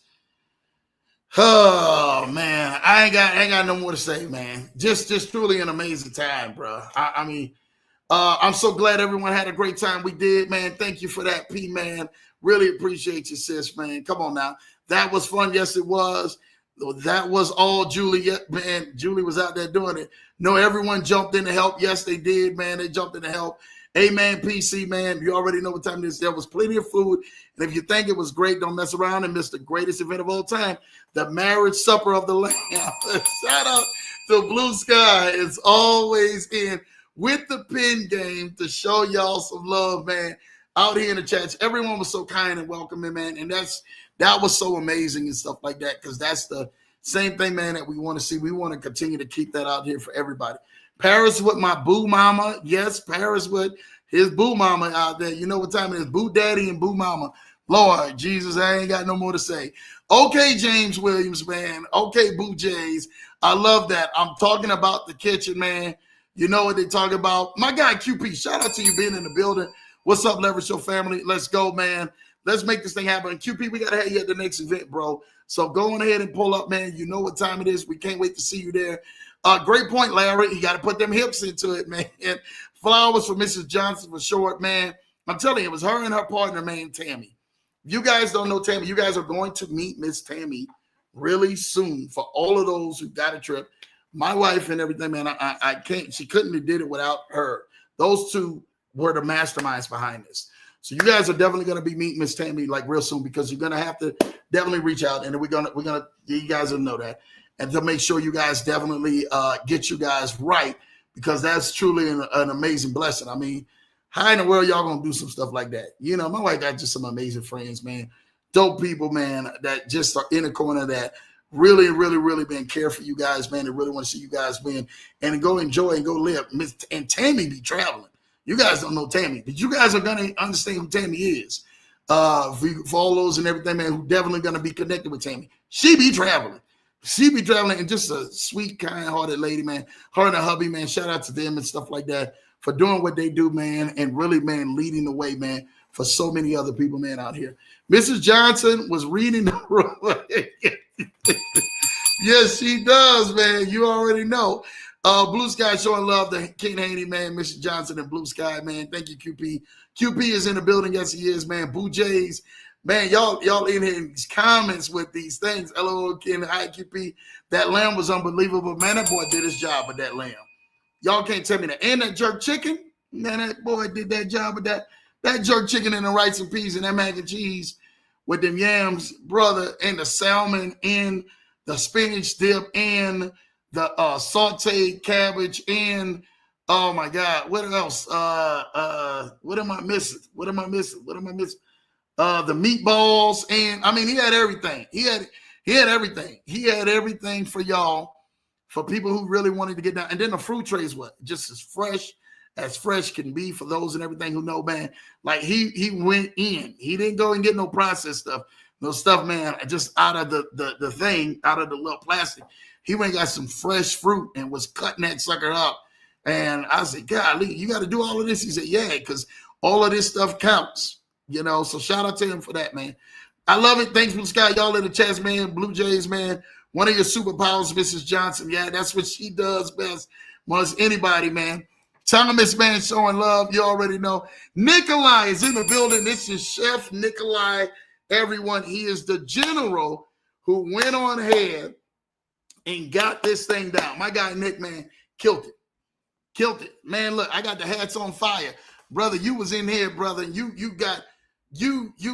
A: oh, man. I ain't got no more to say, man. Just truly an amazing time, bro. I mean, I'm so glad everyone had a great time. We did, man. Thank you for that, P, man. Really appreciate you, sis, man. Come on now. That was fun. Yes, it was. That was all Julie, man. Julie was out there doing it. No, everyone jumped in to help. Yes, they did, man. They jumped in to help. Amen, PC, man. You already know what time it is. There was plenty of food. And if you think it was great, don't mess around and miss the greatest event of all time, the marriage supper of the Lamb. Shout out to Blue Sky. It's always in with the pin game to show y'all some love, man. Out here in the chats, everyone was so kind and welcoming, man. And that was so amazing and stuff like that, because that's the same thing, man, that we want to see. We want to continue to keep that out here for everybody. Paris with my boo mama. Yes, Paris with his boo mama out there. You know what time it is. Boo daddy and boo mama. Lord Jesus, I ain't got no more to say. Okay, James Williams, man. Okay, Boo Jays. I love that. I'm talking about the kitchen, man. You know what they talk about. My guy, QP, shout out to you being in the building. What's up, Leverage Show family? Let's go, man. Let's make this thing happen. QP, we got to have you at the next event, bro. So go on ahead and pull up, man. You know what time it is. We can't wait to see you there. Great point, Larry. You got to put them hips into it, man. And flowers for Mrs. Johnson for short, man. I'm telling you, it was her and her partner, man, Tammy. If you guys don't know Tammy, you guys are going to meet Miss Tammy really soon. For all of those who got a trip, my wife and everything, man, I can't. She couldn't have did it without her. Those two were the masterminds behind this. So you guys are definitely going to be meeting Miss Tammy like real soon, because you're going to have to definitely reach out, and we're gonna you guys will know that, and to make sure you guys definitely get you guys right, because that's truly an amazing blessing. I mean, how in the world y'all gonna do some stuff like that? You know, my wife got just some amazing friends, man, dope people, man, that just are in the corner that really, really, really been care for you guys, man. They really want to see you guys win and go enjoy and go live. And Tammy be traveling. You guys don't know Tammy, but you guys are going to understand who Tammy is. For all those and everything, man, who definitely going to be connected with Tammy. She be traveling. She be traveling, and just a sweet, kind-hearted lady, man. Her and her hubby, man, shout out to them and stuff like that for doing what they do, man, and really, man, leading the way, man, for so many other people, man, out here. Mrs. Johnson was reading the room. Yes, she does, man. You already know. Blue Sky showing love to Ken Haney, man, Mrs. Johnson and Blue Sky, man. Thank you, QP. QP is in the building. Yes, he is, man. Boo Jays. Man, y'all in here in these comments with these things. Hello, Ken. Hi, QP. That lamb was unbelievable. Man, that boy did his job with that lamb. Y'all can't tell me that. And that jerk chicken, man, that boy did that job with that. That jerk chicken and the rice and peas and that mac and cheese with them yams, brother, and the salmon and the spinach dip and the sauteed cabbage and, oh, my God, what else? What am I missing? The meatballs, and I mean, he had everything. He had everything. He had everything for y'all, for people who really wanted to get down. And then the fruit trays, what? Just as fresh can be for those and everything who know, man. Like he went in. He didn't go and get no processed stuff. No stuff, man, just out of the thing, out of the little plastic. He went and got some fresh fruit and was cutting that sucker up. And I said, golly, you got to do all of this? He said, yeah, because all of this stuff counts. You know, so shout out to him for that, man. I love it. Thanks, Blue Sky. Y'all in the chats, man. Blue Jays, man. One of your superpowers, Mrs. Johnson. Yeah, that's what she does best. More than anybody, man. Thomas, man, showing love. You already know. Nikolai is in the building. This is Chef Nikolai, everyone. He is the general who went on ahead and got this thing down. My guy, Nick, man, killed it. Killed it. Man, look, I got the hats on fire. Brother, you was in here, brother. You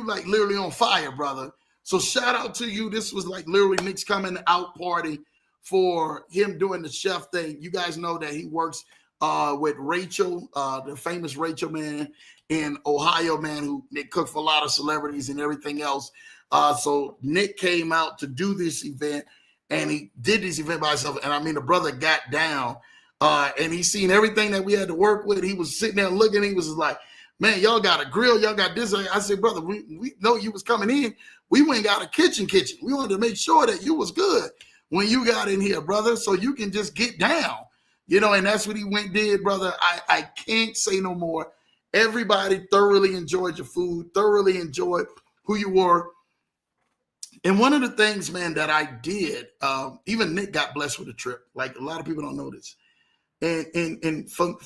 A: like literally on fire, brother. So shout out to you. This was like literally Nick's coming out party for him doing the chef thing. You guys know that he works with Rachel, the famous Rachel, man, in Ohio, man, who Nick cooked for a lot of celebrities and everything else. So Nick came out to do this event, and he did this event by himself. And I mean, the brother got down, and he seen everything that we had to work with. He was sitting there looking. He was just like, man, y'all got a grill. Y'all got this. I said, brother, we know you was coming in. We went and got a kitchen. We wanted to make sure that you was good when you got in here, brother, so you can just get down. You know, and that's what he went and did, brother. I can't say no more. Everybody thoroughly enjoyed your food, thoroughly enjoyed who you were. And one of the things, man, that I did, even Nick got blessed with a trip. Like, a lot of people don't know this. And from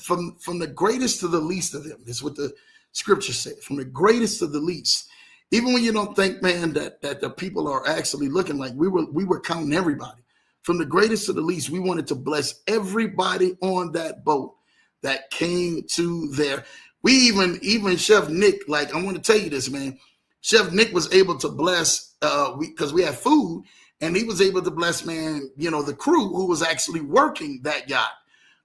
A: the greatest to the least of them, this is what the scripture said, from the greatest to the least. Even when you don't think, man, that the people are actually looking, like we were counting everybody. From the greatest to the least, we wanted to bless everybody on that boat that came to there. We even Chef Nick, like, I want to tell you this, man. Chef Nick was able to bless, because we had food, and he was able to bless, man, you know, the crew who was actually working that yacht.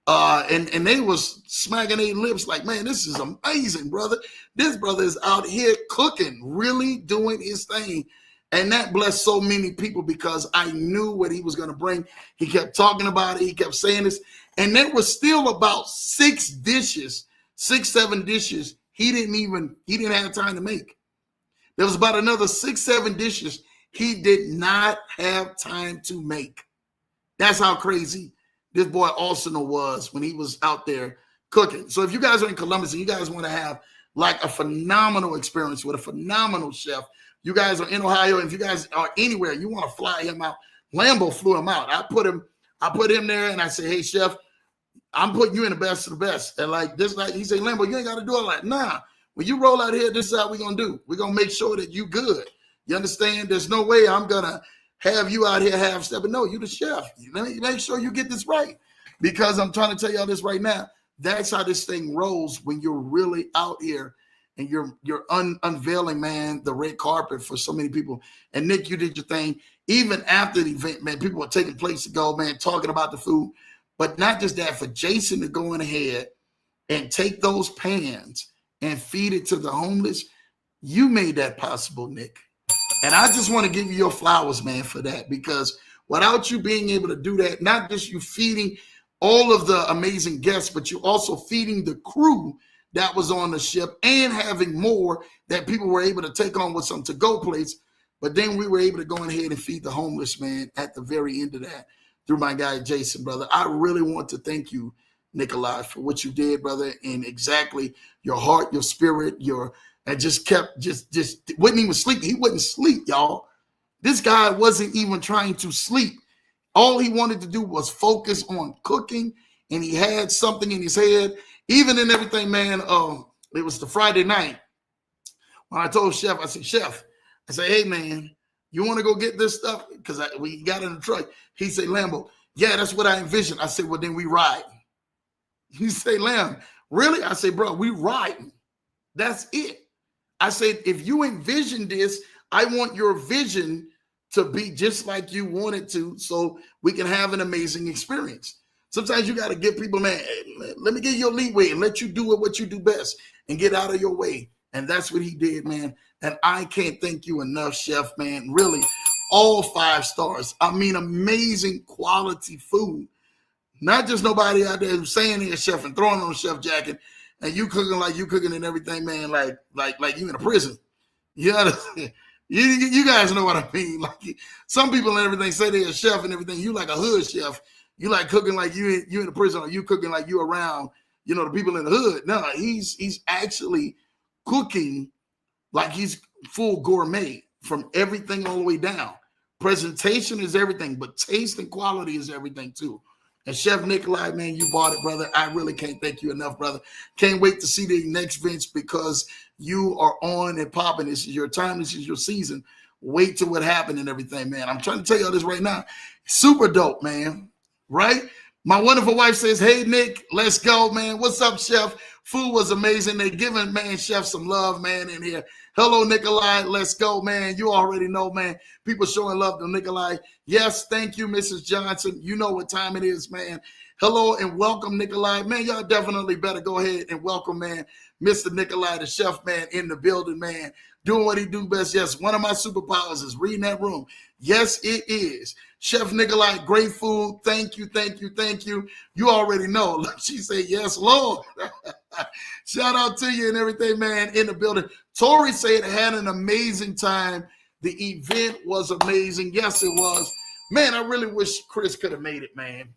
A: And they was smacking their lips like, man, this is amazing, brother. This brother is out here cooking, really doing his thing. And that blessed so many people because I knew what he was going to bring. He kept talking about it. He kept saying this. And there was still about 6, 7 dishes he didn't have time to make. There was about another 6, 7 dishes he did not have time to make. That's how crazy this boy Arsenal was when he was out there cooking. So if you guys are in Columbus and you guys want to have like a phenomenal experience with a phenomenal chef, you guys are in Ohio, and if you guys are anywhere, you want to fly him out. Lambo flew him out. I put him there, and I said, hey, chef, I'm putting you in the best of the best. And like this, like he said, Lambo, you ain't got to do all that. Nah, when you roll out here, this is how we're going to do. We're going to make sure that you good. You understand? There's no way I'm going to have you out here half-stepping. No, you the chef. Let me make sure you get this right, because I'm trying to tell y'all this right now. That's how this thing rolls when you're really out here and you're unveiling, man, the red carpet for so many people. And Nick, you did your thing. Even after the event, man, people were taking place to go, man, talking about the food. But not just that, for Jason to go in ahead and take those pans and feed it to the homeless, you made that possible, Nick. And I just want to give you your flowers, man, for that, because without you being able to do that, not just you feeding all of the amazing guests, but you also feeding the crew that was on the ship and having more that people were able to take on with some to-go plates. But then we were able to go ahead and feed the homeless, man, at the very end of that through my guy, Jason, brother. I really want to thank you, Nikolai, for what you did, brother, and exactly your heart, your spirit, and just kept, just wouldn't even sleep. He wouldn't sleep, y'all. This guy wasn't even trying to sleep. All he wanted to do was focus on cooking, and he had something in his head, even in everything, man. It was the Friday night when I told Chef, I said, Chef, I said, hey, man, you want to go get this stuff? Because we got in the truck. He said, Lambo, yeah, that's what I envisioned. I said, well, then we ride. He said, Lamb, really? I said, bro, we riding. That's it. I said, if you envision this, I want your vision to be just like you want it to, so we can have an amazing experience. Sometimes you got to give people, man, hey, let me give you a leeway and let you do what you do best and get out of your way. And that's what he did, man. And I can't thank you enough, Chef, man. Really, all 5 stars. I mean, amazing quality food. Not just nobody out there who's saying they're a chef and throwing on a chef jacket and you cooking like you cooking and everything, man, like you in a prison. You understand? You guys know what I mean. Like some people and everything say they're a chef and everything. You like a hood chef. You like cooking like you in a prison, or you cooking like you around, the people in the hood. No, he's actually cooking like he's full gourmet from everything all the way down. Presentation is everything, but taste and quality is everything too. And Chef Nikolai, man, you bought it, brother. I really can't thank you enough, brother. Can't wait to see the next Vince because you are on and popping. This is your time. This is your season. Wait till what happened and everything, man. I'm trying to tell you all this right now. Super dope, man. Right? My wonderful wife says, hey, Nick, let's go, man. What's up, Chef? Food was amazing. They're giving, man, Chef some love, man, in here. Hello, Nikolai. Let's go, man. You already know, man. People showing love to Nikolai. Yes, thank you, Mrs. Johnson. You know what time it is, man. Hello and welcome, Nikolai. Man, y'all definitely better go ahead and welcome, man, Mr. Nikolai, the chef, man, in the building, man. Doing what he do best. Yes, one of my superpowers is reading that room. Yes, it is. Chef Nikolai, great food. Thank you, thank you, thank you. You already know. She said, yes, Lord. Shout out to you and everything, man, in the building. Tori said had an amazing time. The event was amazing. Yes, it was. Man, I really wish Chris could have made it, man.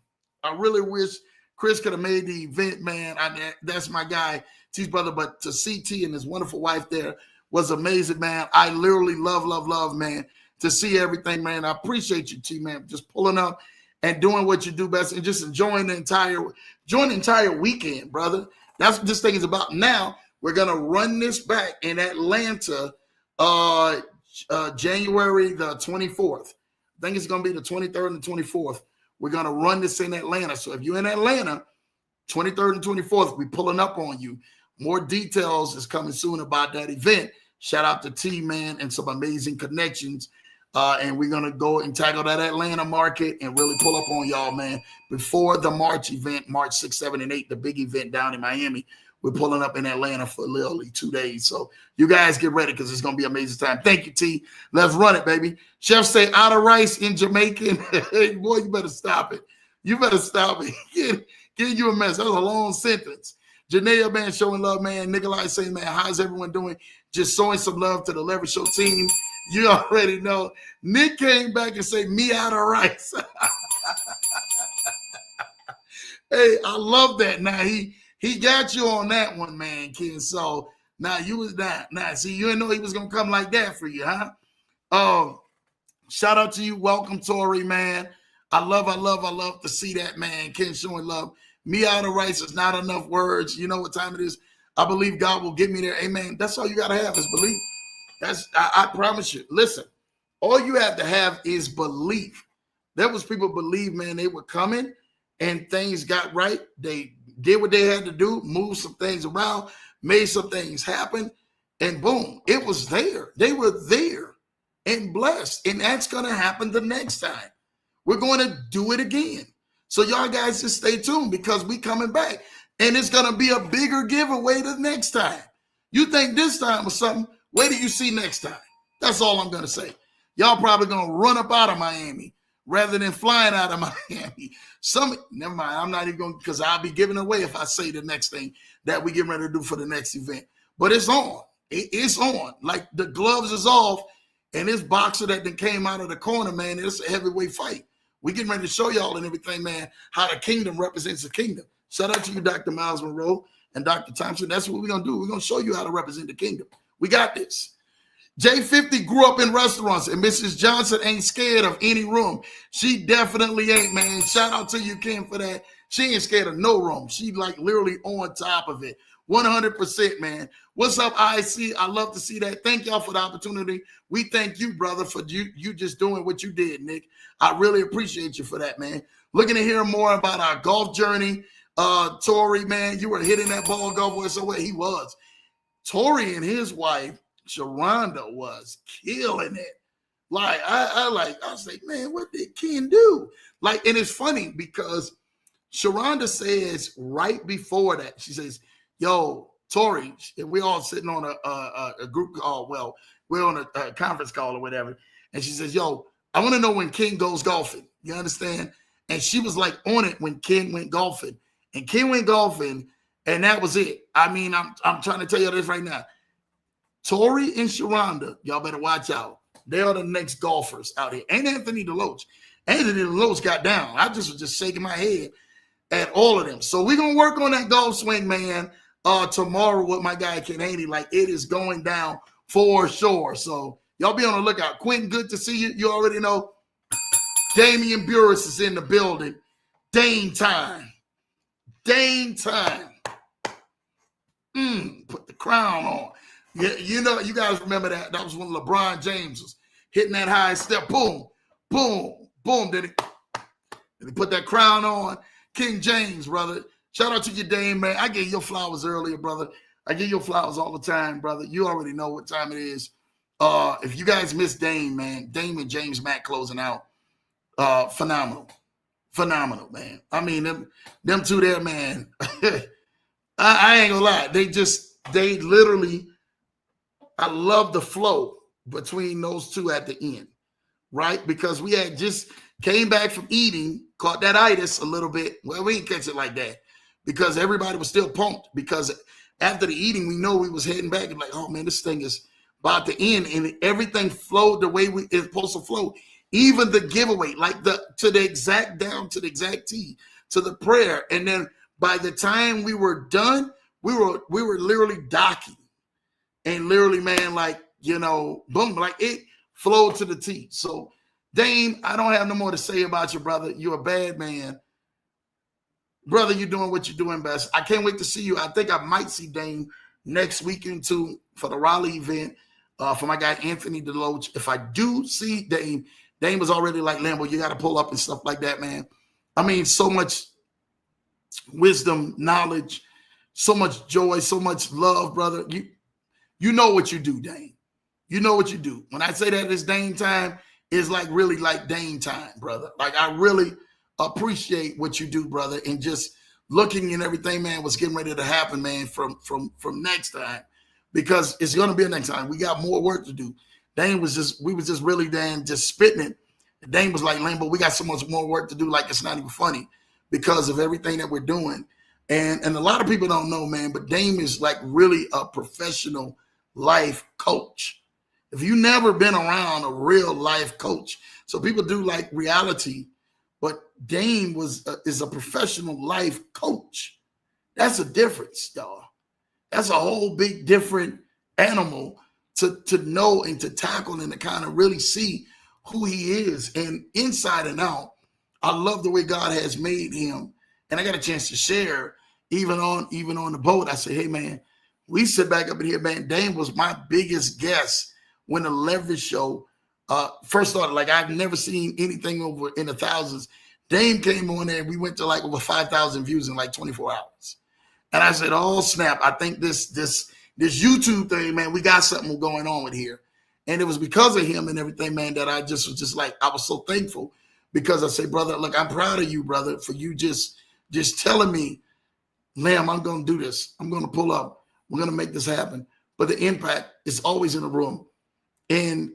A: I really wish Chris could have made the event, man. That's my guy, T's brother. But to see T and his wonderful wife there was amazing, man. I literally love, man, to see everything, man. I appreciate you, T, man, just pulling up and doing what you do best and just enjoying the entire weekend, brother. That's what this thing is about. Now, we're going to run this back in Atlanta January the 24th. I think it's going to be the 23rd and 24th. We're going to run this in Atlanta. So if you're in Atlanta, 23rd and 24th, we're pulling up on you. More details is coming soon about that event. Shout out to T, man, and some amazing connections. And we're going to go and tackle that Atlanta market and really pull up on y'all, man. Before the March event, March 6, 7, and 8, the big event down in Miami, we're pulling up in Atlanta for literally 2 days. So you guys get ready because it's going to be an amazing time. Thank you, T. Let's run it, baby. Chef say out of rice in Jamaican. Hey, boy, you better stop it. You better stop it. Get you a mess. That was a long sentence. Janaea, man, showing love, man. Nikolai saying, man, how's everyone doing? Just showing some love to the Leverage Show team. You already know. Nick came back and said, me out of rice. Hey, I love that. Now, he got you on that one, man, Ken. So, now you was that. Now, see, you didn't know he was going to come like that for you, huh? Shout out to you. Welcome, Tori, man. I love to see that, man. Ken showing love. Me out of rice is not enough words. You know what time it is. I believe God will get me there. Amen. That's all you got to have is belief. I promise you. Listen, all you have to have is belief. There was people believe, man, they were coming and things got right. They did what they had to do, moved some things around, made some things happen, and boom, it was there. They were there and blessed. And that's going to happen the next time. We're going to do it again. So y'all guys just stay tuned because we coming back. And it's going to be a bigger giveaway the next time. You think this time was something, wait till you see next time. That's all I'm going to say. Y'all probably going to run up out of Miami rather than flying out of Miami. Never mind. I'm not even going to, because I'll be giving away if I say the next thing that we get ready to do for the next event. But it's on. It's on. Like the gloves is off And this boxer that then came out of the corner, man, it's a heavyweight fight. We getting ready to show y'all and everything, man, how the kingdom represents the kingdom. Shout out to you, Dr. Miles Monroe and Dr. Thompson. That's what we're going to do. We're going to show you how to represent the kingdom. We got this. J50 grew up in restaurants, and Mrs. Johnson ain't scared of any room. She definitely ain't, man. Shout out to you, Kim, for that. She ain't scared of no room. She like literally on top of it. 100%, man. What's up, IC? I love to see that. Thank y'all for the opportunity. We thank you, brother, for you just doing what you did, Nick. I really appreciate you for that, man. Looking to hear more about our golf journey. Tori, man, you were hitting that ball golf boy so well. He was. Tori and his wife, Sharonda, was killing it. Like, I was like, man, what did Ken do? Like, and it's funny because Sharonda says right before that, she says, yo, Tori, and we're all sitting on a group call. Well, we're on a conference call or whatever. And she says, yo, I want to know when Ken goes golfing. You understand? And she was like on it when Ken went golfing. And Ken went golfing, and that was it. I mean, I'm trying to tell you this right now. Tori and Sharonda, y'all better watch out. They are the next golfers out here. Ain't Anthony DeLoach. Anthony DeLoach got down. I was just shaking my head at all of them. So we're going to work on that golf swing, man, tomorrow with my guy, Ken Haney. Like, it is going down for sure. So y'all be on the lookout. Quentin, good to see you. You already know. Damian Burris is in the building. Dame time. Dame time. Put the crown on. Yeah, you know, you guys remember that. That was when LeBron James was hitting that high step. Boom, boom, boom. Then he put that crown on. King James, brother. Shout out to you, Dame, man. I gave your flowers earlier, brother. I give your flowers all the time, brother. You already know what time it is. If you guys miss Dame, man, Dame and James Mack closing out. Phenomenal. Phenomenal, man. I mean, them two there, man. I ain't gonna lie. They literally, I love the flow between those two at the end, right? Because we had just came back from eating, caught that itis a little bit. Well, we didn't catch it like that because everybody was still pumped because after the eating, we know we was heading back and like, oh man, this thing is about to end, and everything flowed the way it's supposed to flow. Even the giveaway, like to the exact T, to the prayer. And then by the time we were done, we were literally docking. And literally, man, like, you know, boom, like it flowed to the T. So, Dame, I don't have no more to say about you, brother. You're a bad man. Brother, you're doing what you're doing best. I can't wait to see you. I think I might see Dame next weekend, too, for the Raleigh event, for my guy, Anthony DeLoach. If I do see Dame was already like, Lambo, you got to pull up and stuff like that, man. I mean, so much wisdom, knowledge, so much joy, so much love, brother. You know what you do, Dame. You know what you do. When I say that it's Dame time, it's like really like Dame time, brother. Like, I really appreciate what you do, brother. And just looking and everything, man, what's getting ready to happen, man, from next time. Because it's going to be a next time. We got more work to do. Dame we was just really just spitting it. And Dame was like, Lambo, we got so much more work to do. Like, it's not even funny because of everything that we're doing. And a lot of people don't know, man, but Dame is like really a professional life coach. If you've never been around a real life coach, so people do like reality, but Dame is a professional life coach. That's a difference, y'all. That's a whole big different animal to know and to tackle and to kind of really see who he is and inside and out. I love the way God has made him. And I got a chance to share even on the boat. I say, hey, man, we sit back up in here, man. Dame was my biggest guest when the Leverage Show first started. Like, I've never seen anything over in the thousands. Dame came on there. We went to like over 5,000 views in like 24 hours. And I said, oh, snap. I think this YouTube thing, man, we got something going on with here. And it was because of him and everything, man, that I just was just like, I was so thankful because I say, brother, look, I'm proud of you, brother, for you just telling me, Lamb, I'm going to do this. I'm going to pull up. We're going to make this happen. But the impact is always in the room. And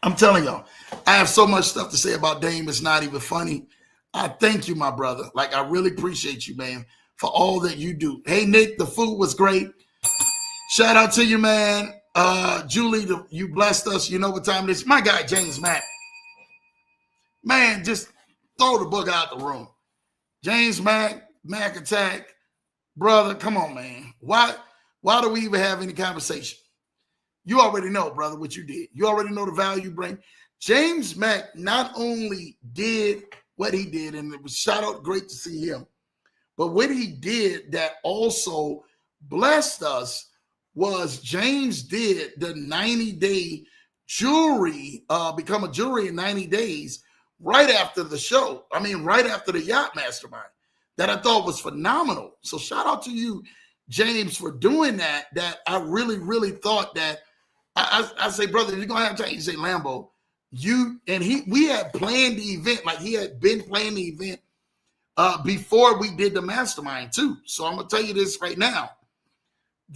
A: I'm telling y'all, I have so much stuff to say about Dame. It's not even funny. I thank you, my brother. Like, I really appreciate you, man, for all that you do. Hey, Nick, the food was great. Shout out to you, man. Julie, you blessed us. You know what time it is. My guy, James Mack. Man, just throw the book out the room. James Mack, Mack Attack. Brother, come on, man. Why do we even have any conversation? You already know, brother, what you did. You already know the value you bring. James Mack not only did what he did, and it was shout out, great to see him, but what he did that also blessed us was James did the 90-day jury, become a jury in 90 days right after the show. I mean, right after the Yacht Mastermind, that I thought was phenomenal. So shout out to you, James, for doing that. That I really, really thought that I say, brother, you're gonna have time. You say, Lambo, we had planned the event, like he had been planning the event before we did the mastermind too. So I'm gonna tell you this right now.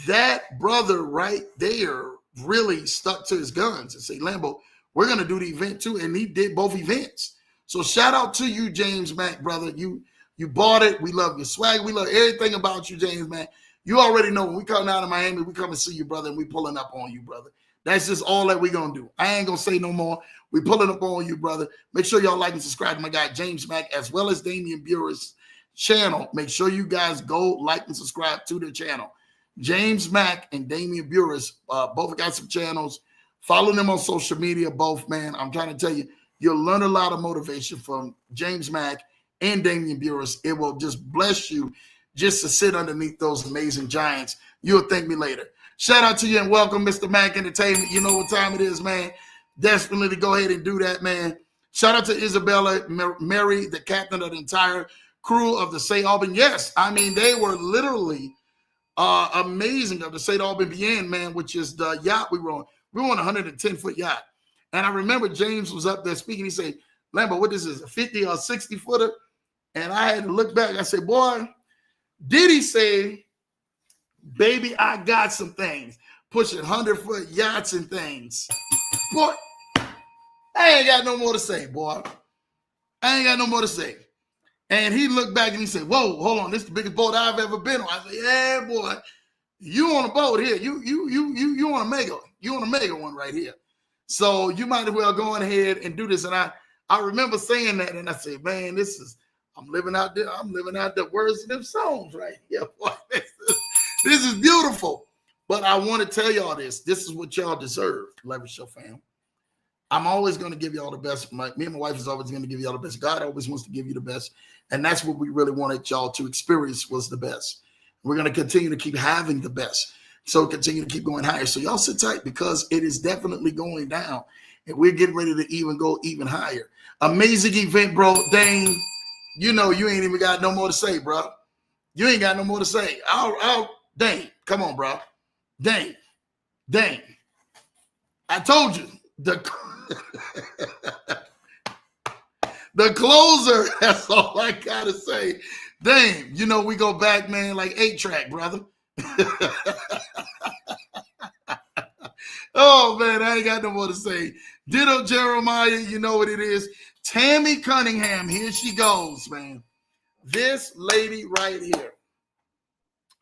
A: That brother right there really stuck to his guns and say, Lambo, we're gonna do the event too. And he did both events. So shout out to you, James Mack, brother. You bought it. We love your swag. We love everything about you, James Mack. You already know when we come down to Miami, we come and see you, brother, and we pulling up on you, brother. That's just all that we gonna do. I ain't gonna say no more. We pulling up on you, brother. Make sure y'all like and subscribe to my guy James Mack as well as Damian Burris' channel. Make sure you guys go like and subscribe to their channel. James Mack and Damian Burris both got some channels. Follow them on social media, both, man. I'm trying to tell you, you'll learn a lot of motivation from James Mack and Damian Burris. It will just bless you just to sit underneath those amazing giants. You'll thank me later. Shout out to you and welcome, Mr. Mack Entertainment. You know what time it is, man. Definitely go ahead and do that, man. Shout out to Isabella, Mary, the captain of the entire crew of the St. Alban. Yes, I mean, they were literally amazing of the St. Alban Bien, man, which is the yacht we were on. We were on a 110-foot yacht. And I remember James was up there speaking. He said, Lambo, what this is, a 50 or 60-footer? And I had to look back. I said, boy, did he say, baby, I got some things. Pushing 100-foot yachts and things. Boy, I ain't got no more to say, boy. I ain't got no more to say. And he looked back and he said, whoa, hold on. This is the biggest boat I've ever been on. I said, yeah, boy, you on a boat here. You on a mega. You on a mega one right here. So you might as well go ahead and do this. And I remember saying that, and I said, man, I'm living out there. I'm living out the words of them songs right here. Boy, this is beautiful. But I want to tell y'all this. This is what y'all deserve, Leverage Show fam. I'm always going to give y'all the best. Me and my wife is always going to give y'all the best. God always wants to give you the best. And that's what we really wanted y'all to experience was the best. We're going to continue to keep having the best. So continue to keep going higher. So y'all sit tight because it is definitely going down. And we're getting ready to even go even higher. Amazing event, bro. Dang, you know you ain't even got no more to say, bro. You ain't got no more to say. Dang, come on, bro. Dang. I told you. The closer, that's all I gotta say. Dang, you know we go back, man, like 8-track, brother. Oh, man, I ain't got no more to say. Ditto Jeremiah, you know what it is. Tammy Cunningham, here she goes, man. This lady right here,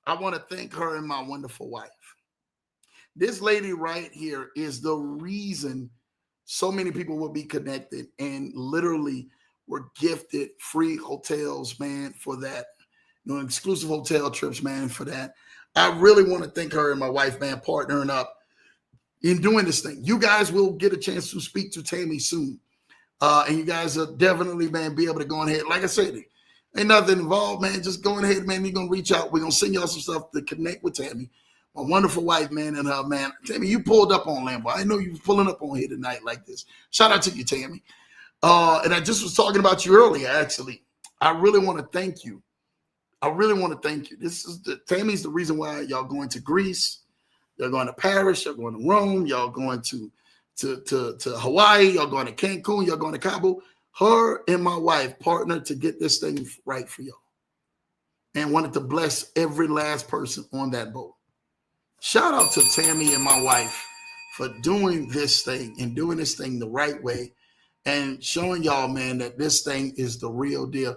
A: I want to thank her and my wonderful wife. This lady right here is the reason so many people will be connected and literally were gifted free hotels, man, for that. You know, exclusive hotel trips, man, for that. I really want to thank her and my wife, man, partnering up in doing this thing. You guys will get a chance to speak to Tammy soon. And you guys will definitely, man, be able to go ahead. Like I said, ain't nothing involved, man. Just go ahead, man. You're going to reach out. We're going to send y'all some stuff to connect with Tammy. My wonderful wife, man, and her, man. Tammy, you pulled up on Lambo. I know you was pulling up on here tonight like this. Shout out to you, Tammy. And I just was talking about you earlier, actually. I really want to thank you. Tammy's the reason why y'all going to Greece. Y'all going to Paris. Y'all going to Rome. Y'all going to Hawaii. Y'all going to Cancun. Y'all going to Cabo. Her and my wife partnered to get this thing right for y'all. And wanted to bless every last person on that boat. Shout out to Tammy and my wife for doing this thing and doing this thing the right way and showing y'all, man, that this thing is the real deal.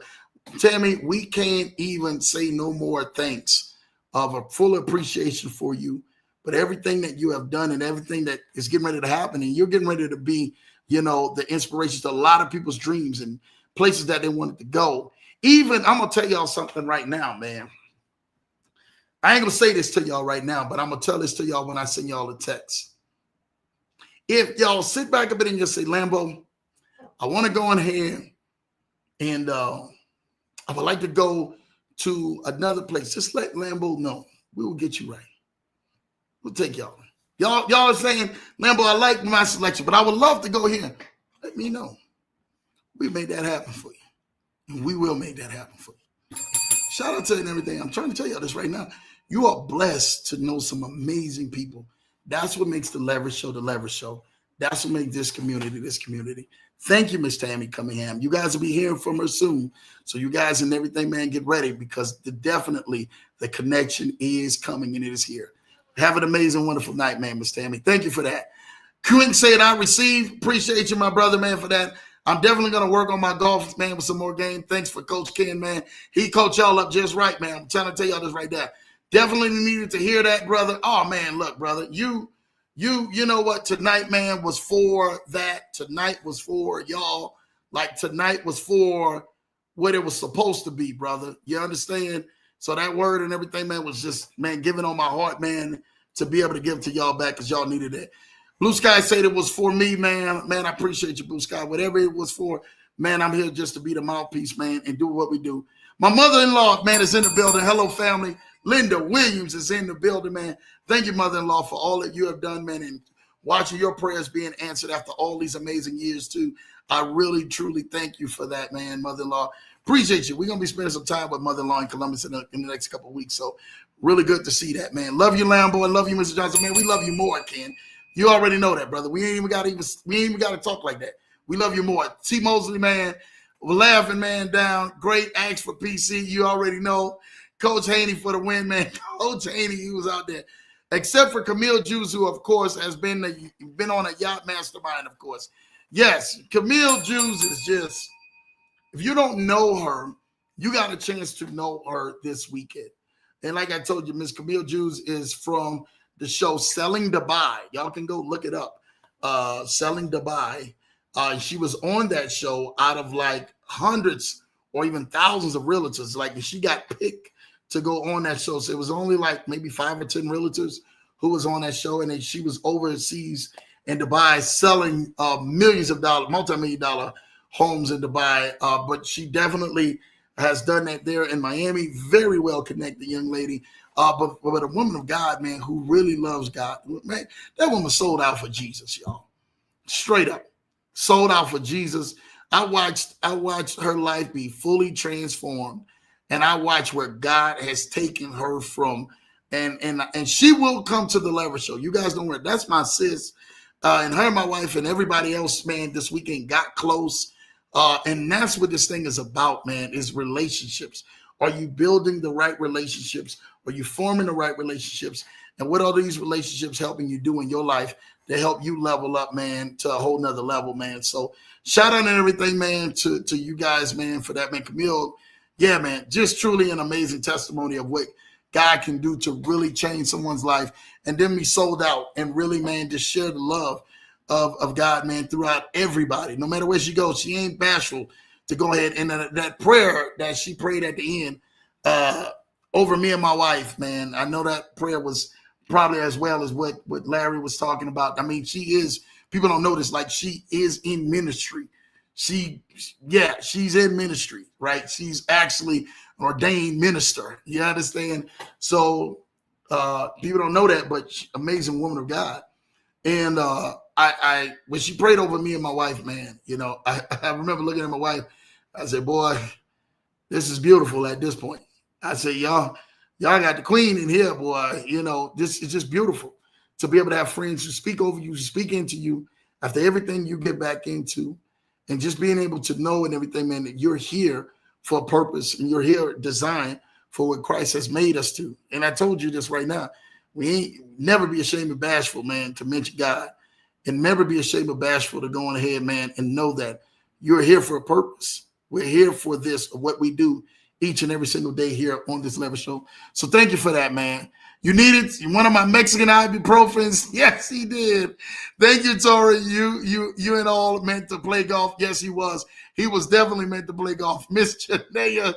A: Tammy, we can't even say no more thanks of a full appreciation for you but everything that you have done and everything that is getting ready to happen, and you're getting ready to be, the inspiration to a lot of people's dreams and places that they wanted to go. Even, I'm going to tell y'all something right now, man. I ain't going to say this to y'all right now, but I'm going to tell this to y'all when I send y'all a text. If y'all sit back a bit and just say, Lambo, I want to go in here and I would like to go to another place. Just let Lambo know. We will get you right. We'll take y'all. Y'all are saying, Lambo, I like my selection, but I would love to go here. Let me know. We made that happen for you. And we will make that happen for you. Shout out to you and everything. I'm trying to tell y'all this right now. You are blessed to know some amazing people. That's what makes the Leverage Show the Leverage Show. That's what makes this community this community. Thank you, Miss Tammy Cunningham. You guys will be hearing from her soon. So you guys and everything, man, get ready because definitely the connection is coming and it is here. Have an amazing, wonderful night, man, Miss Tammy. Thank you for that. Quinn said, I received. Appreciate you, my brother, man, for that. I'm definitely going to work on my golf, man, with some more game. Thanks for Coach Ken, man. He coached y'all up just right, man. I'm trying to tell y'all this right there. Definitely needed to hear that, brother. Oh, man, look, brother, you know what? Tonight, man, was for that. Tonight was for y'all. Like tonight was for what it was supposed to be, brother. You understand? So that word and everything, man, was just, man, giving on my heart, man, to be able to give to y'all back because y'all needed it. Blue Sky said it was for me, man. Man, I appreciate you, Blue Sky. Whatever it was for, man, I'm here just to be the mouthpiece, man, and do what we do. My mother-in-law, man, is in the building. Hello, family. Linda Williams is in the building, man. Thank you, mother-in-law, for all that you have done, man, and watching your prayers being answered after all these amazing years, too. I really, truly thank you for that, man, mother-in-law. Appreciate you. We're going to be spending some time with mother-in-law in Columbus in the next couple of weeks, so really good to see that, man. Love you, Lambo, and love you, Mr. Johnson. Man, we love you more, Ken. You already know that, brother. We ain't even got to talk like that. We love you more. T. Mosley, man, we're laughing, man, down. Great acts for PC. You already know. Coach Haney for the win, man. Coach Haney, he was out there. Except for Camille Juice, who, of course, has been on a yacht mastermind, of course. Yes, Camille Juice is just, if you don't know her, you got a chance to know her this weekend. And like I told you, Miss Camille Juice is from the show Selling Dubai. Y'all can go look it up. Selling Dubai. She was on that show out of like hundreds or even thousands of realtors. Like she got picked to go on that show. So it was only like maybe 5 or 10 realtors who was on that show. And then she was overseas in Dubai selling millions of dollars, multi-million-dollar homes in Dubai. But she definitely has done that there in Miami. Very well connected young lady. But a woman of God, man, who really loves God. Man, that woman sold out for Jesus, y'all. Straight up. Sold out for Jesus. I watched her life be fully transformed. And I watch where God has taken her from. And she will come to the Leverage Show. You guys don't worry. That's my sis. And her, my wife, and everybody else, man, this weekend got close. And that's what this thing is about, man, is relationships. Are you building the right relationships? Are you forming the right relationships? And what are these relationships helping you do in your life to help you level up, man, to a whole nother level, man? So shout out and everything, man, to you guys, man, for that, man. Camille, yeah, man, just truly an amazing testimony of what God can do to really change someone's life and then be sold out and really, man, just share the love of God, man, throughout everybody. No matter where she goes, she ain't bashful to go ahead. And that prayer that she prayed at the end over me and my wife, man, I know that prayer was probably as well as what Larry was talking about. I mean, people don't know this, like she is in ministry. She's in ministry, right? She's actually an ordained minister. You understand? So people don't know that, but amazing woman of God. And I when she prayed over me and my wife, man, I remember looking at my wife. I said, boy, this is beautiful at this point. I said, y'all got the queen in here, boy. This is just beautiful to be able to have friends who speak over you, speak into you after everything you get back into. And just being able to know and everything, man, that you're here for a purpose and you're here designed for what Christ has made us to. And I told you this right now. We ain't never be ashamed of bashful, man, to mention God. And never be ashamed of bashful to go on ahead, man, and know that you're here for a purpose. We're here for this, what we do each and every single day here on this Leverage Show. So thank you for that, man. You needed one of my Mexican ibuprofens. Yes, he did. Thank you, Tori. You and all meant to play golf. Yes, he was. He was definitely meant to play golf. Miss Janea.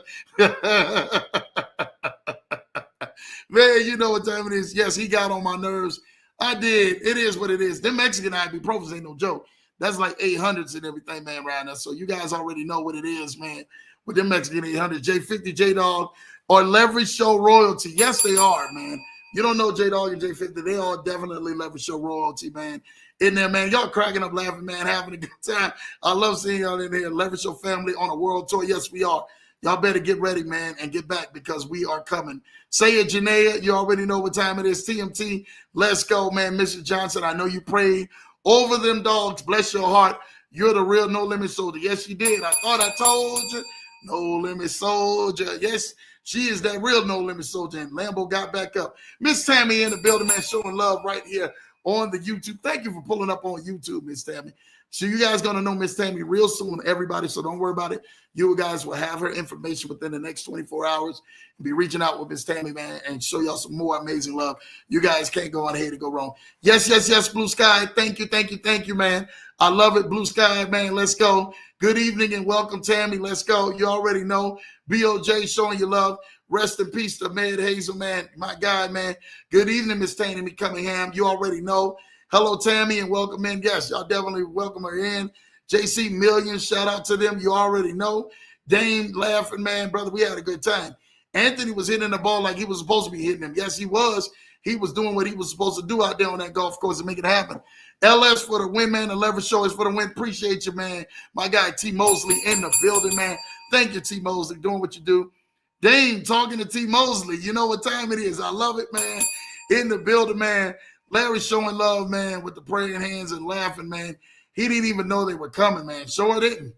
A: Man, you know what time it is. Yes, he got on my nerves. I did. It is what it is. Them Mexican ibuprofens ain't no joke. That's like 800s and everything, man, right now. So you guys already know what it is, man. With them Mexican 800s, J50, J-Dog, or Leverage Show royalty. Yes, they are, man. You don't know J-Dog and J50. They are definitely Leverage Show royalty, man. In there, man. Y'all cracking up, laughing, man, having a good time. I love seeing y'all in here. Leverage Show family on a world tour. Yes, we are. Y'all better get ready, man, and get back because we are coming. Say it, Janea. You already know what time it is. TMT, let's go, man. Mr. Johnson, I know you prayed over them dogs. Bless your heart. You're the real No Limit Soldier. Yes, you did. I thought I told you. No Limit Soldier. Yes, she is that real No Limit Soldier. And Lambo got back up. Miss Tammy in the building, man, showing love right here on the YouTube. Thank you for pulling up on YouTube, Miss Tammy. So you guys going to know Miss Tammy real soon, everybody, so don't worry about it. You guys will have her information within the next 24 hours. Be reaching out with Miss Tammy, man, and show y'all some more amazing love. You guys can't go on ahead and go wrong. Yes, yes, yes, Blue Sky. Thank you, man. I love it, Blue Sky, man. Let's go. Good evening and welcome, Tammy. Let's go. You already know. BOJ showing you love. Rest in peace to Mad Hazel, man. My guy, man. Good evening, Miss Tammy Cunningham. You already know. Hello, Tammy, and welcome in. Yes, y'all definitely welcome her in. JC Millions, shout out to them. You already know. Dame laughing, man. Brother, we had a good time. Anthony was hitting the ball like he was supposed to be hitting him. Yes, he was. He was doing what he was supposed to do out there on that golf course to make it happen. LS for the win, man. The Leverage Show is for the win. Appreciate you, man. My guy, T. Mosley, in the building, man. Thank you, T. Mosley, doing what you do. Dame talking to T. Mosley. You know what time it is. I love it, man. In the building, man. Larry showing love, man, with the praying hands and laughing, man. He didn't even know they were coming, man. Sure didn't.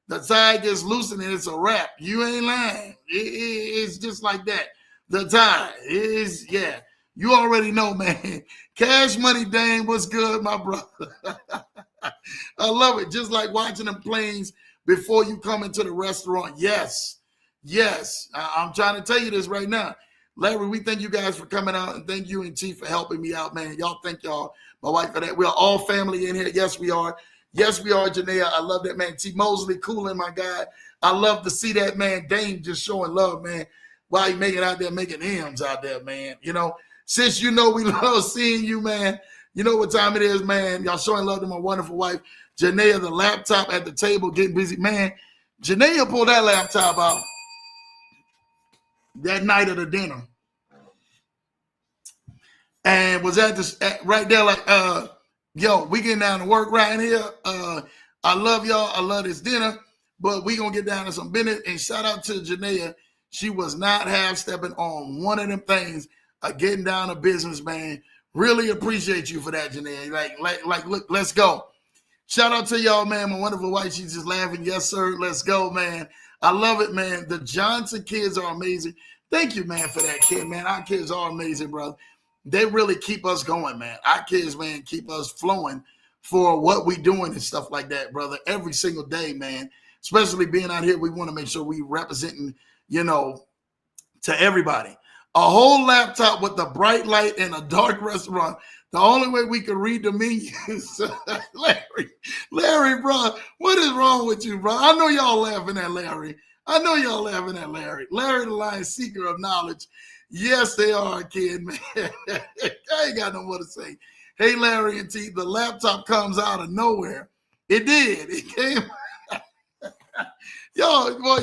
A: The tide gets loosened and it's a wrap. You ain't lying. It's just like that. The tide is, yeah. You already know, man. Cash Money Dame, what's good, my brother? I love it. Just like watching them planes before you come into the restaurant. Yes. Yes. I'm trying to tell you this right now. Larry, we thank you guys for coming out, and thank you and T for helping me out, man. Y'all thank y'all, my wife, for that. We are all family in here. Yes, we are. Yes, we are, Janea. I love that, man. T. Mosley, cooling, my guy. I love to see that, man. Dame just showing love, man, while he making out there, making hymns out there, man. You know, since you know we love seeing you, man, you know what time it is, man. Y'all showing love to my wonderful wife, Janea, the laptop at the table, getting busy. Man, Janea pulled that laptop out that night of the dinner and was right there like, yo, we getting down to work right here. I love y'all. I love this dinner, but we going to get down to some business. And shout out to Janea. She was not half-stepping on one of them things, getting down to business, man. Really appreciate you for that, Janea. Like, look, let's go. Shout out to y'all, man. My wonderful wife, she's just laughing. Yes, sir. Let's go, man. I love it, man. The Johnson kids are amazing. Thank you, man, for that, kid, man. Our kids are amazing, brother. They really keep us going, man. Our kids, man, keep us flowing for what we doing and stuff like that, brother. Every single day, man. Especially being out here, we want to make sure we representing, you know, to everybody. A whole laptop with a bright light in a dark restaurant. The only way we could read the menus. Larry, bro, what is wrong with you, bro? I know y'all laughing at Larry. Larry, the lion seeker of knowledge. Yes, they are, kid, man. I ain't got no more to say. Hey, Larry and T, the laptop comes out of nowhere. It did. It came. Yo, boy,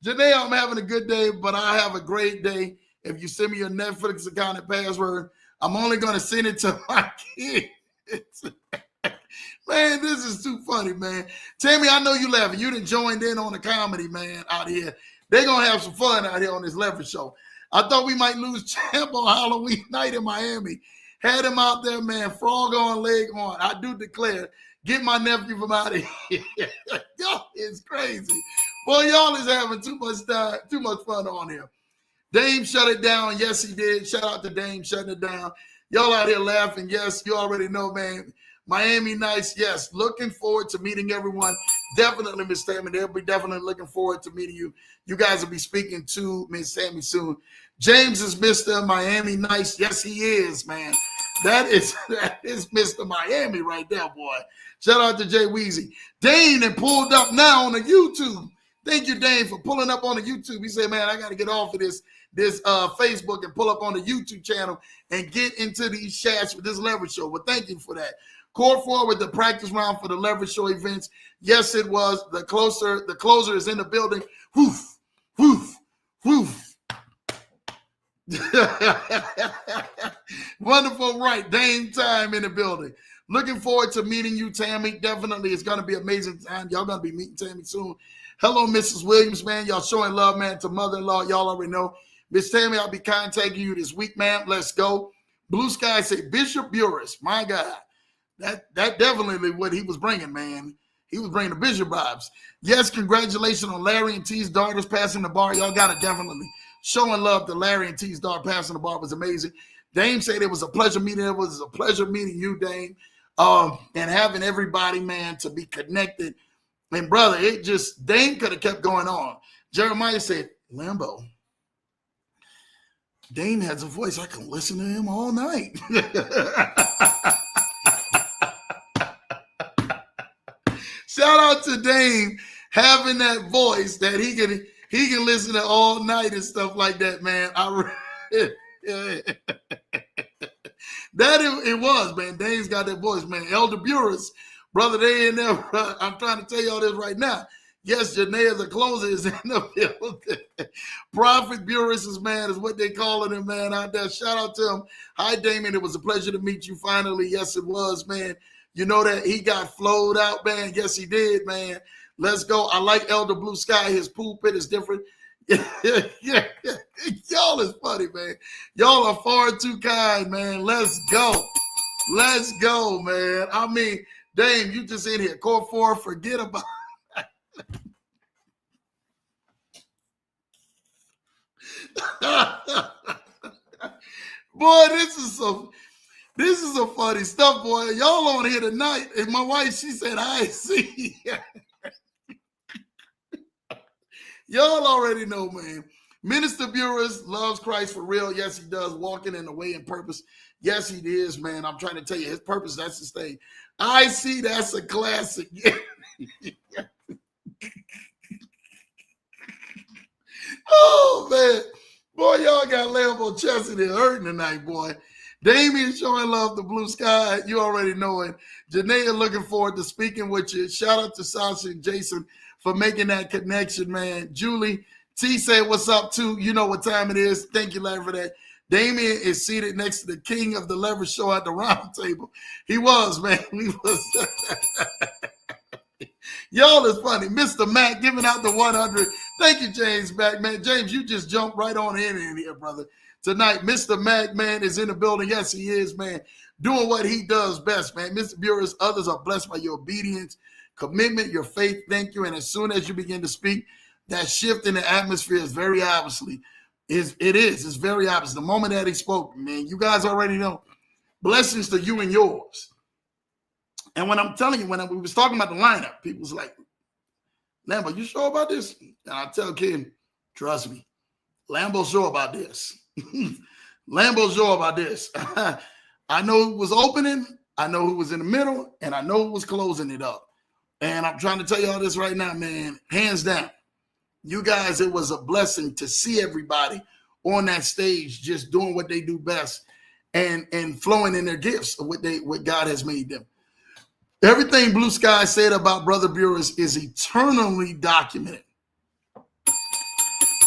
A: Janae, I'm having a good day, but I have a great day. If you send me your Netflix account and password, I'm only going to send it to my kids. Man, this is too funny, man. Tammy, I know you laughing. You done joined in on the comedy, man, out here. They're going to have some fun out here on this Leverage Show. I thought we might lose Champ on Halloween night in Miami. Had him out there, man, frog on, leg on. I do declare, get my nephew from out of here. Y'all is crazy. Boy, y'all is having too much fun on here. Dame shut it down. Yes, he did. Shout out to Dame shutting it down. Y'all out here laughing. Yes, you already know, man. Miami nice. Yes, looking forward to meeting everyone. Definitely, Miss Tammy. They'll be definitely looking forward to meeting you. You guys will be speaking to Miss Tammy soon. James is Mr. Miami Nice. Yes, he is, man. That is Mr. Miami right there, boy. Shout out to Jay Weezy. Dane and pulled up now on the YouTube. Thank you, Dane, for pulling up on the YouTube. He said, man, I got to get off of this Facebook and pull up on the YouTube channel and get into these chats with this leverage show. Well, thank you for that. Court 4 with the practice round for the leverage show events. Yes, it was. The closer is in the building. Woof, woof, woof. Wonderful, right? Dame time in the building. Looking forward to meeting you, Tammy. Definitely, it's going to be an amazing time. Y'all going to be meeting Tammy soon. Hello, Mrs. Williams, man. Y'all showing love, man, to mother-in-law. Y'all already know. Miss Tammy, I'll be contacting you this week, ma'am. Let's go. Blue Sky say Bishop Burris. My God. That definitely what he was bringing, man. He was bringing the Bishop vibes. Yes, congratulations on Larry and T's daughters passing the bar. Y'all got to definitely showing love to Larry and T's daughter passing the bar was amazing. Dame said it was a pleasure meeting. It was a pleasure meeting you, Dame, and having everybody, man, to be connected. And, brother, it just, Dame could have kept going on. Jeremiah said, Lambo, Dame has a voice. I can listen to him all night. Shout out to Dame having that voice that he can listen to all night and stuff like that, man. It was, man. Dame's got that voice, man. Elder Burris, brother, they ain't never. I'm trying to tell y'all this right now. Yes, Janae, the closer, is in the building. Prophet Burris is, man, is what they calling him, man, out there. Shout out to him. Hi, Damien. It was a pleasure to meet you finally. Yes, it was, man. You know that he got flowed out, man. Yes, he did, man. Let's go. I like Elder Blue Sky. His pulpit is different. Yeah. Y'all is funny, man. Y'all are far too kind, man. Let's go. Let's go, man. I mean, Dame, you just in here. Core 4, forget about Boy, this is some funny stuff, boy. Y'all on here tonight. And my wife, she said, I see. Y'all already know, man. Minister Burris loves Christ for real. Yes, he does. Walking in the way and purpose. Yes, he is, man. I'm trying to tell you, his purpose, that's his thing. I see, that's a classic. Oh, man. Boy, y'all got Lambo chest in hurting tonight, boy. Damien showing love to Blue Sky. You already know it. Janaea looking forward to speaking with you. Shout out to Sasha and Jason for making that connection, man. Julie T said, what's up, too? You know what time it is. Thank you, Larry, for that. Damien is seated next to the king of the leverage show at the round table. He was, man. He was. Y'all is funny. Mr. Mac giving out the 100. Thank you, James Mac, man. James, you just jumped right on in here, brother. Tonight, Mr. Mac, man, is in the building. Yes, he is, man. Doing what he does best, man. Mr. Burris, others are blessed by your obedience, commitment, your faith. Thank you. And as soon as you begin to speak, that shift in the atmosphere is very obviously. It's very obvious. The moment that he spoke, man, you guys already know. Blessings to you and yours. And when I'm telling you, when we was talking about the lineup, people was like, Lambo, you sure about this? And I tell Kim, trust me, Lambo's sure about this. Lambo's sure about this. I know who was opening, I know who was in the middle, and I know who was closing it up. And I'm trying to tell you all this right now, man, hands down. You guys, it was a blessing to see everybody on that stage just doing what they do best and flowing in their gifts of what God has made them. Everything Blue Sky said about Brother Burris is eternally documented.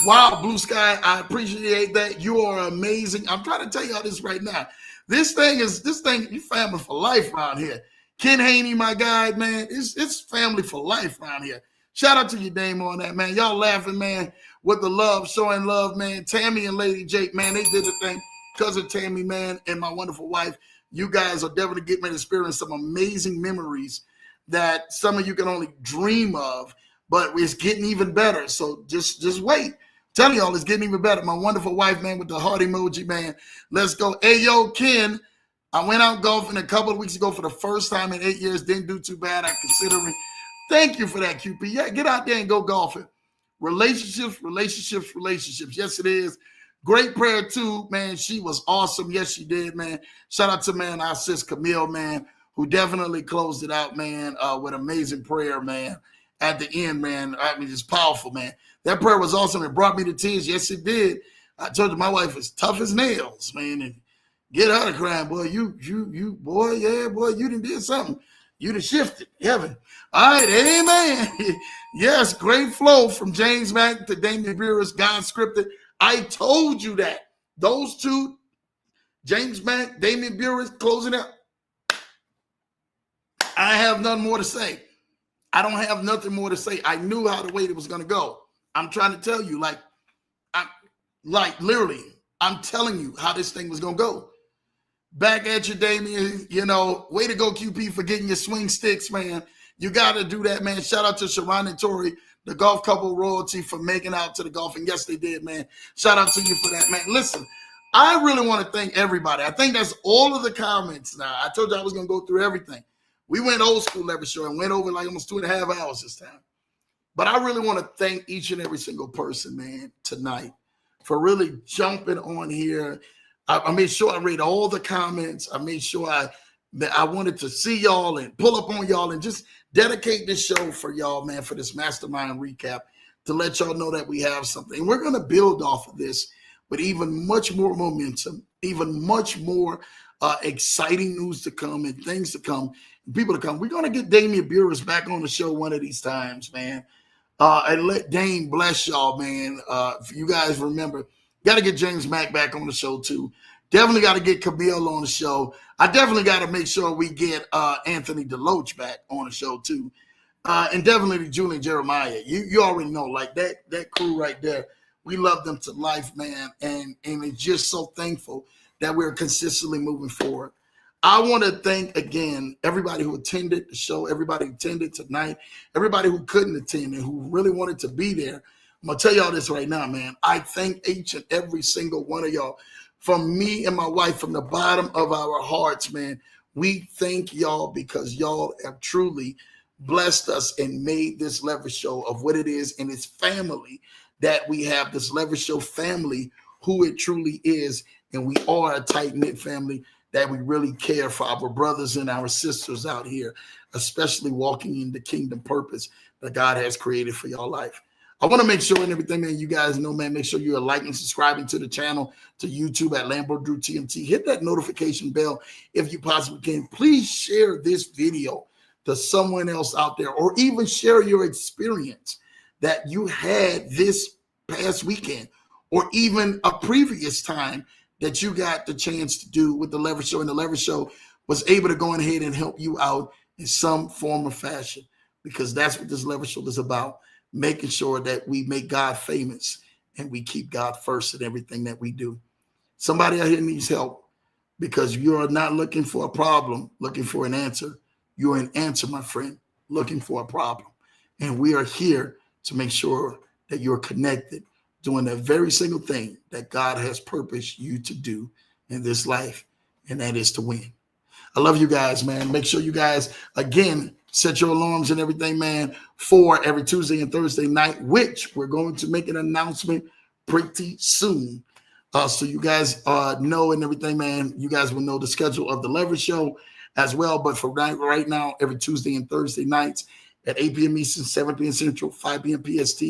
A: Wow, Blue Sky, I appreciate that. You are amazing. I'm trying to tell y'all this right now. This thing, you family for life around here. Ken Haney, my guy, man, it's family for life around here. Shout out to you, Dame, on that, man. Y'all laughing, man, with the love, showing love, man. Tammy and Lady Jake, man, they did the thing. Cousin Tammy, man, and my wonderful wife. You guys are definitely getting to experience some amazing memories that some of you can only dream of, but it's getting even better. So just wait. Telling y'all, it's getting even better. My wonderful wife, man, with the heart emoji, man. Let's go. Hey, yo, Ken, I went out golfing a couple of weeks ago for the first time in 8 years. Didn't do too bad. I consider it. Thank you for that, QP. Yeah, get out there and go golfing. Relationships. Yes, it is. Great prayer too, man. She was awesome. Yes, she did, man. Shout out to, man, our sis Camille, man, who definitely closed it out, man, with amazing prayer, man. At the end, man, I mean, it's powerful, man. That prayer was awesome. It brought me to tears. Yes, it did. I told you my wife is tough as nails, man. And get her to crying, boy. Boy, yeah, boy, you done did something. You done shifted heaven. All right, amen. Yes, great flow from James Mack to Damian Beers, God scripted. I told you that. Those two, James Mack, Damian Beers, closing out. I have nothing more to say. I don't have nothing more to say. I knew how the way it was going to go. I'm trying to tell you, literally, I'm telling you how this thing was going to go. Back at you, Damian. You know, way to go, QP, for getting your swing sticks, man. You got to do that, man. Shout out to Sharon and Tori, the golf couple royalty, for making out to the golf. And yes, they did, man. Shout out to you for that, man. Listen, I really want to thank everybody. I think that's all of the comments now. I told you I was going to go through everything. We went old school leverage show and went over like almost 2.5 hours this time. But I really want to thank each and every single person, man, tonight for really jumping on here. I made sure I read all the comments. I made sure that I wanted to see y'all and pull up on y'all and just dedicate this show for y'all, man, for this Mastermind Recap, to let y'all know that we have something. And we're going to build off of this with even much more momentum, even much more exciting news to come and things to come, and people to come. We're going to get Damian Beers back on the show one of these times, man. And let Dame bless y'all, man. If you guys remember, got to get James Mack back on the show too. Definitely got to get Camille on the show. I definitely got to make sure we get Anthony DeLoach back on the show too. And definitely Julian Jeremiah. You already know, like that crew right there. We love them to life, man. And it's just so thankful that we're consistently moving forward. I want to thank again everybody who attended the show, everybody who attended tonight, everybody who couldn't attend and who really wanted to be there. I'm going to tell y'all this right now, man. I thank each and every single one of y'all. From me and my wife, from the bottom of our hearts, man, we thank y'all because y'all have truly blessed us and made this leverage show of what it is, and its family that we have, this leverage show family, who it truly is. And we are a tight-knit family that we really care for our brothers and our sisters out here, especially walking in the kingdom purpose that God has created for your life. I want to make sure and everything, man, you guys know, man, make sure you're liking, subscribing to the channel, to YouTube at Lambo Drew TMT. Hit that notification bell if you possibly can. Please share this video to someone else out there, or even share your experience that you had this past weekend, or even a previous time that you got the chance to do with the leverage show, and the leverage show was able to go ahead and help you out in some form or fashion, because that's what this leverage show is about, making sure that we make God famous and we keep God first in everything that we do. Somebody out here needs help, because you're not looking for a problem, looking for an answer. You're an answer, my friend, looking for a problem. And we are here to make sure that you're connected, doing that very single thing that God has purposed you to do in this life, and that is to win. I love you guys, man. Make sure you guys, again, set your alarms and everything, man, for every Tuesday and Thursday night, which we're going to make an announcement pretty soon. So you guys know and everything, man. You guys will know the schedule of the leverage show as well. But for right now, every Tuesday and Thursday nights at 8 p.m. Eastern, 7 p.m. Central, 5 p.m. PST,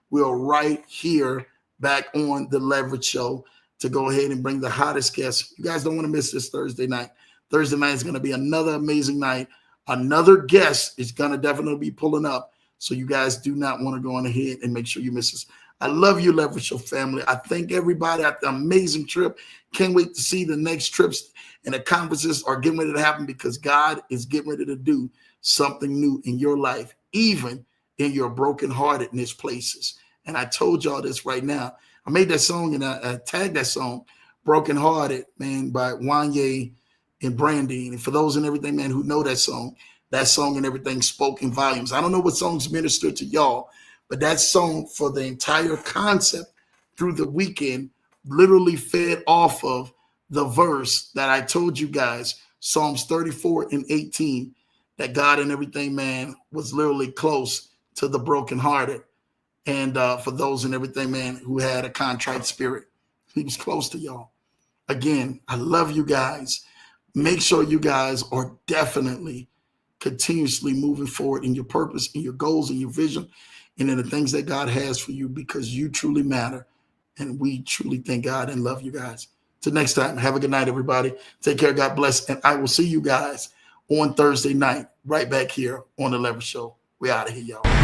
A: we're right here back on the leverage show to go ahead and bring the hottest guests. You guys don't want to miss this Thursday night. Thursday night is going to be another amazing night. Another guest is going to definitely be pulling up. So you guys do not want to go on ahead and make sure you miss us. I love you, Leverage Show family. I thank everybody at the amazing trip. Can't wait to see the next trips, and the conferences are getting ready to happen, because God is getting ready to do something new in your life, even in your brokenheartedness places. And I told y'all this right now. I made that song and I tagged that song, Broken Hearted, man, by Wanye and Brandy. And for those and everything, man, who know that song and everything spoke in volumes. I don't know what songs ministered to y'all, but that song, for the entire concept through the weekend, literally fed off of the verse that I told you guys, Psalms 34:18, that God and everything, man, was literally close to the brokenhearted. And for those and everything, man, who had a contrite spirit. He was close to y'all. Again, I love you guys. Make sure you guys are definitely continuously moving forward in your purpose, in your goals, in your vision, and in the things that God has for you, because you truly matter. And we truly thank God and love you guys. Till next time, have a good night, everybody. Take care. God bless. And I will see you guys on Thursday night, right back here on The Leverage Show. We out of here, y'all.